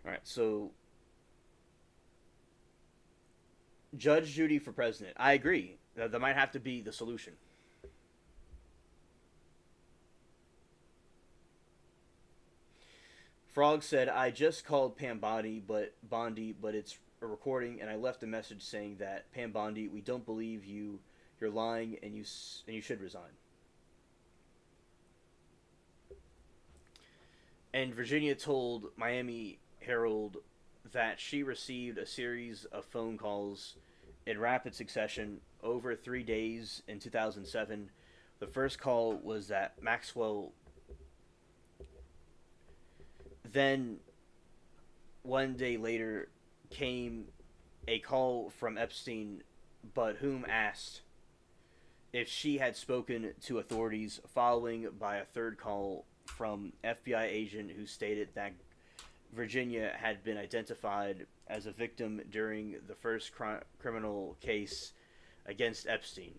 All right, so Judge Judy for president. I agree. That might have to be the solution. Frog said, I just called Pam Bondi, but it's a recording, and I left a message saying that Pam Bondi, we don't believe you. You're lying, and you should resign. And Virginia told Miami Herald that she received a series of phone calls in rapid succession over 3 days in 2007. The first call was that Maxwell. Then, 1 day later, came a call from Epstein, but whom asked if she had spoken to authorities, following by a third call from FBI agent who stated that Virginia had been identified as a victim during the first criminal case against Epstein.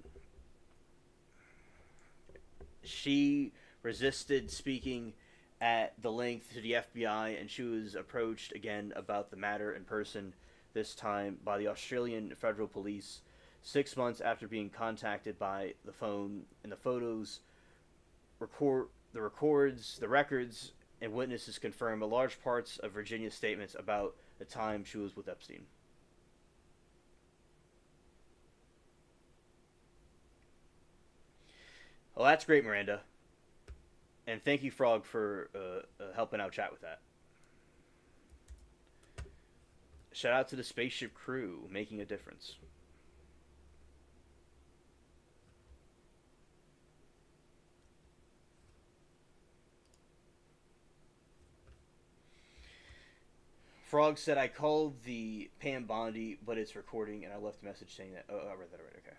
She resisted speaking at the length to the FBI, and she was approached again about the matter in person, this time by the Australian Federal Police, 6 months after being contacted by the phone. And the photos, the records, and witnesses confirm a large parts of Virginia's statements about the time she was with Epstein. Well, that's great, Miranda. And thank you, Frog, for helping out chat with that. Shout out to the spaceship crew making a difference. Frog said, I called the Pam Bondi, but it's recording, and I left a message saying that. Oh, I read that already. Okay.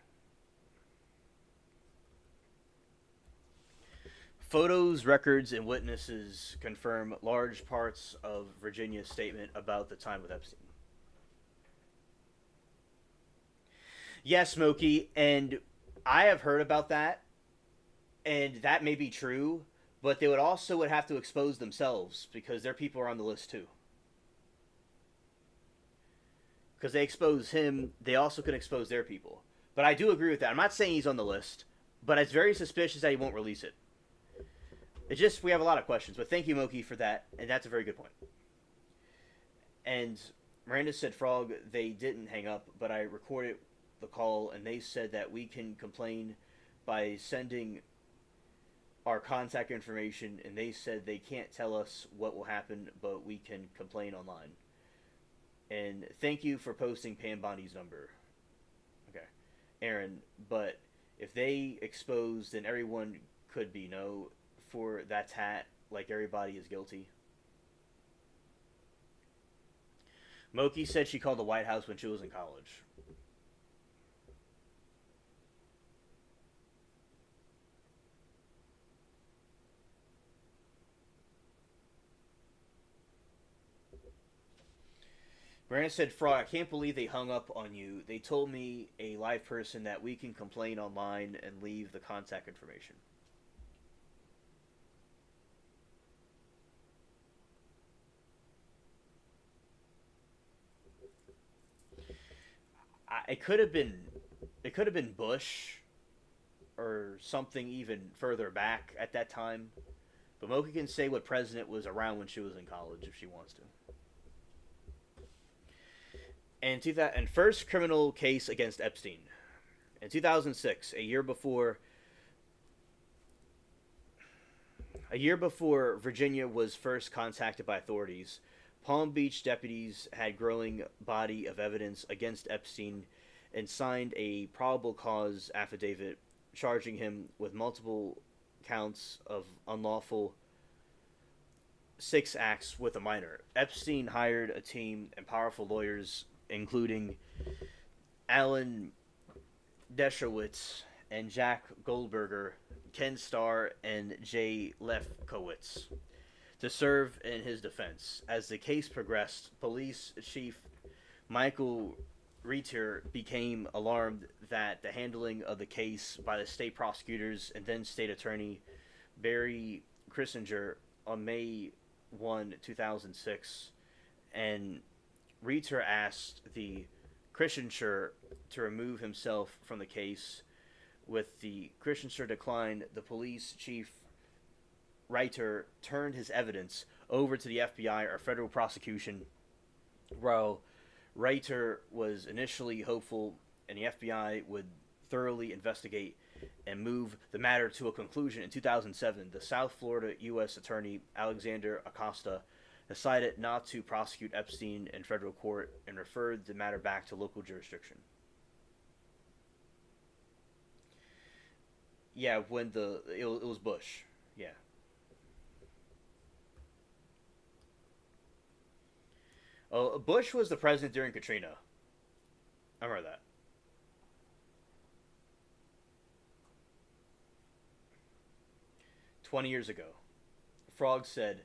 Photos, records, and witnesses confirm large parts of Virginia's statement about the time with Epstein. Yes, Smokey, and I have heard about that, and that may be true, but they would have to expose themselves because their people are on the list too. Because they expose him, they also can expose their people. But I do agree with that. I'm not saying he's on the list, but it's very suspicious that he won't release it. It's just, we have a lot of questions. But thank you, Moki, for that. And that's a very good point. And Miranda said, Frog, they didn't hang up, but I recorded the call, and they said that we can complain by sending our contact information, and they said they can't tell us what will happen, but we can complain online. And thank you for posting Pam Bondi's number. Okay. Aaron, but if they expose, then everyone could be for that hat, like everybody is guilty. Moki said she called the White House when she was in college. Brandon said, Frog, I can't believe they hung up on you. They told me, a live person, that we can complain online and leave the contact information. It could have been Bush or something even further back at that time. But Mocha can say what president was around when she was in college if she wants to. And first criminal case against Epstein. In 2006, a year before Virginia was first contacted by authorities, Palm Beach deputies had growing body of evidence against Epstein and signed a probable cause affidavit charging him with multiple counts of unlawful sex acts with a minor. Epstein hired a team and powerful lawyers, including Alan Dershowitz and Jack Goldberger, Ken Starr, and Jay Lefkowitz, to serve in his defense. As the case progressed, police chief Michael Reiter became alarmed that the handling of the case by the state prosecutors and then state attorney Barry Kissinger on May 1, 2006, and Reiter asked the Kissinger to remove himself from the case. With the Kissinger decline, the police chief Reiter turned his evidence over to the FBI or federal prosecution. While Reiter was initially hopeful and the FBI would thoroughly investigate and move the matter to a conclusion, in 2007, the South Florida U.S. Attorney Alexander Acosta decided not to prosecute Epstein in federal court and referred the matter back to local jurisdiction. Yeah, when it was Bush. Yeah. Oh, Bush was the president during Katrina. I remember that. 20 years ago. Frog said,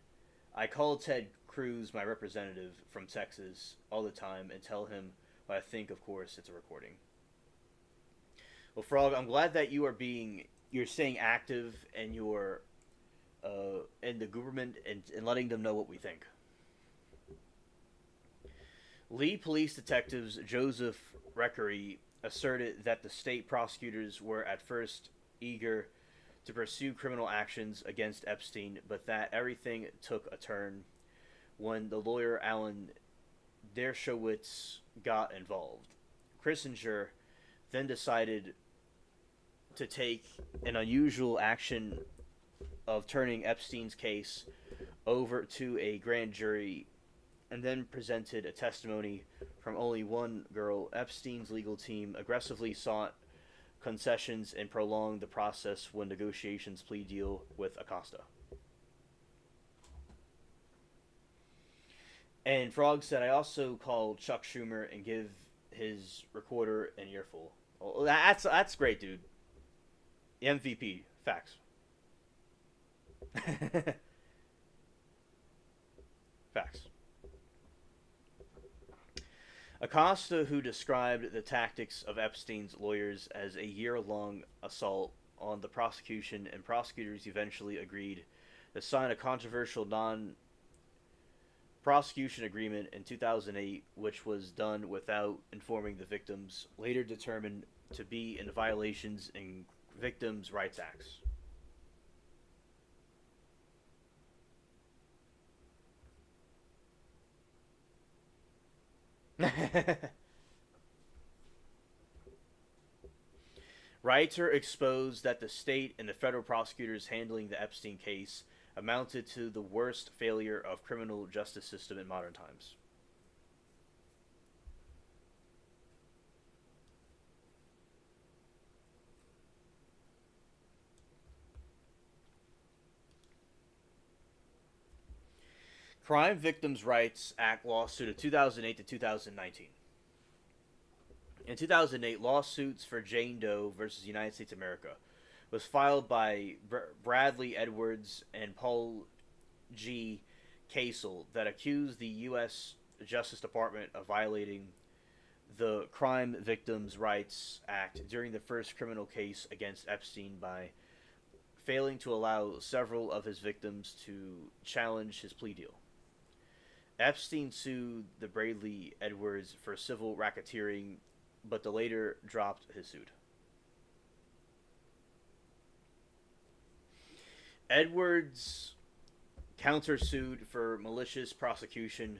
I call Ted Cruz, my representative from Texas, all the time and tell him what I think. Of course, it's a recording. Well, Frog, I'm glad that you're staying active and you're in the government and letting them know what we think. Lee police detectives Joseph Reckery asserted that the state prosecutors were at first eager to pursue criminal actions against Epstein, but that everything took a turn when the lawyer Alan Dershowitz got involved. Kissinger then decided to take an unusual action of turning Epstein's case over to a grand jury and then presented a testimony from only one girl. Epstein's legal team aggressively sought concessions and prolonged the process when negotiations plea deal with Acosta. And Frog said, I also called Chuck Schumer and give his recorder an earful. Well, that's great, dude. MVP. Facts. Facts. Acosta, who described the tactics of Epstein's lawyers as a year-long assault on the prosecution, and prosecutors eventually agreed to sign a controversial non-prosecution agreement in 2008, which was done without informing the victims, later determined to be in violations in Victims' Rights Acts. Reiter exposed that the state and the federal prosecutors handling the Epstein case amounted to the worst failure of criminal justice system in modern times. Crime Victims' Rights Act lawsuit of 2008 to 2019. In 2008, lawsuits for Jane Doe versus United States of America was filed by Bradley Edwards and Paul G. Casel that accused the U.S. Justice Department of violating the Crime Victims' Rights Act during the first criminal case against Epstein by failing to allow several of his victims to challenge his plea deal. Epstein sued the Bradley Edwards for civil racketeering, but the later dropped his suit. Edwards countersued for malicious prosecution,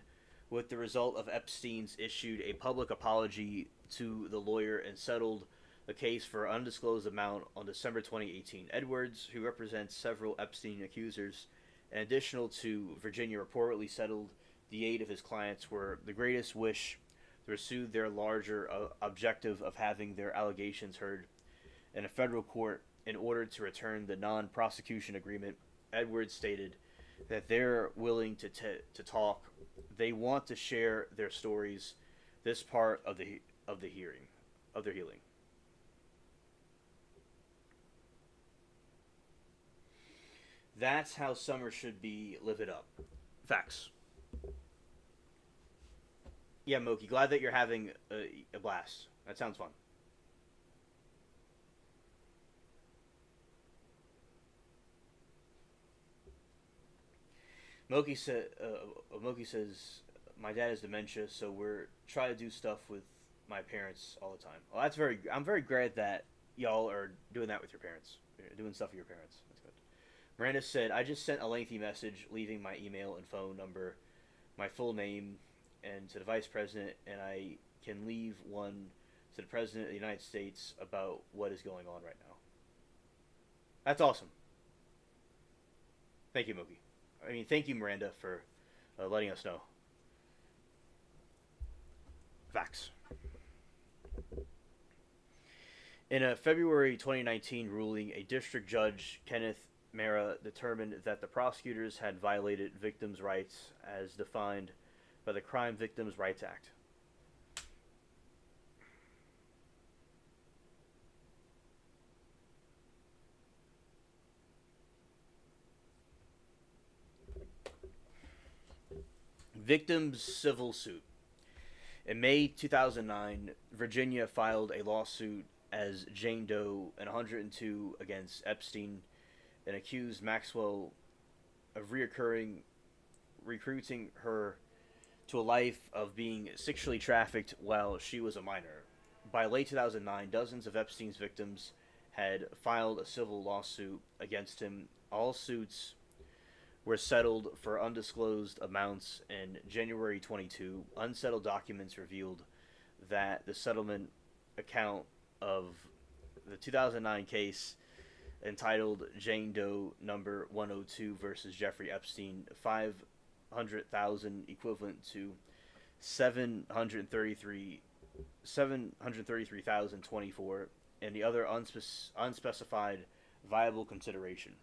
with the result of Epstein's issued a public apology to the lawyer and settled the case for an undisclosed amount on December 2018. Edwards, who represents several Epstein accusers, in addition to Virginia, reportedly settled the aid of his clients were the greatest wish to pursue their larger objective of having their allegations heard in a federal court in order to return the non-prosecution agreement. Edwards stated that they're willing to talk. They want to share their stories. This part of their healing. That's how summer should be. Live it up. Facts. Yeah, Moki, glad that you're having a blast. That sounds fun. Moki says, my dad has dementia, so we're trying to do stuff with my parents all the time. Well, I'm very glad that y'all are doing that with your parents. You're doing stuff with your parents. That's good. Miranda said, I just sent a lengthy message leaving my email and phone number, my full name, and to the vice president, and I can leave one to the president of the United States about what is going on right now. That's awesome. Thank you, Mookie. Thank you, Miranda, for letting us know. Facts. In a February 2019 ruling, a district judge, Kenneth Mara, determined that the prosecutors had violated victims' rights as defined by the Crime Victims' Rights Act. Victims' civil suit. In May 2009, Virginia filed a lawsuit as Jane Doe and 102 against Epstein, and accused Maxwell of recruiting her to a life of being sexually trafficked while she was a minor. By late 2009, dozens of Epstein's victims had filed a civil lawsuit against him. All suits were settled for undisclosed amounts. In January 22, unsettled documents revealed that the settlement account of the 2009 case entitled Jane Doe Number 102 versus Jeffrey Epstein, 500,000 equivalent to 733,024, and the other unspecified viable consideration.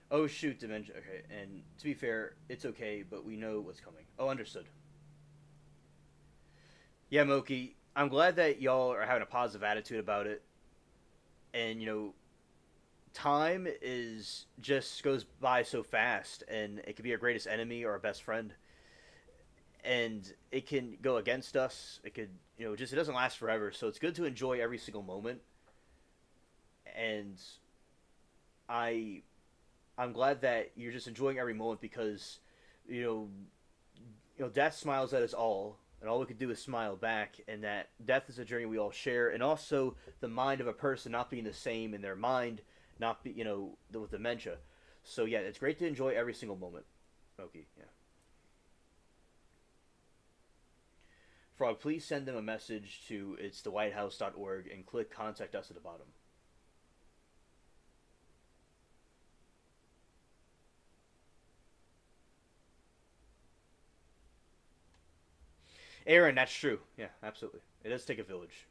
Oh shoot, Dimension. Okay, and to be fair, it's okay, but we know what's coming. Oh, understood. Yeah, Moki, I'm glad that y'all are having a positive attitude about it. And time is just goes by so fast, and it could be our greatest enemy or our best friend, and it can go against us. It could, just it doesn't last forever. So it's good to enjoy every single moment. And I I'm glad that you're just enjoying every moment because, you know, death smiles at us all, and all we can do is smile back. And that death is a journey we all share, and also the mind of a person not being the same in their mind, not be, with dementia. So yeah, it's great to enjoy every single moment. Okay, yeah. Frog, please send them a message to itsthewhitehouse.org and click contact us at the bottom. Aaron, that's true. Yeah, absolutely. It does take a village.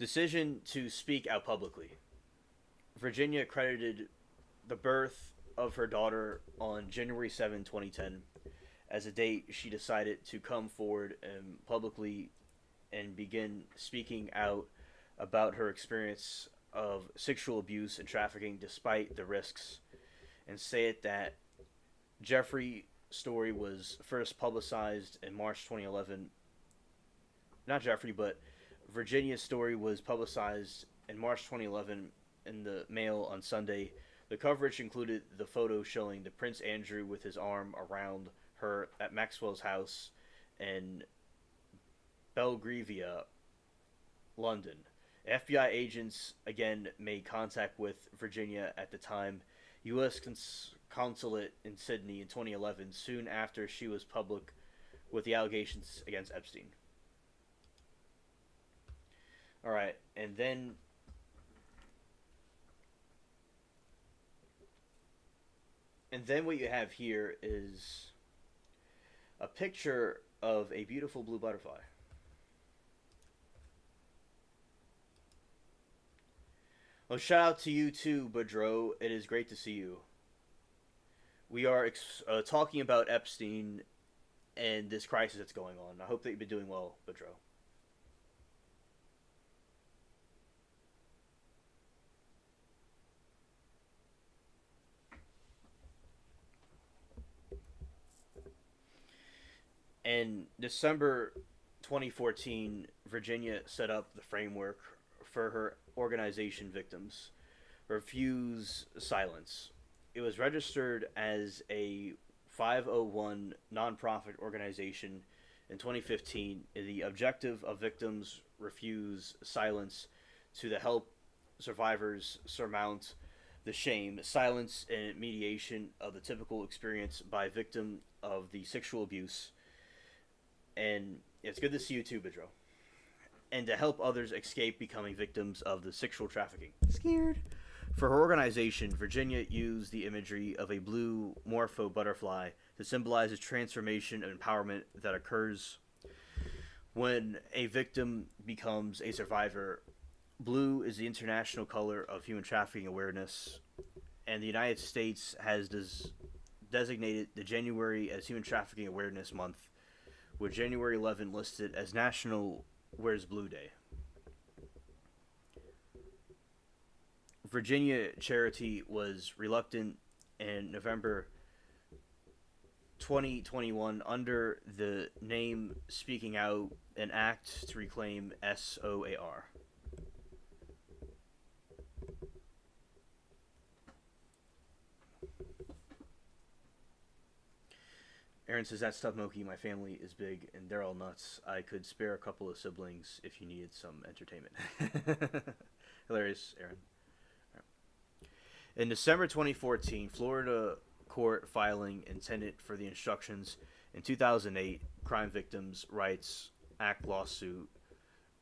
Decision to speak out publicly. Virginia credited the birth of her daughter on January 7, 2010, as a date she decided to come forward and publicly and begin speaking out about her experience of sexual abuse and trafficking despite the risks, and say it that Jeffrey's story was first publicized in March 2011. Not Jeffrey, but Virginia's story was publicized in March 2011 in the Mail on Sunday. The coverage included the photo showing the Prince Andrew with his arm around her at Maxwell's house in Belgravia, London. FBI agents again made contact with Virginia at the time. U.S. consulate in Sydney in 2011, soon after she was public with the allegations against Epstein. All right, and then what you have here is a picture of a beautiful blue butterfly. Well, shout out to you too, Boudreaux. It is great to see you. We are talking about Epstein and this crisis that's going on. I hope that you've been doing well, Boudreaux. In December 2014, Virginia set up the framework for her organization victims, Refuse Silence. It was registered as a 501 nonprofit organization in 2015. The objective of Victims Refuse Silence to help survivors surmount the shame, silence, and mediation of the typical experience by victim of the sexual abuse. And it's good to see you too, Bidro. And to help others escape becoming victims of the sexual trafficking. Scared. For her organization, Virginia used the imagery of a blue morpho butterfly to symbolize a transformation and empowerment that occurs when a victim becomes a survivor. Blue is the international color of human trafficking awareness, and the United States has designated the January as Human Trafficking Awareness Month, with January 11 listed as National Wears Blue Day. Virginia Charity was reluctant in November 2021 under the name Speaking Out, an act to reclaim SOAR. Aaron says, that stuff, Moki, my family is big and they're all nuts. I could spare a couple of siblings if you needed some entertainment. Hilarious, Aaron. In December 2014, Florida court filing intended for the instructions in 2008 Crime Victims' Rights Act lawsuit,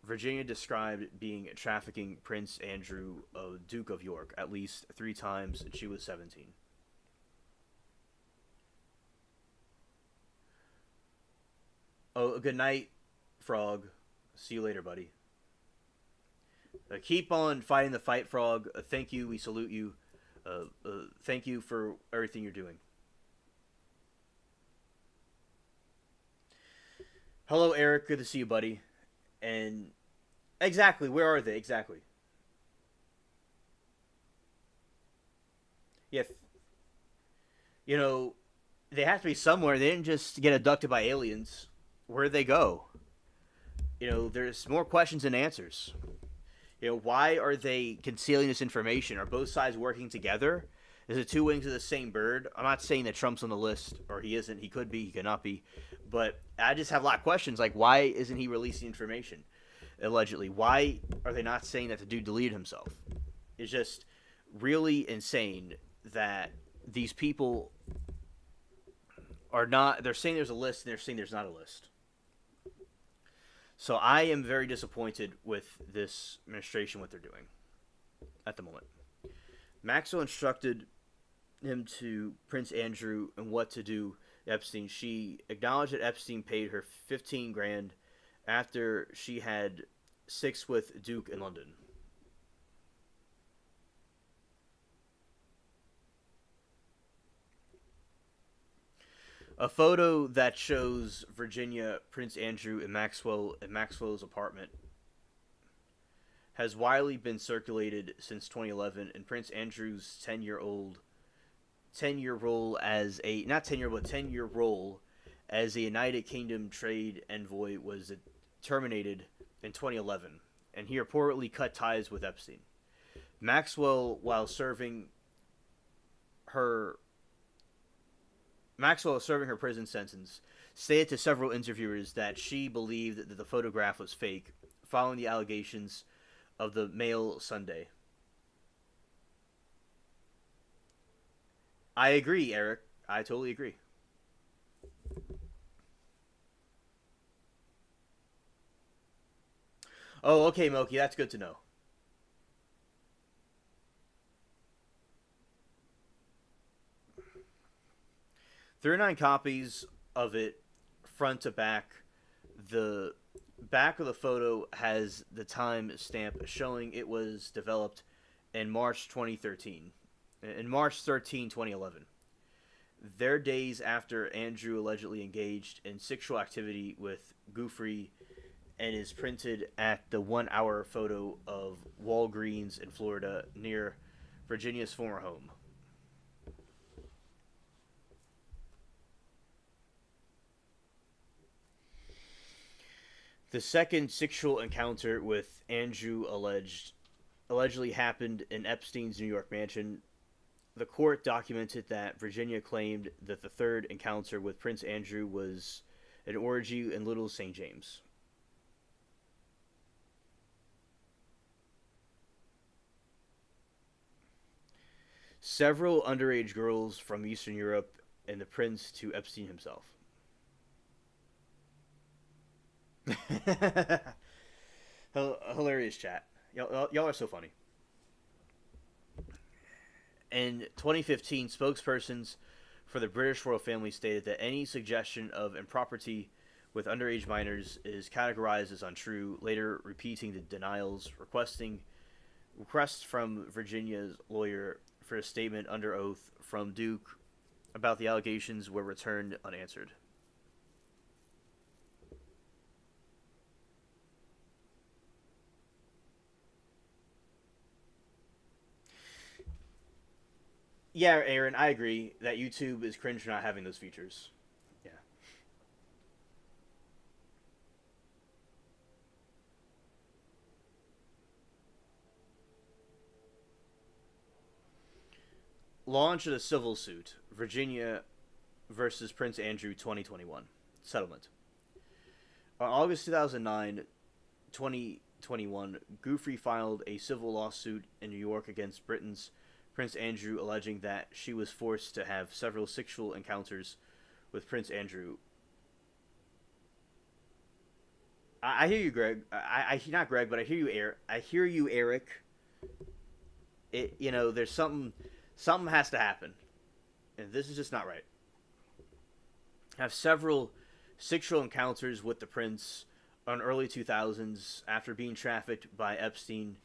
Virginia described being trafficking Prince Andrew, Duke of York, at least 3 times, and she was 17. Oh, good night, Frog. See you later, buddy. Keep on fighting the fight, Frog. Thank you. We salute you. Thank you for everything you're doing. Hello, Eric. Good to see you, buddy. And exactly, where are they? Exactly. Yeah, you know, they have to be somewhere. They didn't just get abducted by aliens. Where'd they go? You know, there's more questions than answers. You know, why are they concealing this information? Are both sides working together? Is it 2 wings of the same bird? I'm not saying that Trump's on the list, or he isn't. He could be, he could not be. But I just have a lot of questions, like, why isn't he releasing information, allegedly? Why are they not saying that the dude deleted himself? It's just really insane that these people are not, they're saying there's a list, and they're saying there's not a list. So I am very disappointed with this administration, what they're doing at the moment. Maxwell instructed him to Prince Andrew and what to do Epstein. She acknowledged that Epstein paid her $15,000 after she had sex with Duke in London. A photo that shows Virginia, Prince Andrew, and Maxwell's apartment has widely been circulated since 2011, and Prince Andrew's 10-year role as a 10-year role as a United Kingdom trade envoy was terminated in 2011, and he reportedly cut ties with Epstein. Maxwell, while serving her prison sentence, stated to several interviewers that she believed that the photograph was fake, following the allegations of the Mail Sunday. I agree, Eric. I totally agree. Oh, okay, Moki, that's good to know. 39 copies of it, front to back. The back of the photo has the time stamp showing it was developed in March 2013. In March 13, 2011. Their days after Andrew allegedly engaged in sexual activity with Guthrie, and is printed at the 1-hour photo of Walgreens in Florida near Virginia's former home. The second sexual encounter with Andrew allegedly happened in Epstein's New York mansion. The court documented that Virginia claimed that the third encounter with Prince Andrew was an orgy in Little St. James. Several underage girls from Eastern Europe and the prince to Epstein himself. Hilarious chat. Y'all are so funny. In 2015, spokespersons for the British royal family stated that any suggestion of impropriety with underage minors is categorized as untrue, later repeating the denials, requests from Virginia's lawyer for a statement under oath from Duke about the allegations were returned unanswered. Yeah, Aaron, I agree that YouTube is cringe for not having those features. Yeah. Launch of the civil suit, Virginia versus Prince Andrew 2021. Settlement. On August 2009, 2021, Goofy filed a civil lawsuit in New York against Britain's Prince Andrew, alleging that she was forced to have several sexual encounters with Prince Andrew. I hear you, Greg. I not Greg, but I hear you, Eric. I hear you, Eric. There's something has to happen, and this is just not right. Have several sexual encounters with the prince on early 2000s after being trafficked by Epstein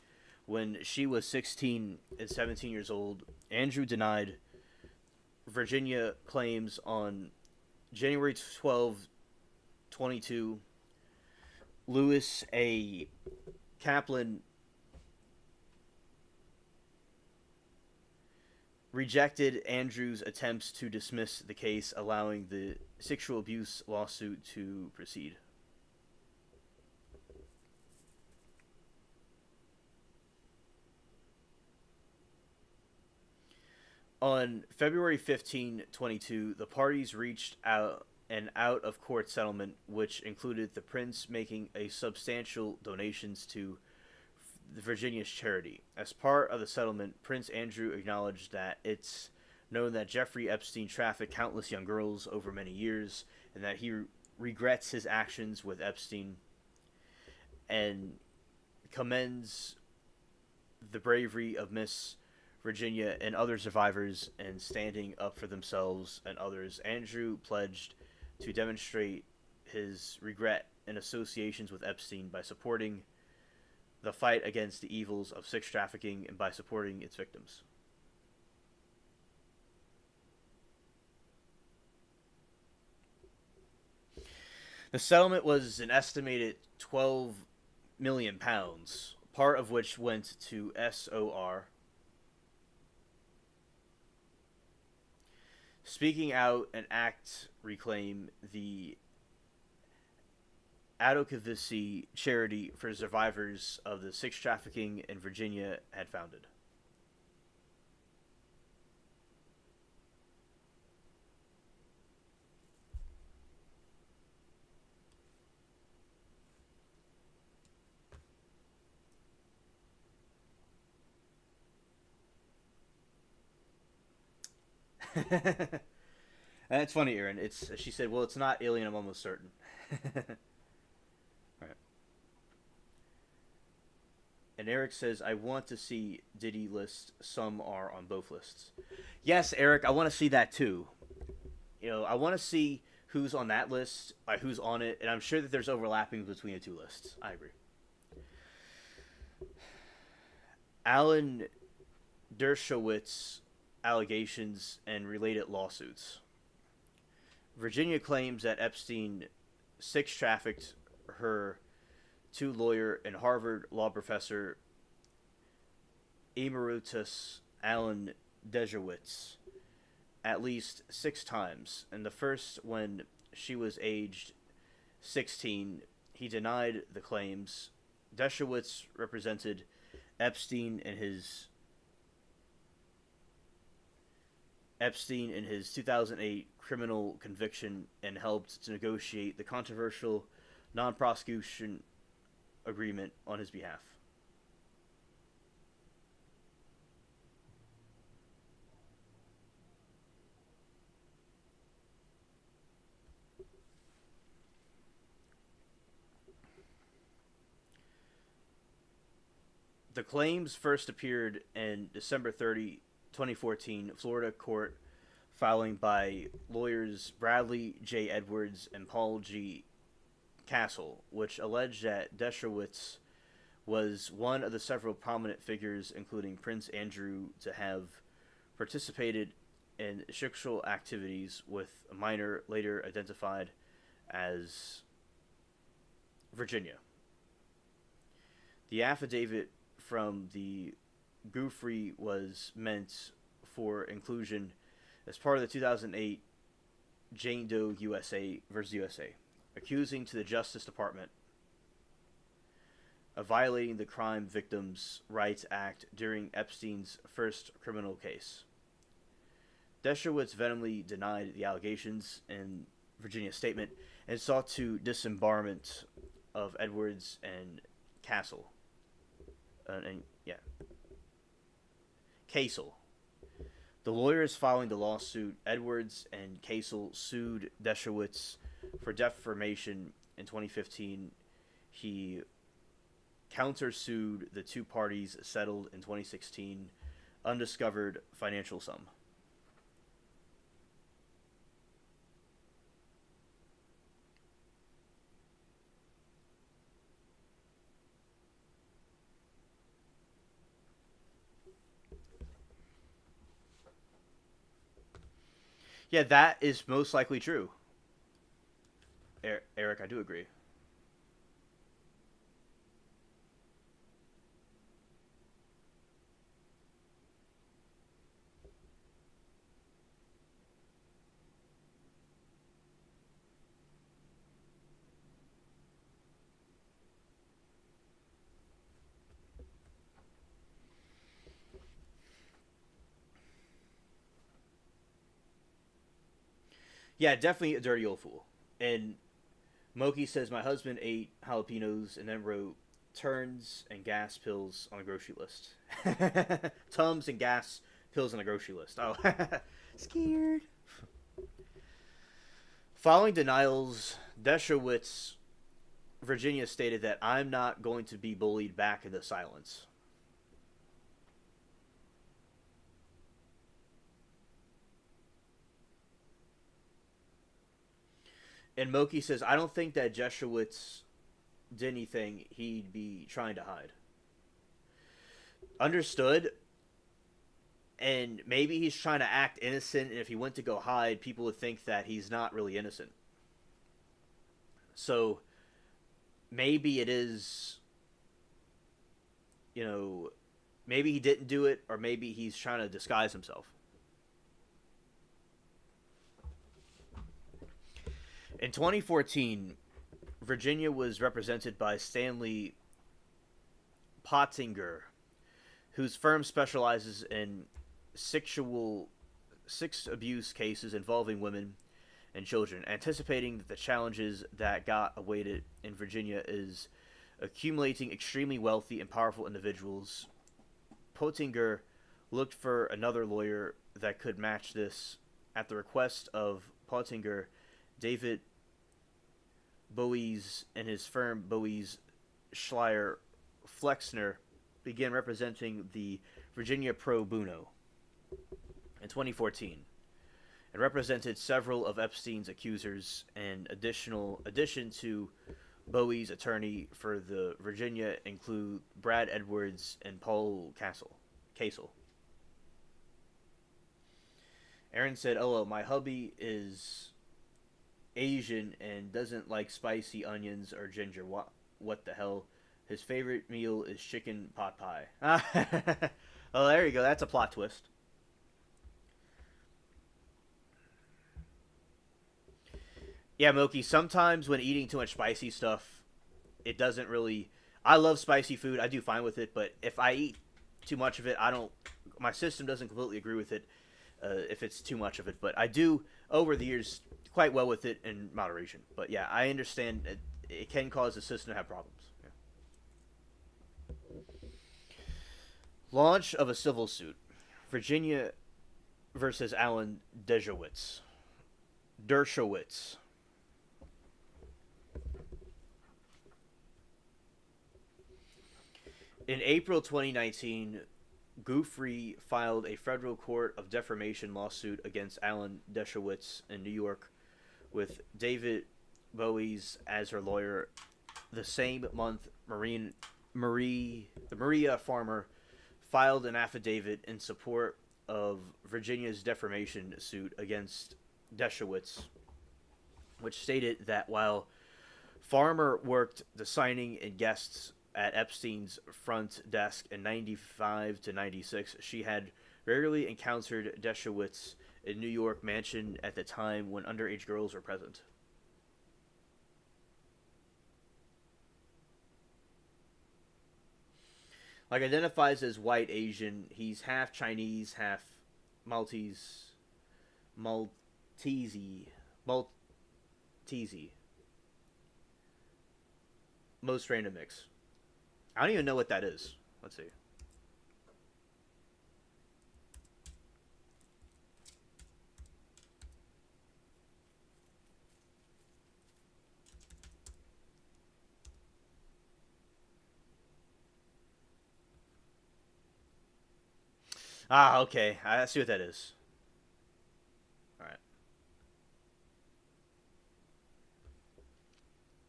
when she was 16 and 17 years old. Andrew denied Virginia claims on January 12, 22. Lewis A. Kaplan rejected Andrew's attempts to dismiss the case, allowing the sexual abuse lawsuit to proceed. On February 15, 22, the parties reached out an out-of-court settlement which included the prince making a substantial donations to Virginia's charity. As part of the settlement, Prince Andrew acknowledged that it's known that Jeffrey Epstein trafficked countless young girls over many years and that he regrets his actions with Epstein and commends the bravery of Miss Virginia and other survivors in standing up for themselves and others. Andrew pledged to demonstrate his regret and associations with Epstein by supporting the fight against the evils of sex trafficking and by supporting its victims. The settlement was an estimated £12 million, part of which went to SOR. Speaking Out and ACT reclaim the advocacy charity for survivors of the sex trafficking in Virginia had founded. That's funny, Aaron. She said, "Well, it's not alien. I'm almost certain." Right. And Eric says, "I want to see Diddy list. Some are on both lists." Yes, Eric, I want to see that too. I want to see who's on that list, who's on it, and I'm sure that there's overlapping between the two lists. I agree. Alan Dershowitz allegations and related lawsuits. Virginia claims that Epstein sex trafficked her to lawyer and Harvard law professor emeritus Alan Dershowitz at least 6 times. And the first when she was aged 16, he denied the claims. Dershowitz represented Epstein in his 2008 criminal conviction and helped to negotiate the controversial non-prosecution agreement on his behalf. The claims first appeared in December 30, 2014, Florida court filing by lawyers Bradley J. Edwards and Paul G. Castle, which alleged that Dershowitz was one of the several prominent figures, including Prince Andrew, to have participated in sexual activities with a minor later identified as Virginia. The affidavit from the Guthrie was meant for inclusion as part of the 2008 Jane Doe USA versus USA, accusing to the Justice Department of violating the Crime Victims' Rights Act during Epstein's first criminal case. Dershowitz vehemently denied the allegations in Virginia's statement and sought to disembarment of Edwards and Castle. Castle. The lawyers following the lawsuit, Edwards and Castle, sued Dershowitz for defamation in 2015. He countersued. The two parties settled in 2016, undiscovered financial sum. Yeah, that is most likely true. Eric, I do agree. Yeah, definitely a dirty old fool. And Moki says, my husband ate jalapenos and then wrote turns and gas pills on a grocery list. Tums and gas pills on a grocery list. Oh, scared. Following denials, Dershowitz, Virginia, stated that I'm not going to be bullied back into silence. And Moki says, I don't think that Dershowitz did anything he'd be trying to hide. Understood. And maybe he's trying to act innocent, and if he went to go hide, people would think that he's not really innocent. So maybe it is, maybe he didn't do it, or maybe he's trying to disguise himself. In 2014, Virginia was represented by Stanley Pottinger, whose firm specializes in sex abuse cases involving women and children, anticipating that the challenges that got awaited in Virginia is accumulating extremely wealthy and powerful individuals. Pottinger looked for another lawyer that could match this. At the request of Pottinger, David Bowies and his firm Bowies, Schleier, Flexner began representing the Virginia pro bono in 2014 and represented several of Epstein's accusers. In addition to Bowie's attorney for the Virginia include Brad Edwards and Paul Castle. Aaron said, "Oh, my hubby is Asian and doesn't like spicy onions or ginger. What the hell? His favorite meal is chicken pot pie." Oh, there you go. That's a plot twist. Yeah, Moki, sometimes when eating too much spicy stuff, it doesn't really... I love spicy food. I do fine with it, but if I eat too much of it, I don't... My system doesn't completely agree with it if it's too much of it. But I do, over the years, quite well with it in moderation. But yeah, I understand it can cause the system to have problems. Yeah. Launch of a civil suit. Virginia versus Alan Dershowitz. In April 2019, Guthrie filed a federal court of defamation lawsuit against Alan Dershowitz in New York, with David Bowies as her lawyer. The same month, Maria Farmer filed an affidavit in support of Virginia's defamation suit against Dershowitz, which stated that while Farmer worked the signing and guests at Epstein's front desk in 95 to 96, she had rarely encountered Dershowitz in New York mansion at the time when underage girls were present. Like, identifies as white Asian. He's half Chinese, half Maltese. Maltese. Most random mix. I don't even know what that is. Let's see. Ah, okay. I see what that is. Alright.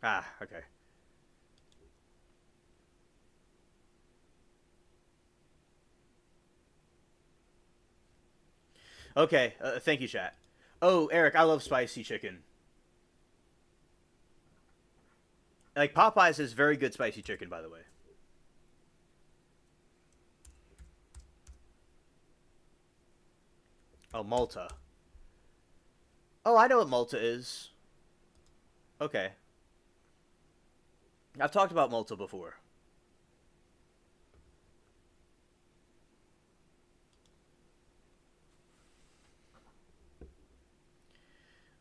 Ah, okay. Okay, thank you, chat. Oh, Eric, I love spicy chicken. Like, Popeyes is very good spicy chicken, by the way. Oh, Malta. Oh, I know what Malta is. Okay. I've talked about Malta before.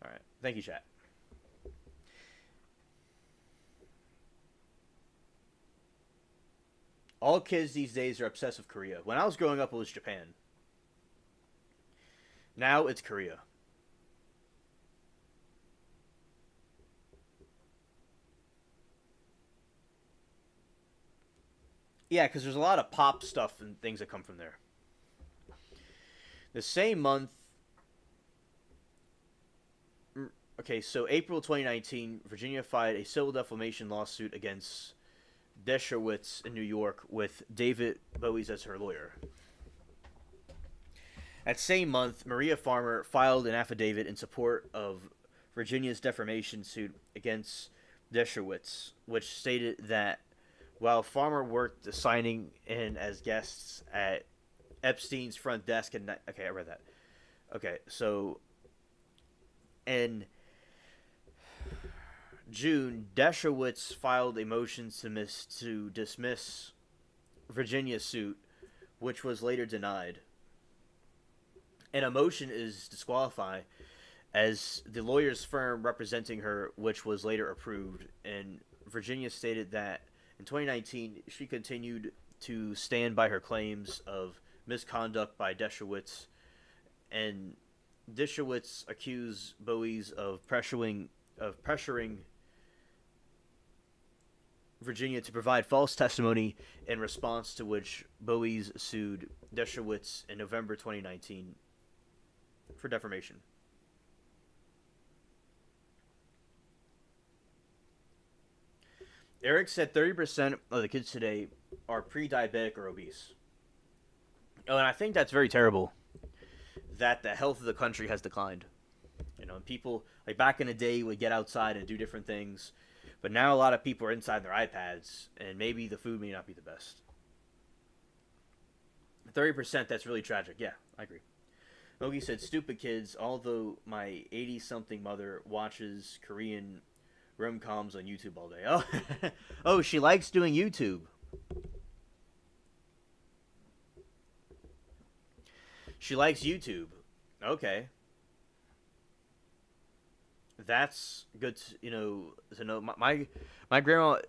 Alright. Thank you, chat. All kids these days are obsessed with Korea. When I was growing up, it was Japan. Now it's Korea. Yeah, because there's a lot of pop stuff and things that come from there. The same month. Okay, so April 2019, Virginia filed a civil defamation lawsuit against Dershowitz in New York with David Bowies as her lawyer. That same month, Maria Farmer filed an affidavit in support of Virginia's defamation suit against Dershowitz, which stated that while Farmer worked the signing in as guests at Epstein's front desk, and okay, I read that. Okay, so in June, Dershowitz filed a motion to dismiss Virginia's suit, which was later denied. And a motion is disqualified as the lawyer's firm representing her, which was later approved. And Virginia stated that in 2019, she continued to stand by her claims of misconduct by Dershowitz, and Dershowitz accused Bowies of pressuring Virginia to provide false testimony, in response to which Bowies sued Dershowitz in November 2019 for defamation. Eric said 30% of the kids today are pre-diabetic or obese. Oh, and I think that's very terrible that the health of the country has declined. You know, people, like back in the day, would get outside and do different things. But now a lot of people are inside their iPads, and maybe the food may not be the best. 30%, that's really tragic. Yeah, I agree. Mogi said, stupid kids, although my 80-something mother watches Korean rom-coms on YouTube all day. Oh, oh, she likes doing YouTube. She likes YouTube. Okay. That's good to know. My grandma,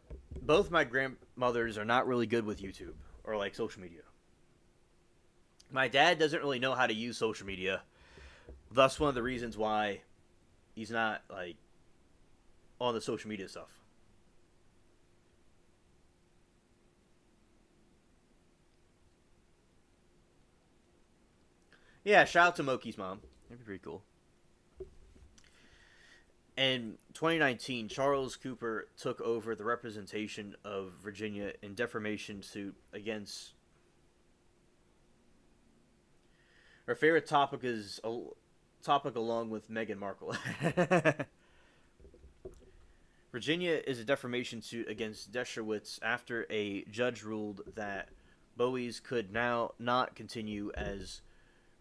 both my grandmothers are not really good with YouTube or like social media. My dad doesn't really know how to use social media. Thus one of the reasons why he's not like on the social media stuff. Yeah, shout out to Moki's mom. That'd be pretty cool. In 2019, Charles Cooper took over the representation of Virginia in defamation suit against. Her favorite topic is a topic along with Meghan Markle. Virginia is a defamation suit against Dershowitz after a judge ruled that Bowie's could now not continue as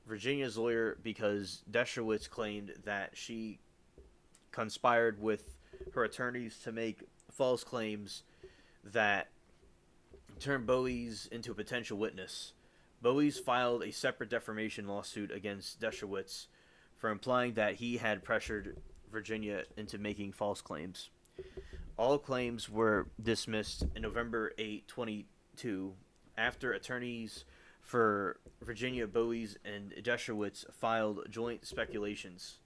Virginia's lawyer because Dershowitz claimed that she conspired with her attorneys to make false claims that turned Bowie's into a potential witness. Bowie's filed a separate defamation lawsuit against Dershowitz for implying that he had pressured Virginia into making false claims. All claims were dismissed in November 8, 2022, after attorneys for Virginia, Bowie's, and Dershowitz filed joint stipulations,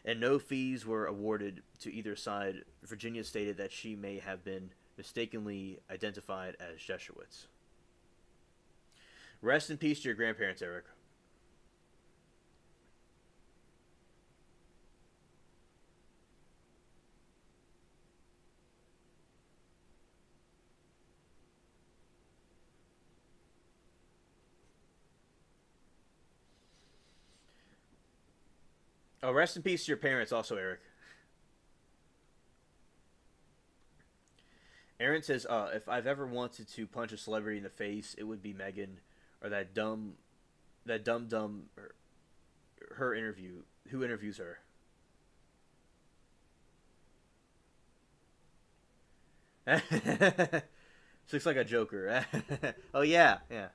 and no fees were awarded to either side. Virginia stated that she may have been mistakenly identified as Dershowitz. Rest in peace to your grandparents, Eric. Oh, rest in peace to your parents also, Eric. Aaron says, if I've ever wanted to punch a celebrity in the face, it would be Megan or that dumb her interview. Who interviews her? She looks like a Joker. Oh yeah, yeah.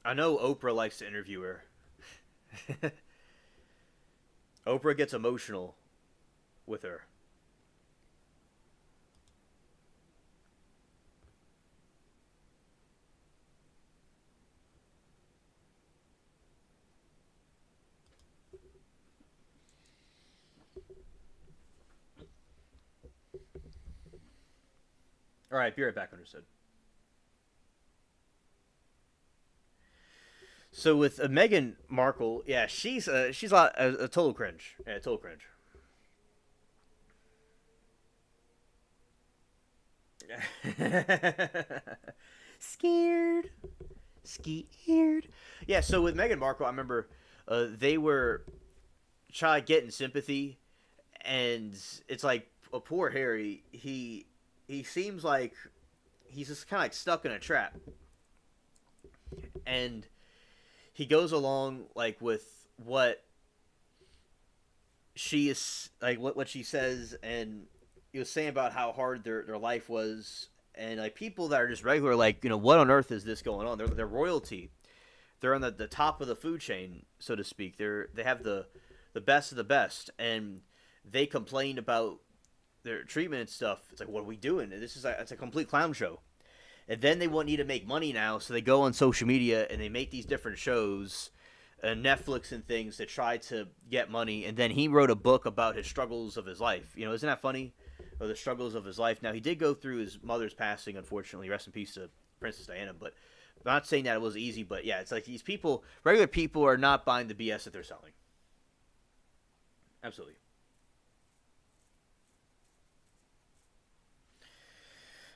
I know Oprah likes to interview her. Oprah gets emotional with her. All right, be right back. Understood. So with Meghan Markle, yeah, she's a total cringe. Yeah, total cringe. Scared, scared. Yeah. So with Meghan Markle, I remember they were trying to get in sympathy, and it's like a poor Harry. He seems like he's just kind of like stuck in a trap, and he goes along like with what she is like what she says, and he was saying about how hard their life was, and like people that are just regular, like, what on earth is this going on? They're royalty. They're on the top of the food chain, so to speak. They have the best of the best, and they complain about their treatment and stuff. It's like, what are we doing? It's a complete clown show. And then they want you to make money now, so they go on social media and they make these different shows, Netflix and things, to try to get money. And then he wrote a book about his struggles of his life. Isn't that funny? Or the struggles of his life. Now, he did go through his mother's passing, unfortunately. Rest in peace to Princess Diana. But I'm not saying that it was easy. But yeah, it's like these people, regular people, are not buying the BS that they're selling. Absolutely.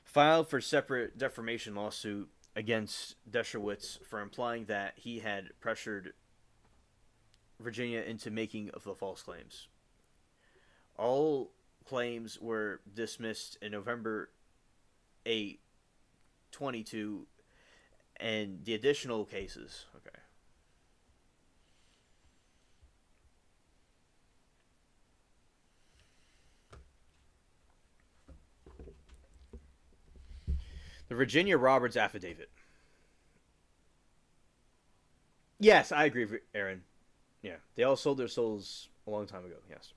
Filed for separate defamation lawsuit against Dershowitz for implying that he had pressured Virginia into making of the false claims. All claims were dismissed in November 8, 22, and the additional cases. Okay. The Virginia Roberts affidavit. Yes, I agree, Aaron. Yeah, they all sold their souls a long time ago. Yes.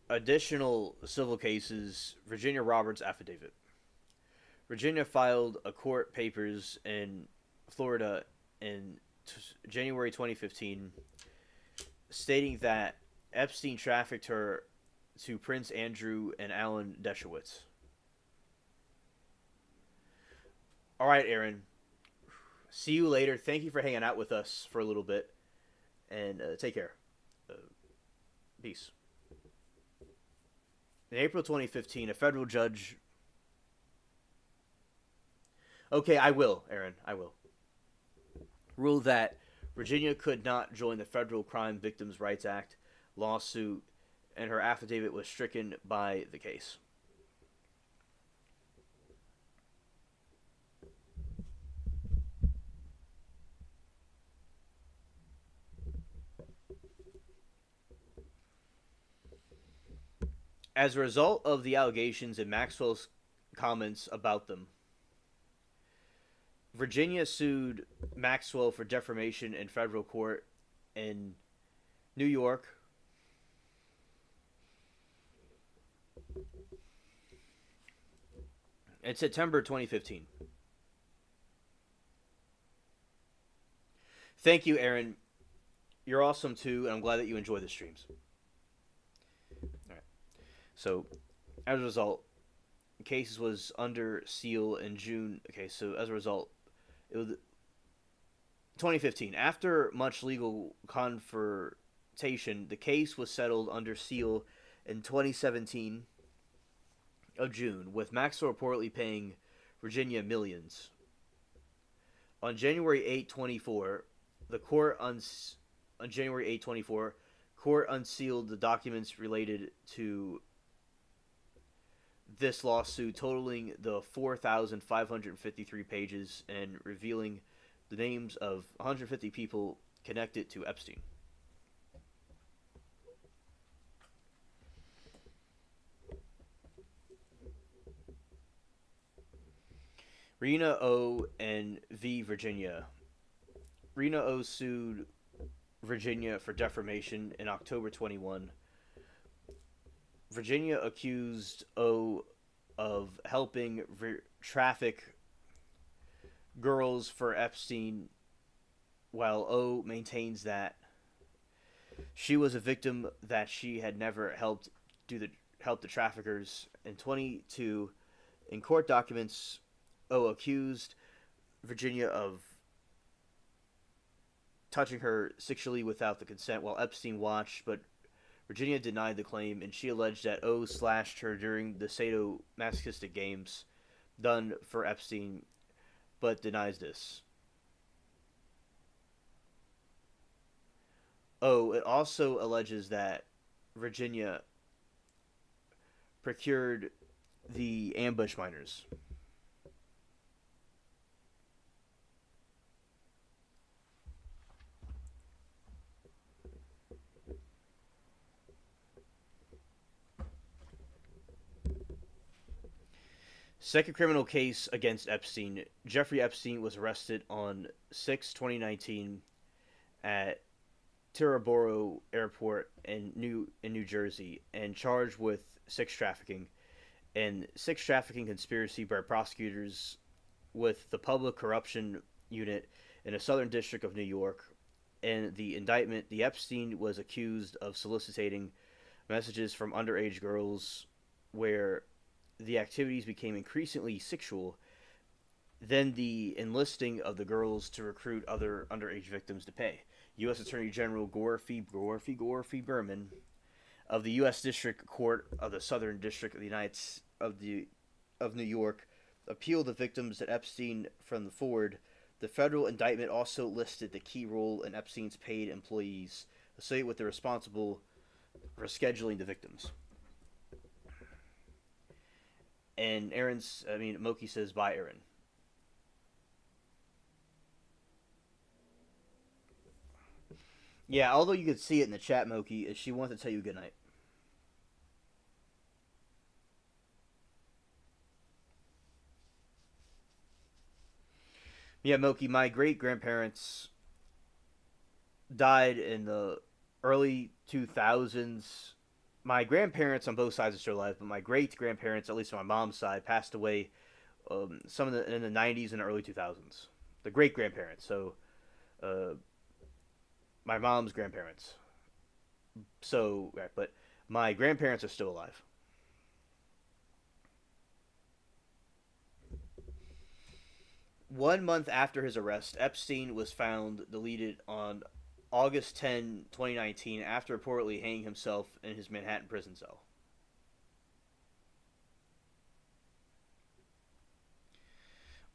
Additional civil cases. Virginia Roberts affidavit. Virginia filed a court papers in Florida, in January 2015, stating that Epstein trafficked her to Prince Andrew and Alan Dershowitz. All right, Aaron. See you later. Thank you for hanging out with us for a little bit, and take care. Uh, Peace. In April 2015, a federal judge. Okay, I will, Aaron. I will. Ruled that Virginia could not join the Federal Crime Victims' Rights Act lawsuit, and her affidavit was stricken by the case. As a result of the allegations and Maxwell's comments about them, Virginia sued Maxwell for defamation in federal court in New York. In September 2015. Thank you, Aaron. You're awesome too, and I'm glad that you enjoy the streams. All right. So, as a result, the case was under seal in June. Okay, so as a result, it was 2015. After much legal confrontation, the case was settled under seal in 2017 of June, with Maxwell reportedly paying Virginia millions. On January 8, 24, the court on January 8, 24, court unsealed the documents related to this lawsuit, totaling the 4,553 pages and revealing the names of 150 people connected to Epstein. Rena O. and V. Virginia. Rena O. sued Virginia for defamation in October 21. Virginia accused O of helping traffic girls for Epstein, while O maintains that she was a victim that she had never helped help the traffickers. In 22, in court documents, O accused Virginia of touching her sexually without the consent while Epstein watched, but Virginia denied the claim, and she alleged that O slashed her during the sadomasochistic games done for Epstein, but denies this. O, it also alleges that Virginia procured the ambush miners. Second criminal case against Epstein. Jeffrey Epstein was arrested on 6/2019 at Teterboro Airport in New Jersey and charged with sex trafficking conspiracy by prosecutors with the Public Corruption Unit in the Southern District of New York. In the indictment, the Epstein was accused of soliciting messages from underage girls where the activities became increasingly sexual, then the enlisting of the girls to recruit other underage victims to pay. U.S. Attorney General Gorfie Berman of the U.S. District Court of the Southern District of of New York appealed the victims that Epstein from the forward. The federal indictment also listed the key role in Epstein's paid employees associated with the responsible for scheduling the victims. And Moki says, bye, Aaron. Yeah, although you could see it in the chat, Moki, she wants to tell you goodnight. Yeah, Moki, my great-grandparents died in the early 2000s. My grandparents on both sides are still alive, but my great-grandparents, at least on my mom's side, passed away some in the 90s and early 2000s. the great grandparents. So, uh, my mom's grandparents. So, but my grandparents are still alive. 1 month after his arrest, Epstein was found deleted on August 10, 2019, after reportedly hanging himself in his Manhattan prison cell.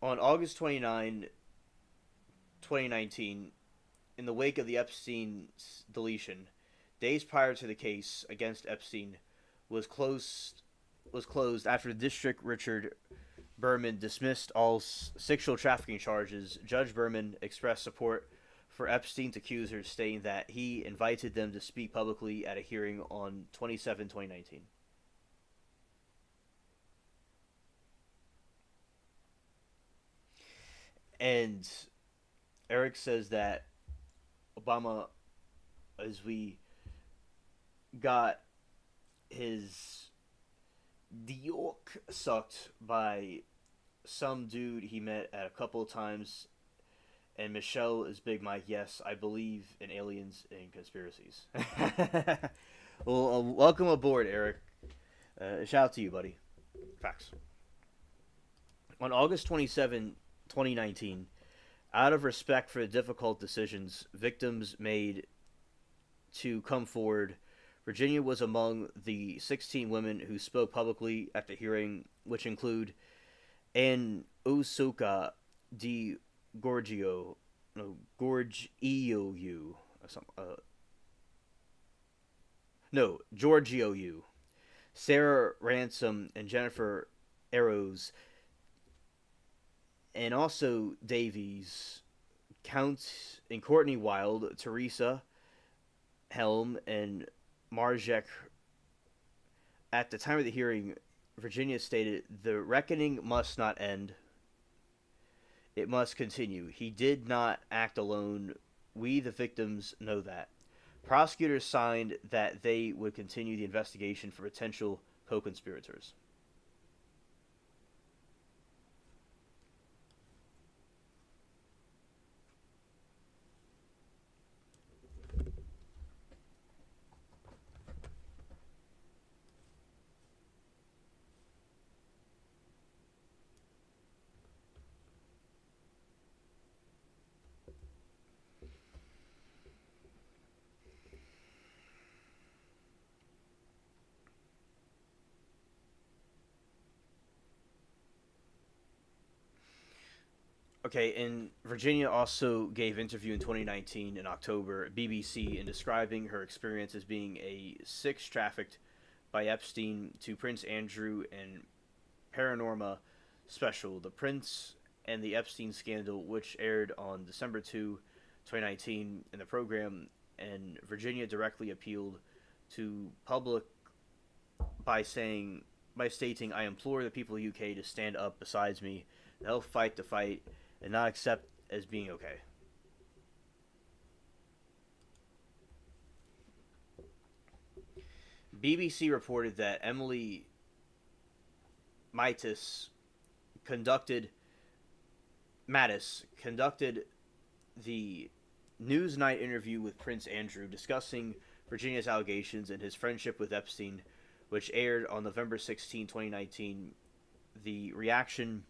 On August 29, 2019, in the wake of the Epstein's deletion, days prior to the case against Epstein was closed after the District Richard Berman dismissed all sexual trafficking charges. Judge Berman expressed support for Epstein's accusers, stating that he invited them to speak publicly at a hearing on 2019. And Eric says that Obama, as we got his dick sucked by some dude he met at a couple of times, and Michelle is Big Mike. Yes, I believe in aliens and conspiracies. Well, welcome aboard, Eric. Shout out to you, buddy. Facts. On August 27, 2019, out of respect for the difficult decisions victims made to come forward, Virginia was among the 16 women who spoke publicly at the hearing, which include Ann Osoka Di Gorgio, no, Gorgio, no, Giorgio, Sarah Ransom, and Jennifer Eros, and also Davies, Count and Courtney Wild, Teresa Helm, and Marjek. At the time of the hearing, Virginia stated, "The reckoning must not end. It must continue. He did not act alone. We, the victims, know that." Prosecutors signed that they would continue the investigation for potential co-conspirators. Okay, and Virginia also gave interview in 2019 in October at BBC in describing her experience as being a sex trafficked by Epstein to Prince Andrew and Paranorma special, The Prince and the Epstein Scandal, which aired on December 2, 2019 in the program, and Virginia directly appealed to public by stating, "I implore the people of the UK to stand up besides me, and help fight the fight, and not accept as being okay." BBC reported that Emily Mattis conducted the Newsnight interview with Prince Andrew, discussing Virginia's allegations and his friendship with Epstein, which aired on November 16, 2019. The reaction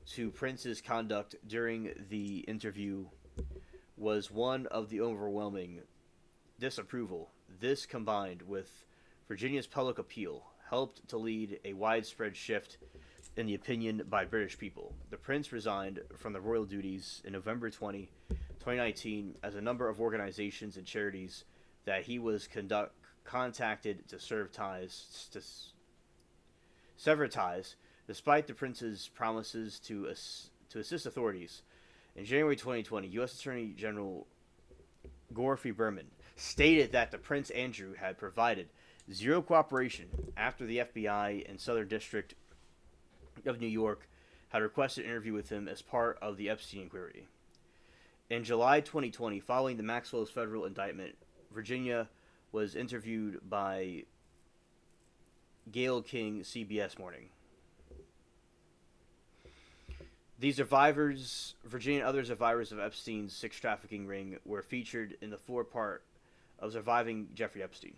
to Prince's conduct during the interview was one of the overwhelming disapproval. This, combined with Virginia's public appeal, helped to lead a widespread shift in the opinion by British people. The Prince resigned from the royal duties in November 2019, as a number of organizations and charities that he was contacted to sever ties, despite the Prince's promises to assist authorities. In January 2020, U.S. Attorney General Gorfie Berman stated that the Prince Andrew had provided zero cooperation after the FBI and Southern District of New York had requested an interview with him as part of the Epstein inquiry. In July 2020, following the Maxwell's federal indictment, Virginia was interviewed by Gayle King, CBS Morning. These survivors, Virginia and other survivors of Epstein's sex trafficking ring, were featured in the four-part of Surviving Jeffrey Epstein.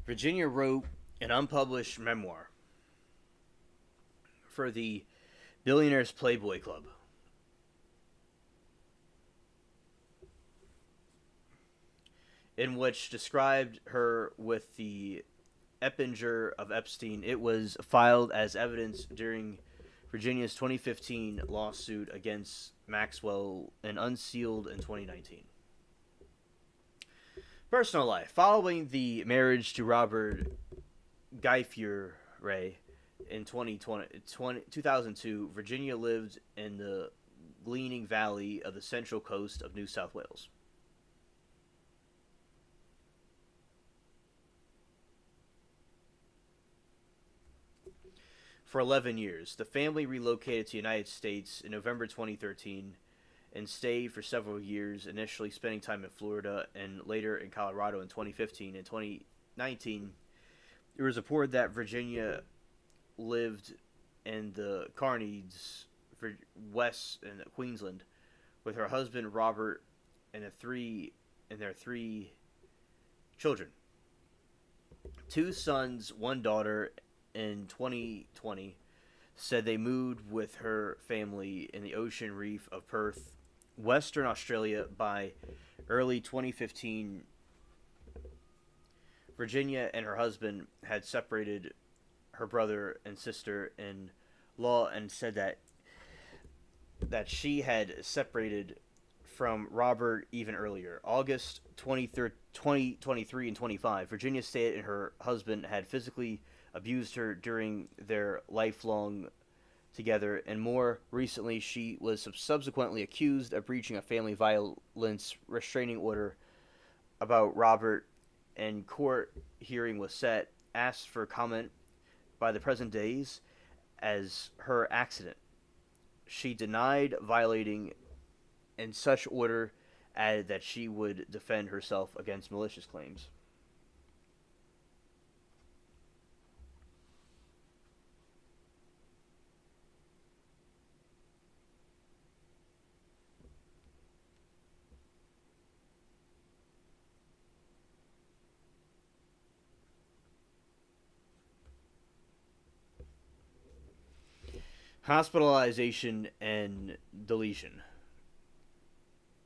Virginia wrote an unpublished memoir for the Billionaires Playboy Club. In which described her with the Eppinger of Epstein. It was filed as evidence during Virginia's 2015 lawsuit against Maxwell and unsealed in 2019. Personal life. Following the marriage to Robert Guifieri in 2002, Virginia lived in the Gleaning Valley of the Central Coast of New South Wales. For 11 years. The family relocated to the United States in November 2013 and stayed for several years, initially spending time in Florida and later in Colorado in 2015. In 2019, it was reported that Virginia lived in the Carneades, West in Queensland, with her husband Robert and their three children. 2 sons, 1 daughter. In 2020, said they moved with her family in the ocean reef of Perth, Western Australia by early 2015. Virginia and her husband had separated her brother and sister-in-law and said that she had separated from Robert even earlier. August 2023 and 25, Virginia stated her husband had physically abused her during their lifelong together, and more recently she was subsequently accused of breaching a family violence restraining order about Robert, and court hearing was set, asked for comment by the present days as her accident. She denied violating and such order added that she would defend herself against malicious claims. Hospitalization and deletion.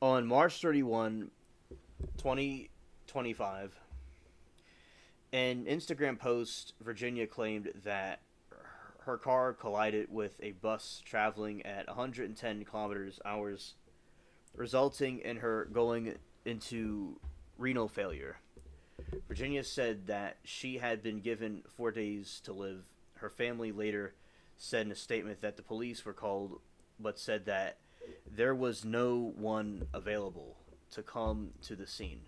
On March 31, 2025, an Instagram post, Virginia claimed that her car collided with a bus traveling at 110 kilometers hours, resulting in her going into renal failure. Virginia said that she had been given 4 days to live. Her family later said in a statement that the police were called, but said that there was no one available to come to the scene.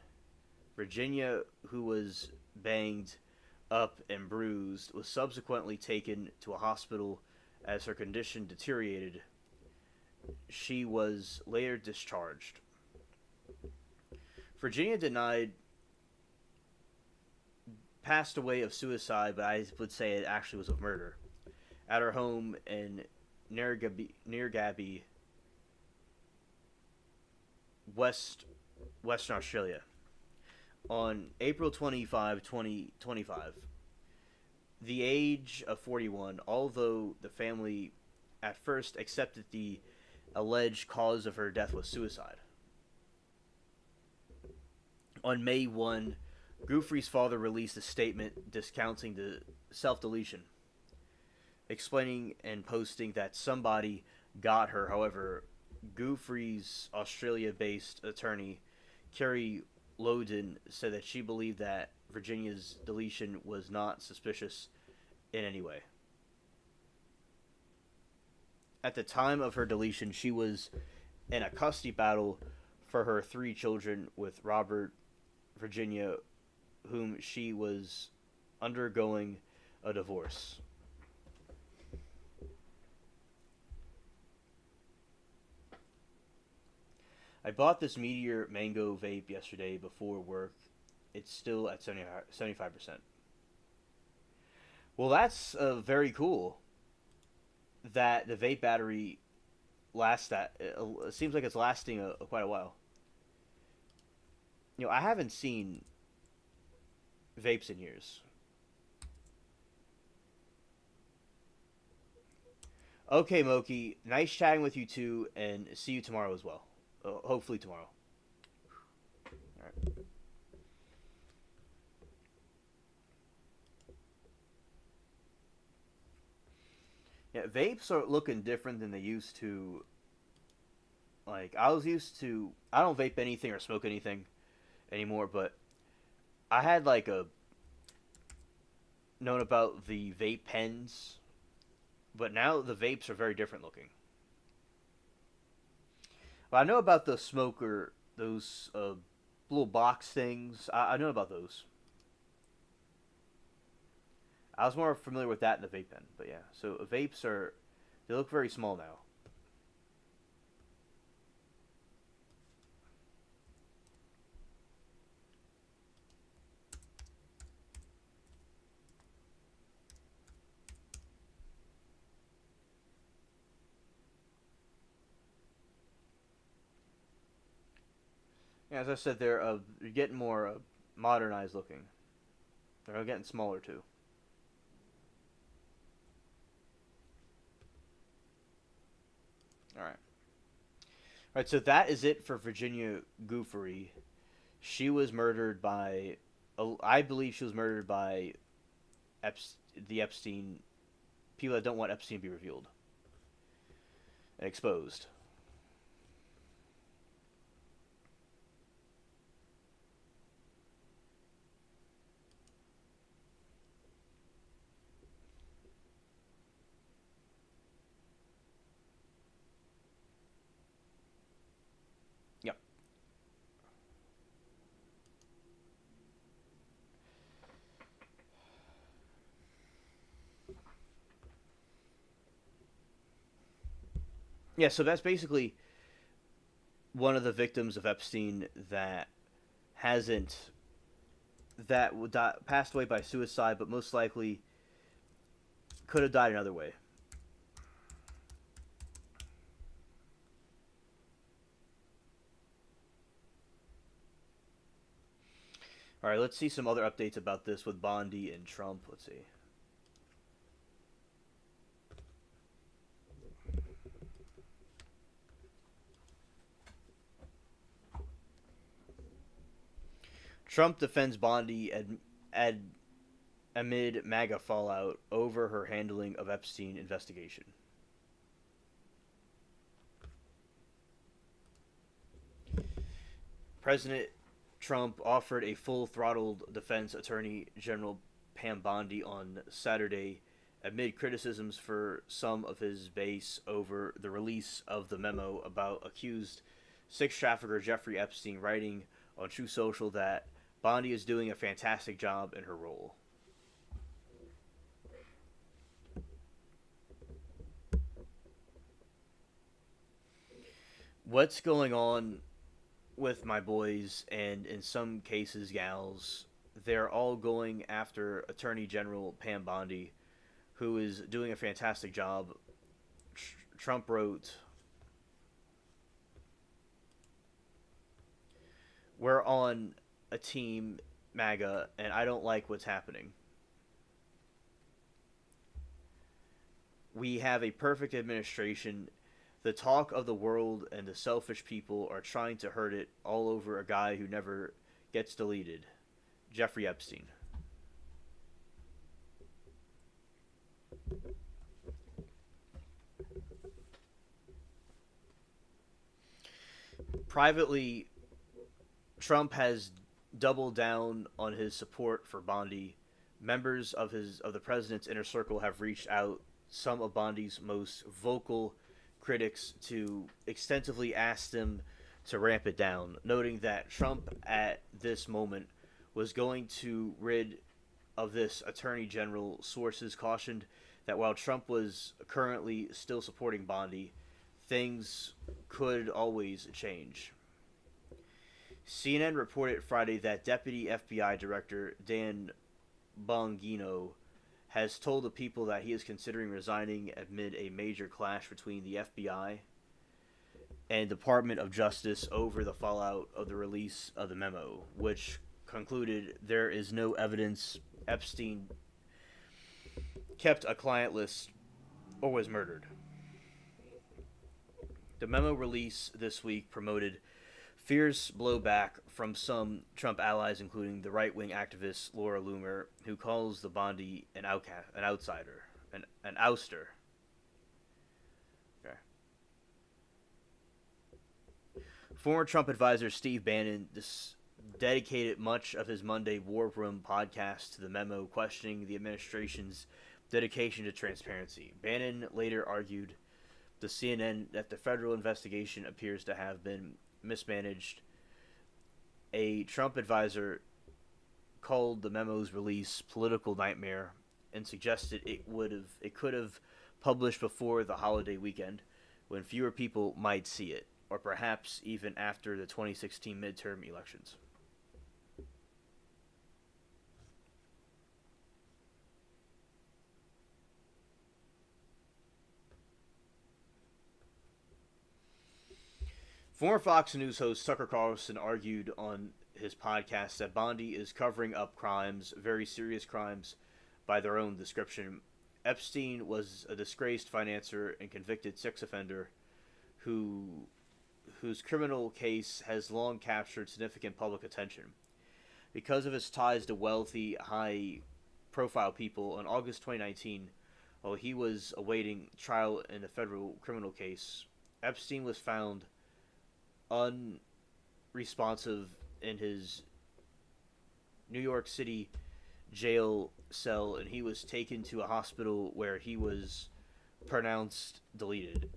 Virginia, who was banged up and bruised, was subsequently taken to a hospital as her condition deteriorated. She was later discharged. Virginia passed away of suicide, but I would say it actually was of murder, at her home in Nergaby, Western Australia, on April 25, 2025. The age of 41, although the family at first accepted the alleged cause of her death was suicide. On May 1, Guthrie's father released a statement discounting the self-deletion, explaining and posting that somebody got her. However, Guthrie's Australia-based attorney, Kerry Loudon, said that she believed that Virginia's deletion was not suspicious in any way. At the time of her deletion, she was in a custody battle for her 3 children with Robert, Virginia, whom she was undergoing a divorce. I bought this Meteor Mango vape yesterday before work. It's still at 75%. Well, that's very cool that the vape battery lasts that. It seems like it's lasting quite a while. I haven't seen vapes in years. Okay, Moki. Nice chatting with you too, and see you tomorrow as well. Hopefully tomorrow. All right. Yeah, vapes are looking different than they used to. Like I was used to. I don't vape anything or smoke anything anymore, but I had like a known about the vape pens, but now the vapes are very different looking. But I know about the smoker, those little box things. I know about those. I was more familiar with that in the vape pen, but yeah. So vapes are, they look very small now. Yeah, as I said, they're getting more modernized looking. They're getting smaller too. All right. All right. So that is it for Virginia Goofery. She was murdered by, I believe she was murdered by the Epstein people that don't want Epstein to be revealed and exposed. Yep. Yeah. So that's basically one of the victims of Epstein that hasn't passed away by suicide, but most likely could have died another way. All right, let's see some other updates about this with Bondi and Trump. Let's see. Trump defends Bondi amid MAGA fallout over her handling of Epstein investigation. President Trump offered a full-throttled defense attorney General Pam Bondi on Saturday amid criticisms for some of his base over the release of the memo about accused sex trafficker Jeffrey Epstein, writing on True Social that Bondi is doing a fantastic job in her role. What's going on with my boys, and in some cases, gals? They're all going after Attorney General Pam Bondi, who is doing a fantastic job. Trump wrote, "We're on a team, MAGA, and I don't like what's happening. We have a perfect administration. The talk of the world and the selfish people are trying to hurt it all over a guy who never gets deleted. Jeffrey Epstein." Privately, Trump has doubled down on his support for Bondi. Members of the president's inner circle have reached out some of Bondi's most vocal critics to extensively ask them to ramp it down, noting that Trump at this moment was going to rid of this attorney general. Sources cautioned that while Trump was currently still supporting Bondi, things could always change. CNN reported Friday that Deputy FBI Director Dan Bongino has told the people that he is considering resigning amid a major clash between the FBI and Department of Justice over the fallout of the release of the memo, which concluded there is no evidence Epstein kept a client list or was murdered. The memo release this week promoted fierce blowback from some Trump allies, including the right-wing activist Laura Loomer, who calls the Bondi an outcast, an outsider, an ouster. Okay. Former Trump advisor Steve Bannon dedicated much of his Monday War Room podcast to the memo, questioning the administration's dedication to transparency. Bannon later argued to CNN that the federal investigation appears to have been mismanaged. A Trump advisor called the memo's release political nightmare and suggested it could have published before the holiday weekend when fewer people might see it, or perhaps even after the 2016 midterm elections. Former Fox News host Tucker Carlson argued on his podcast that Bondi is covering up crimes, very serious crimes, by their own description. Epstein was a disgraced financier and convicted sex offender whose criminal case has long captured significant public attention. Because of his ties to wealthy, high-profile people, in August 2019, while he was awaiting trial in a federal criminal case, Epstein was found unresponsive in his New York City jail cell, and he was taken to a hospital where he was pronounced deleted.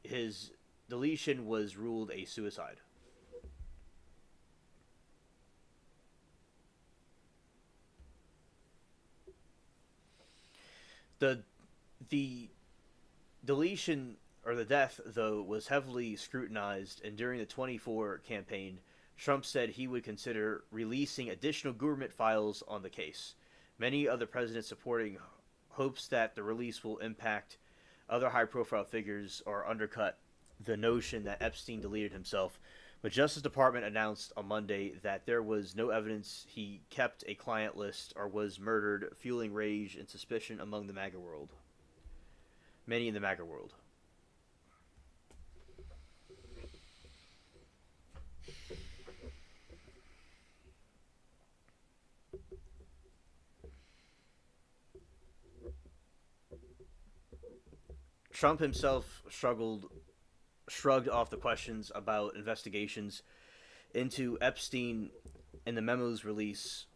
His deletion was ruled a suicide. The deletion, or the death, though, was heavily scrutinized, and during the 24 campaign, Trump said he would consider releasing additional government files on the case. Many of the president's supporting hopes that the release will impact other high-profile figures or undercut the notion that Epstein deleted himself. But Justice Department announced on Monday that there was no evidence he kept a client list or was murdered, fueling rage and suspicion among the MAGA world. Many in the MAGA world. Trump himself shrugged off the questions about investigations into Epstein in the memo's release,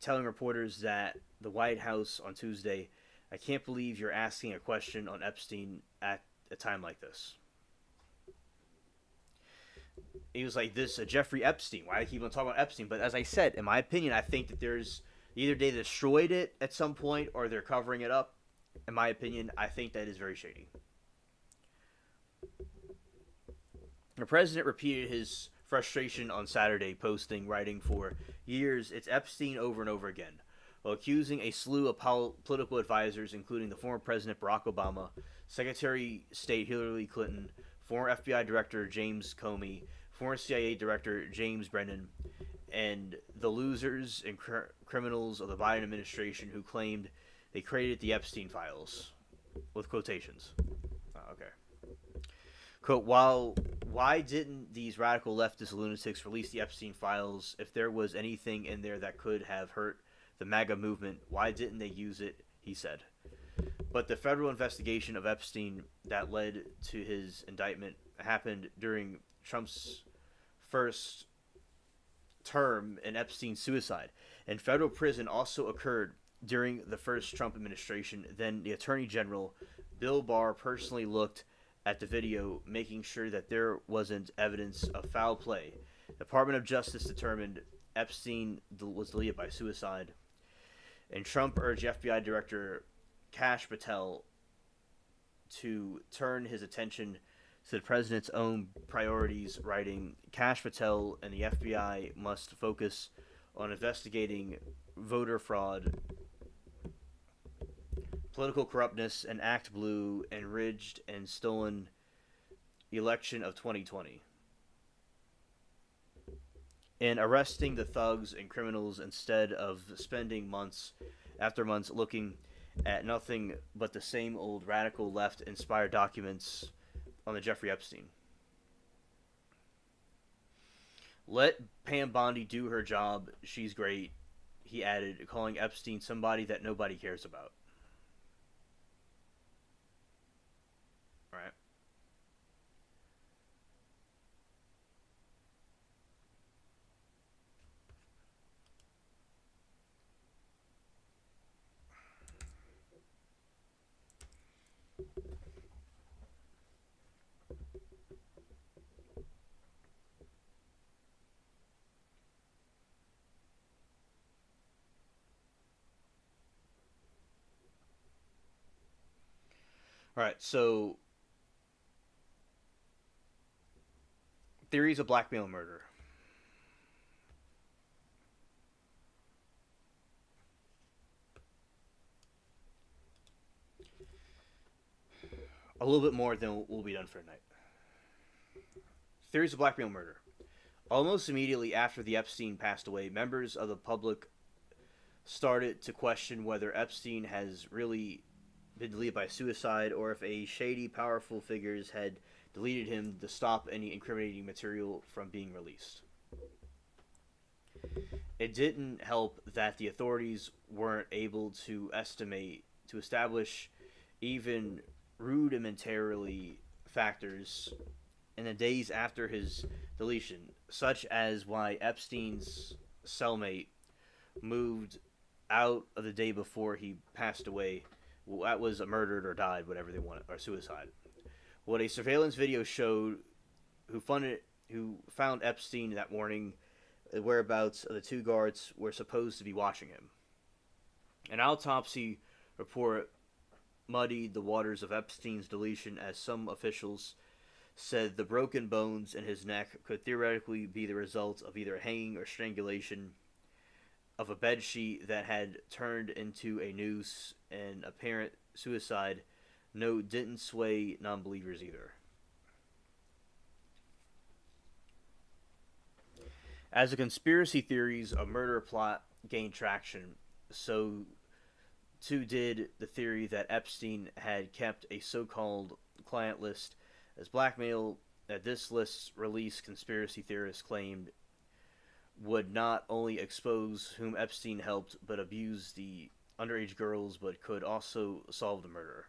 telling reporters that the White House on Tuesday, "I can't believe you're asking a question on Epstein at a time like this." He was like, "This Jeffrey Epstein. Why do I keep on talking about Epstein?" But as I said, in my opinion, I think that there's either they destroyed it at some point or they're covering it up. In my opinion, I think that is very shady. The president repeated his frustration on Saturday, writing for years, "It's Epstein over and over again," while accusing a slew of political advisors, including the former President Barack Obama, Secretary of State Hillary Clinton, former FBI Director James Comey, former CIA Director James Brennan, and the losers and criminals of the Biden administration who claimed they created the Epstein files, with quotations. Okay. Quote, why didn't these radical leftist lunatics release the Epstein files? If there was anything in there that could have hurt the MAGA movement, why didn't they use it? He said. But the federal investigation of Epstein that led to his indictment happened during Trump's first term and Epstein's suicide. And federal prison also occurred during the first Trump administration. Then the Attorney General, Bill Barr, personally looked at the video, making sure that there wasn't evidence of foul play. The Department of Justice determined Epstein was deleted by suicide. And Trump urged FBI Director Kash Patel to turn his attention to the president's own priorities, writing, Kash Patel and the FBI must focus on investigating voter fraud, political corruptness, and Act Blue and rigged and stolen election of 2020. And arresting the thugs and criminals instead of spending months after months looking at nothing but the same old radical left inspired documents on the Jeffrey Epstein. Let Pam Bondi do her job. She's great, he added, calling Epstein somebody that nobody cares about. All right. All right, so theories of blackmail and murder. A little bit more than will be done for tonight. Theories of blackmail and murder. Almost immediately after the Epstein passed away, members of the public started to question whether Epstein has really been deleted by suicide or if a shady, powerful figures had deleted him to stop any incriminating material from being released. It didn't help that the authorities weren't able to establish even rudimentarily factors in the days after his deletion, such as why Epstein's cellmate moved out of the day before he passed away. Well, that was a murdered or died, whatever they want, or suicide. What a surveillance video showed, who found Epstein that morning, the whereabouts of the two guards were supposed to be watching him. An autopsy report muddied the waters of Epstein's deletion, as some officials said the broken bones in his neck could theoretically be the result of either hanging or strangulation, of a bedsheet that had turned into a noose, and apparent suicide. No, didn't sway non-believers either. As the conspiracy theories of murder plot gained traction, so too did the theory that Epstein had kept a so-called client list as blackmail. That this list's release, conspiracy theorists claimed, would not only expose whom Epstein helped but abuse the underage girls, but could also solve the murder.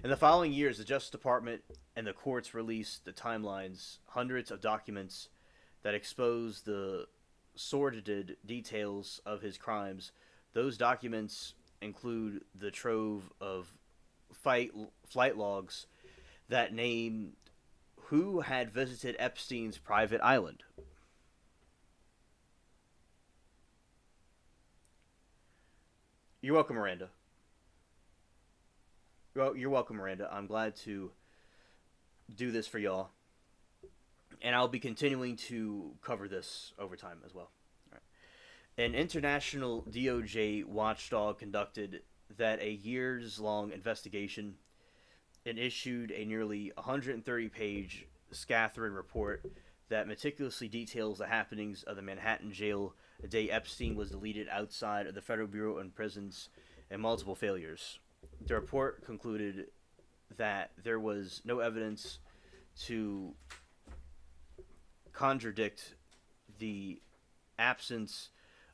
In the following years, the Justice Department and the courts released the timelines, hundreds of documents that exposed the sordid details of his crimes. Those documents include the trove of flight logs that named who had visited Epstein's private island. You're welcome, Miranda. You're welcome, Miranda. I'm glad to do this for y'all. And I'll be continuing to cover this over time as well. All right. An international DOJ watchdog conducted that a years-long investigation and issued a nearly 130-page scathering report that meticulously details the happenings of the Manhattan jail the day Epstein was deleted outside of the Federal Bureau of Prisons and multiple failures. The report concluded that there was no evidence to contradict the absence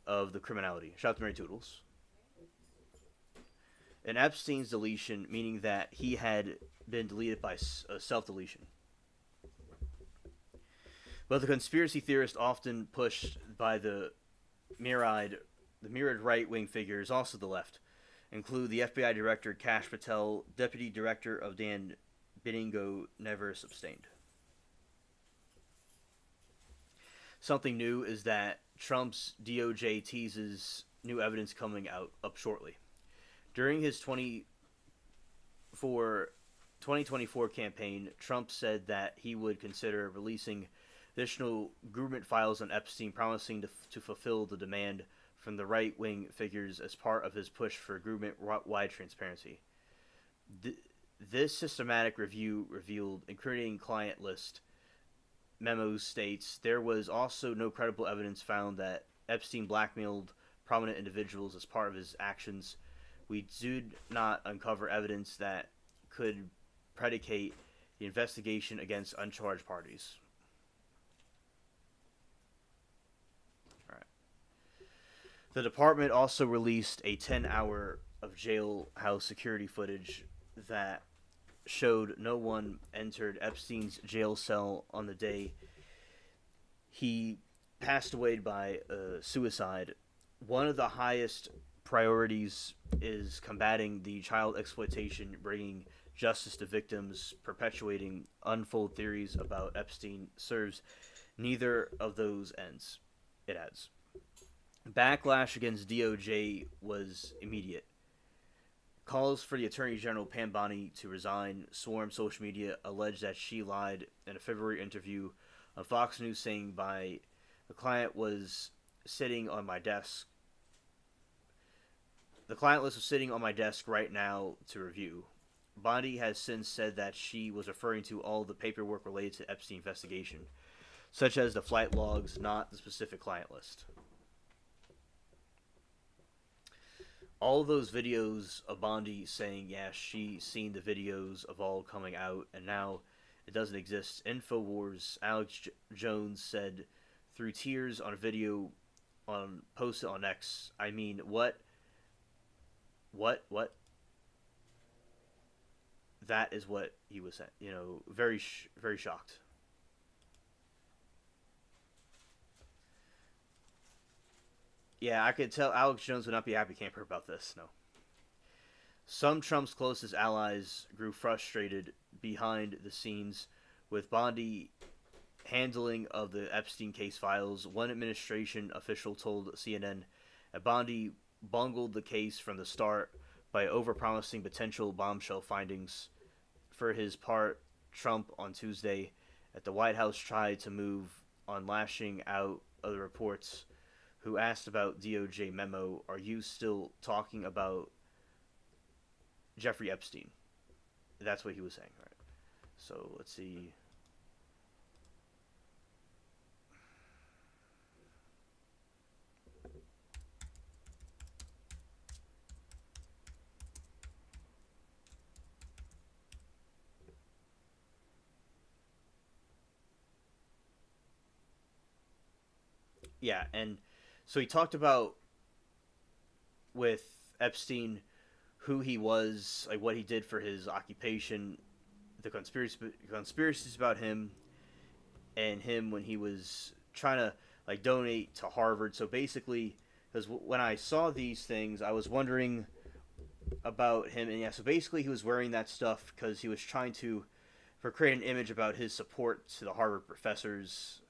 of the criminality. Shout out to Mary Toodles. And Epstein's deletion, meaning that he had been deleted by self-deletion. But the conspiracy theorists, often pushed by the mirrored right-wing figures, also the left, include the FBI Director Kash Patel, Deputy Director of Dan Bendigo, never sustained. Something new is that Trump's DOJ teases new evidence coming up shortly. During his 24 2024 campaign, Trump said that he would consider releasing additional government files on Epstein, promising to fulfill the demand from the right-wing figures as part of his push for government-wide transparency. This systematic review revealed incriminating client list memos states there was also no credible evidence found that Epstein blackmailed prominent individuals as part of his actions. We did not uncover evidence that could predicate the investigation against uncharged parties. All right. The department also released a 10-hour of jailhouse security footage that showed no one entered Epstein's jail cell on the day he passed away by suicide. One of the highest priorities is combating the child exploitation, bringing justice to victims, perpetuating unfold theories about Epstein serves neither of those ends, it adds. Backlash against DOJ was immediate. Calls for the Attorney General Pam Bondi to resign swarmed social media, alleged that she lied in a February interview on Fox News, saying the client was sitting on my desk. The client list was sitting on my desk right now to review. Bondi has since said that she was referring to all the paperwork related to Epstein investigation, such as the flight logs, not the specific client list. All those videos of Bondi saying, yeah, she's seen the videos of all coming out, and now it doesn't exist. InfoWars, Alex Jones said through tears on a video posted on X, I mean, what? That is what he was saying. You know, very shocked. Yeah, I could tell Alex Jones would not be a happy camper about this. No. Some Trump's closest allies grew frustrated behind the scenes with Bondi handling of the Epstein case files. One administration official told CNN that Bondi bungled the case from the start by overpromising potential bombshell findings. For his part, Trump on Tuesday at the White House tried to move on, lashing out of the reports who asked about DOJ memo. Are you still talking about Jeffrey Epstein? That's what he was saying, right? So let's see. Yeah, and so he talked about with Epstein who he was, like what he did for his occupation, the conspiracies about him, and him when he was trying to like donate to Harvard. So basically, because when I saw these things, I was wondering about him, and yeah, so basically he was wearing that stuff because he was trying to create an image about his support to the Harvard professors.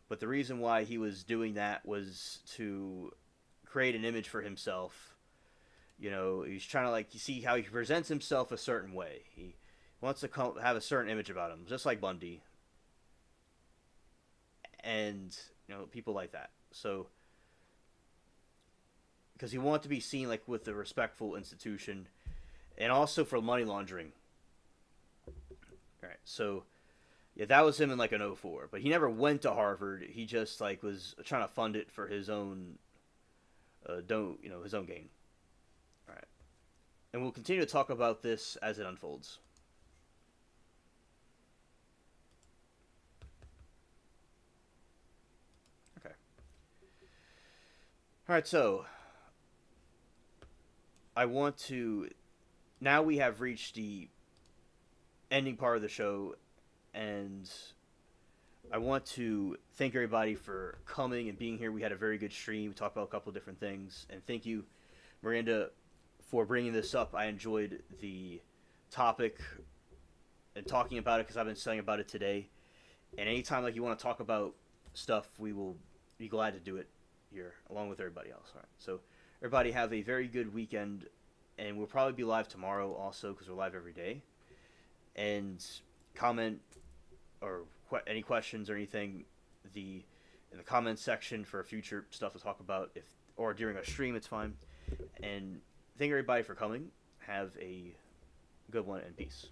But the reason why he was doing that was to create an image for himself. You know, he's trying to, like, you see how he presents himself a certain way. He wants to have a certain image about him, just like Bundy. And, you know, people like that. So, because he wanted to be seen, like, with a respectful institution. And also for money laundering. Alright, so yeah, that was him in like an '04, but he never went to Harvard. He just like was trying to fund it for his own, his own gain. All right, and we'll continue to talk about this as it unfolds. Okay. All right, so I want to. Now we have reached the ending part of the show, and I want to thank everybody for coming and being here. We had a very good stream. We talked about a couple of different things. And thank you, Miranda, for bringing this up. I enjoyed the topic and talking about it because I've been saying about it today. And anytime like you want to talk about stuff, we will be glad to do it here along with everybody else. All right. So everybody have a very good weekend. And we'll probably be live tomorrow also because we're live every day. and comment or any questions or anything in the comments section for future stuff to talk about, if or during a stream, it's fine. And thank everybody for coming. Have a good one and peace.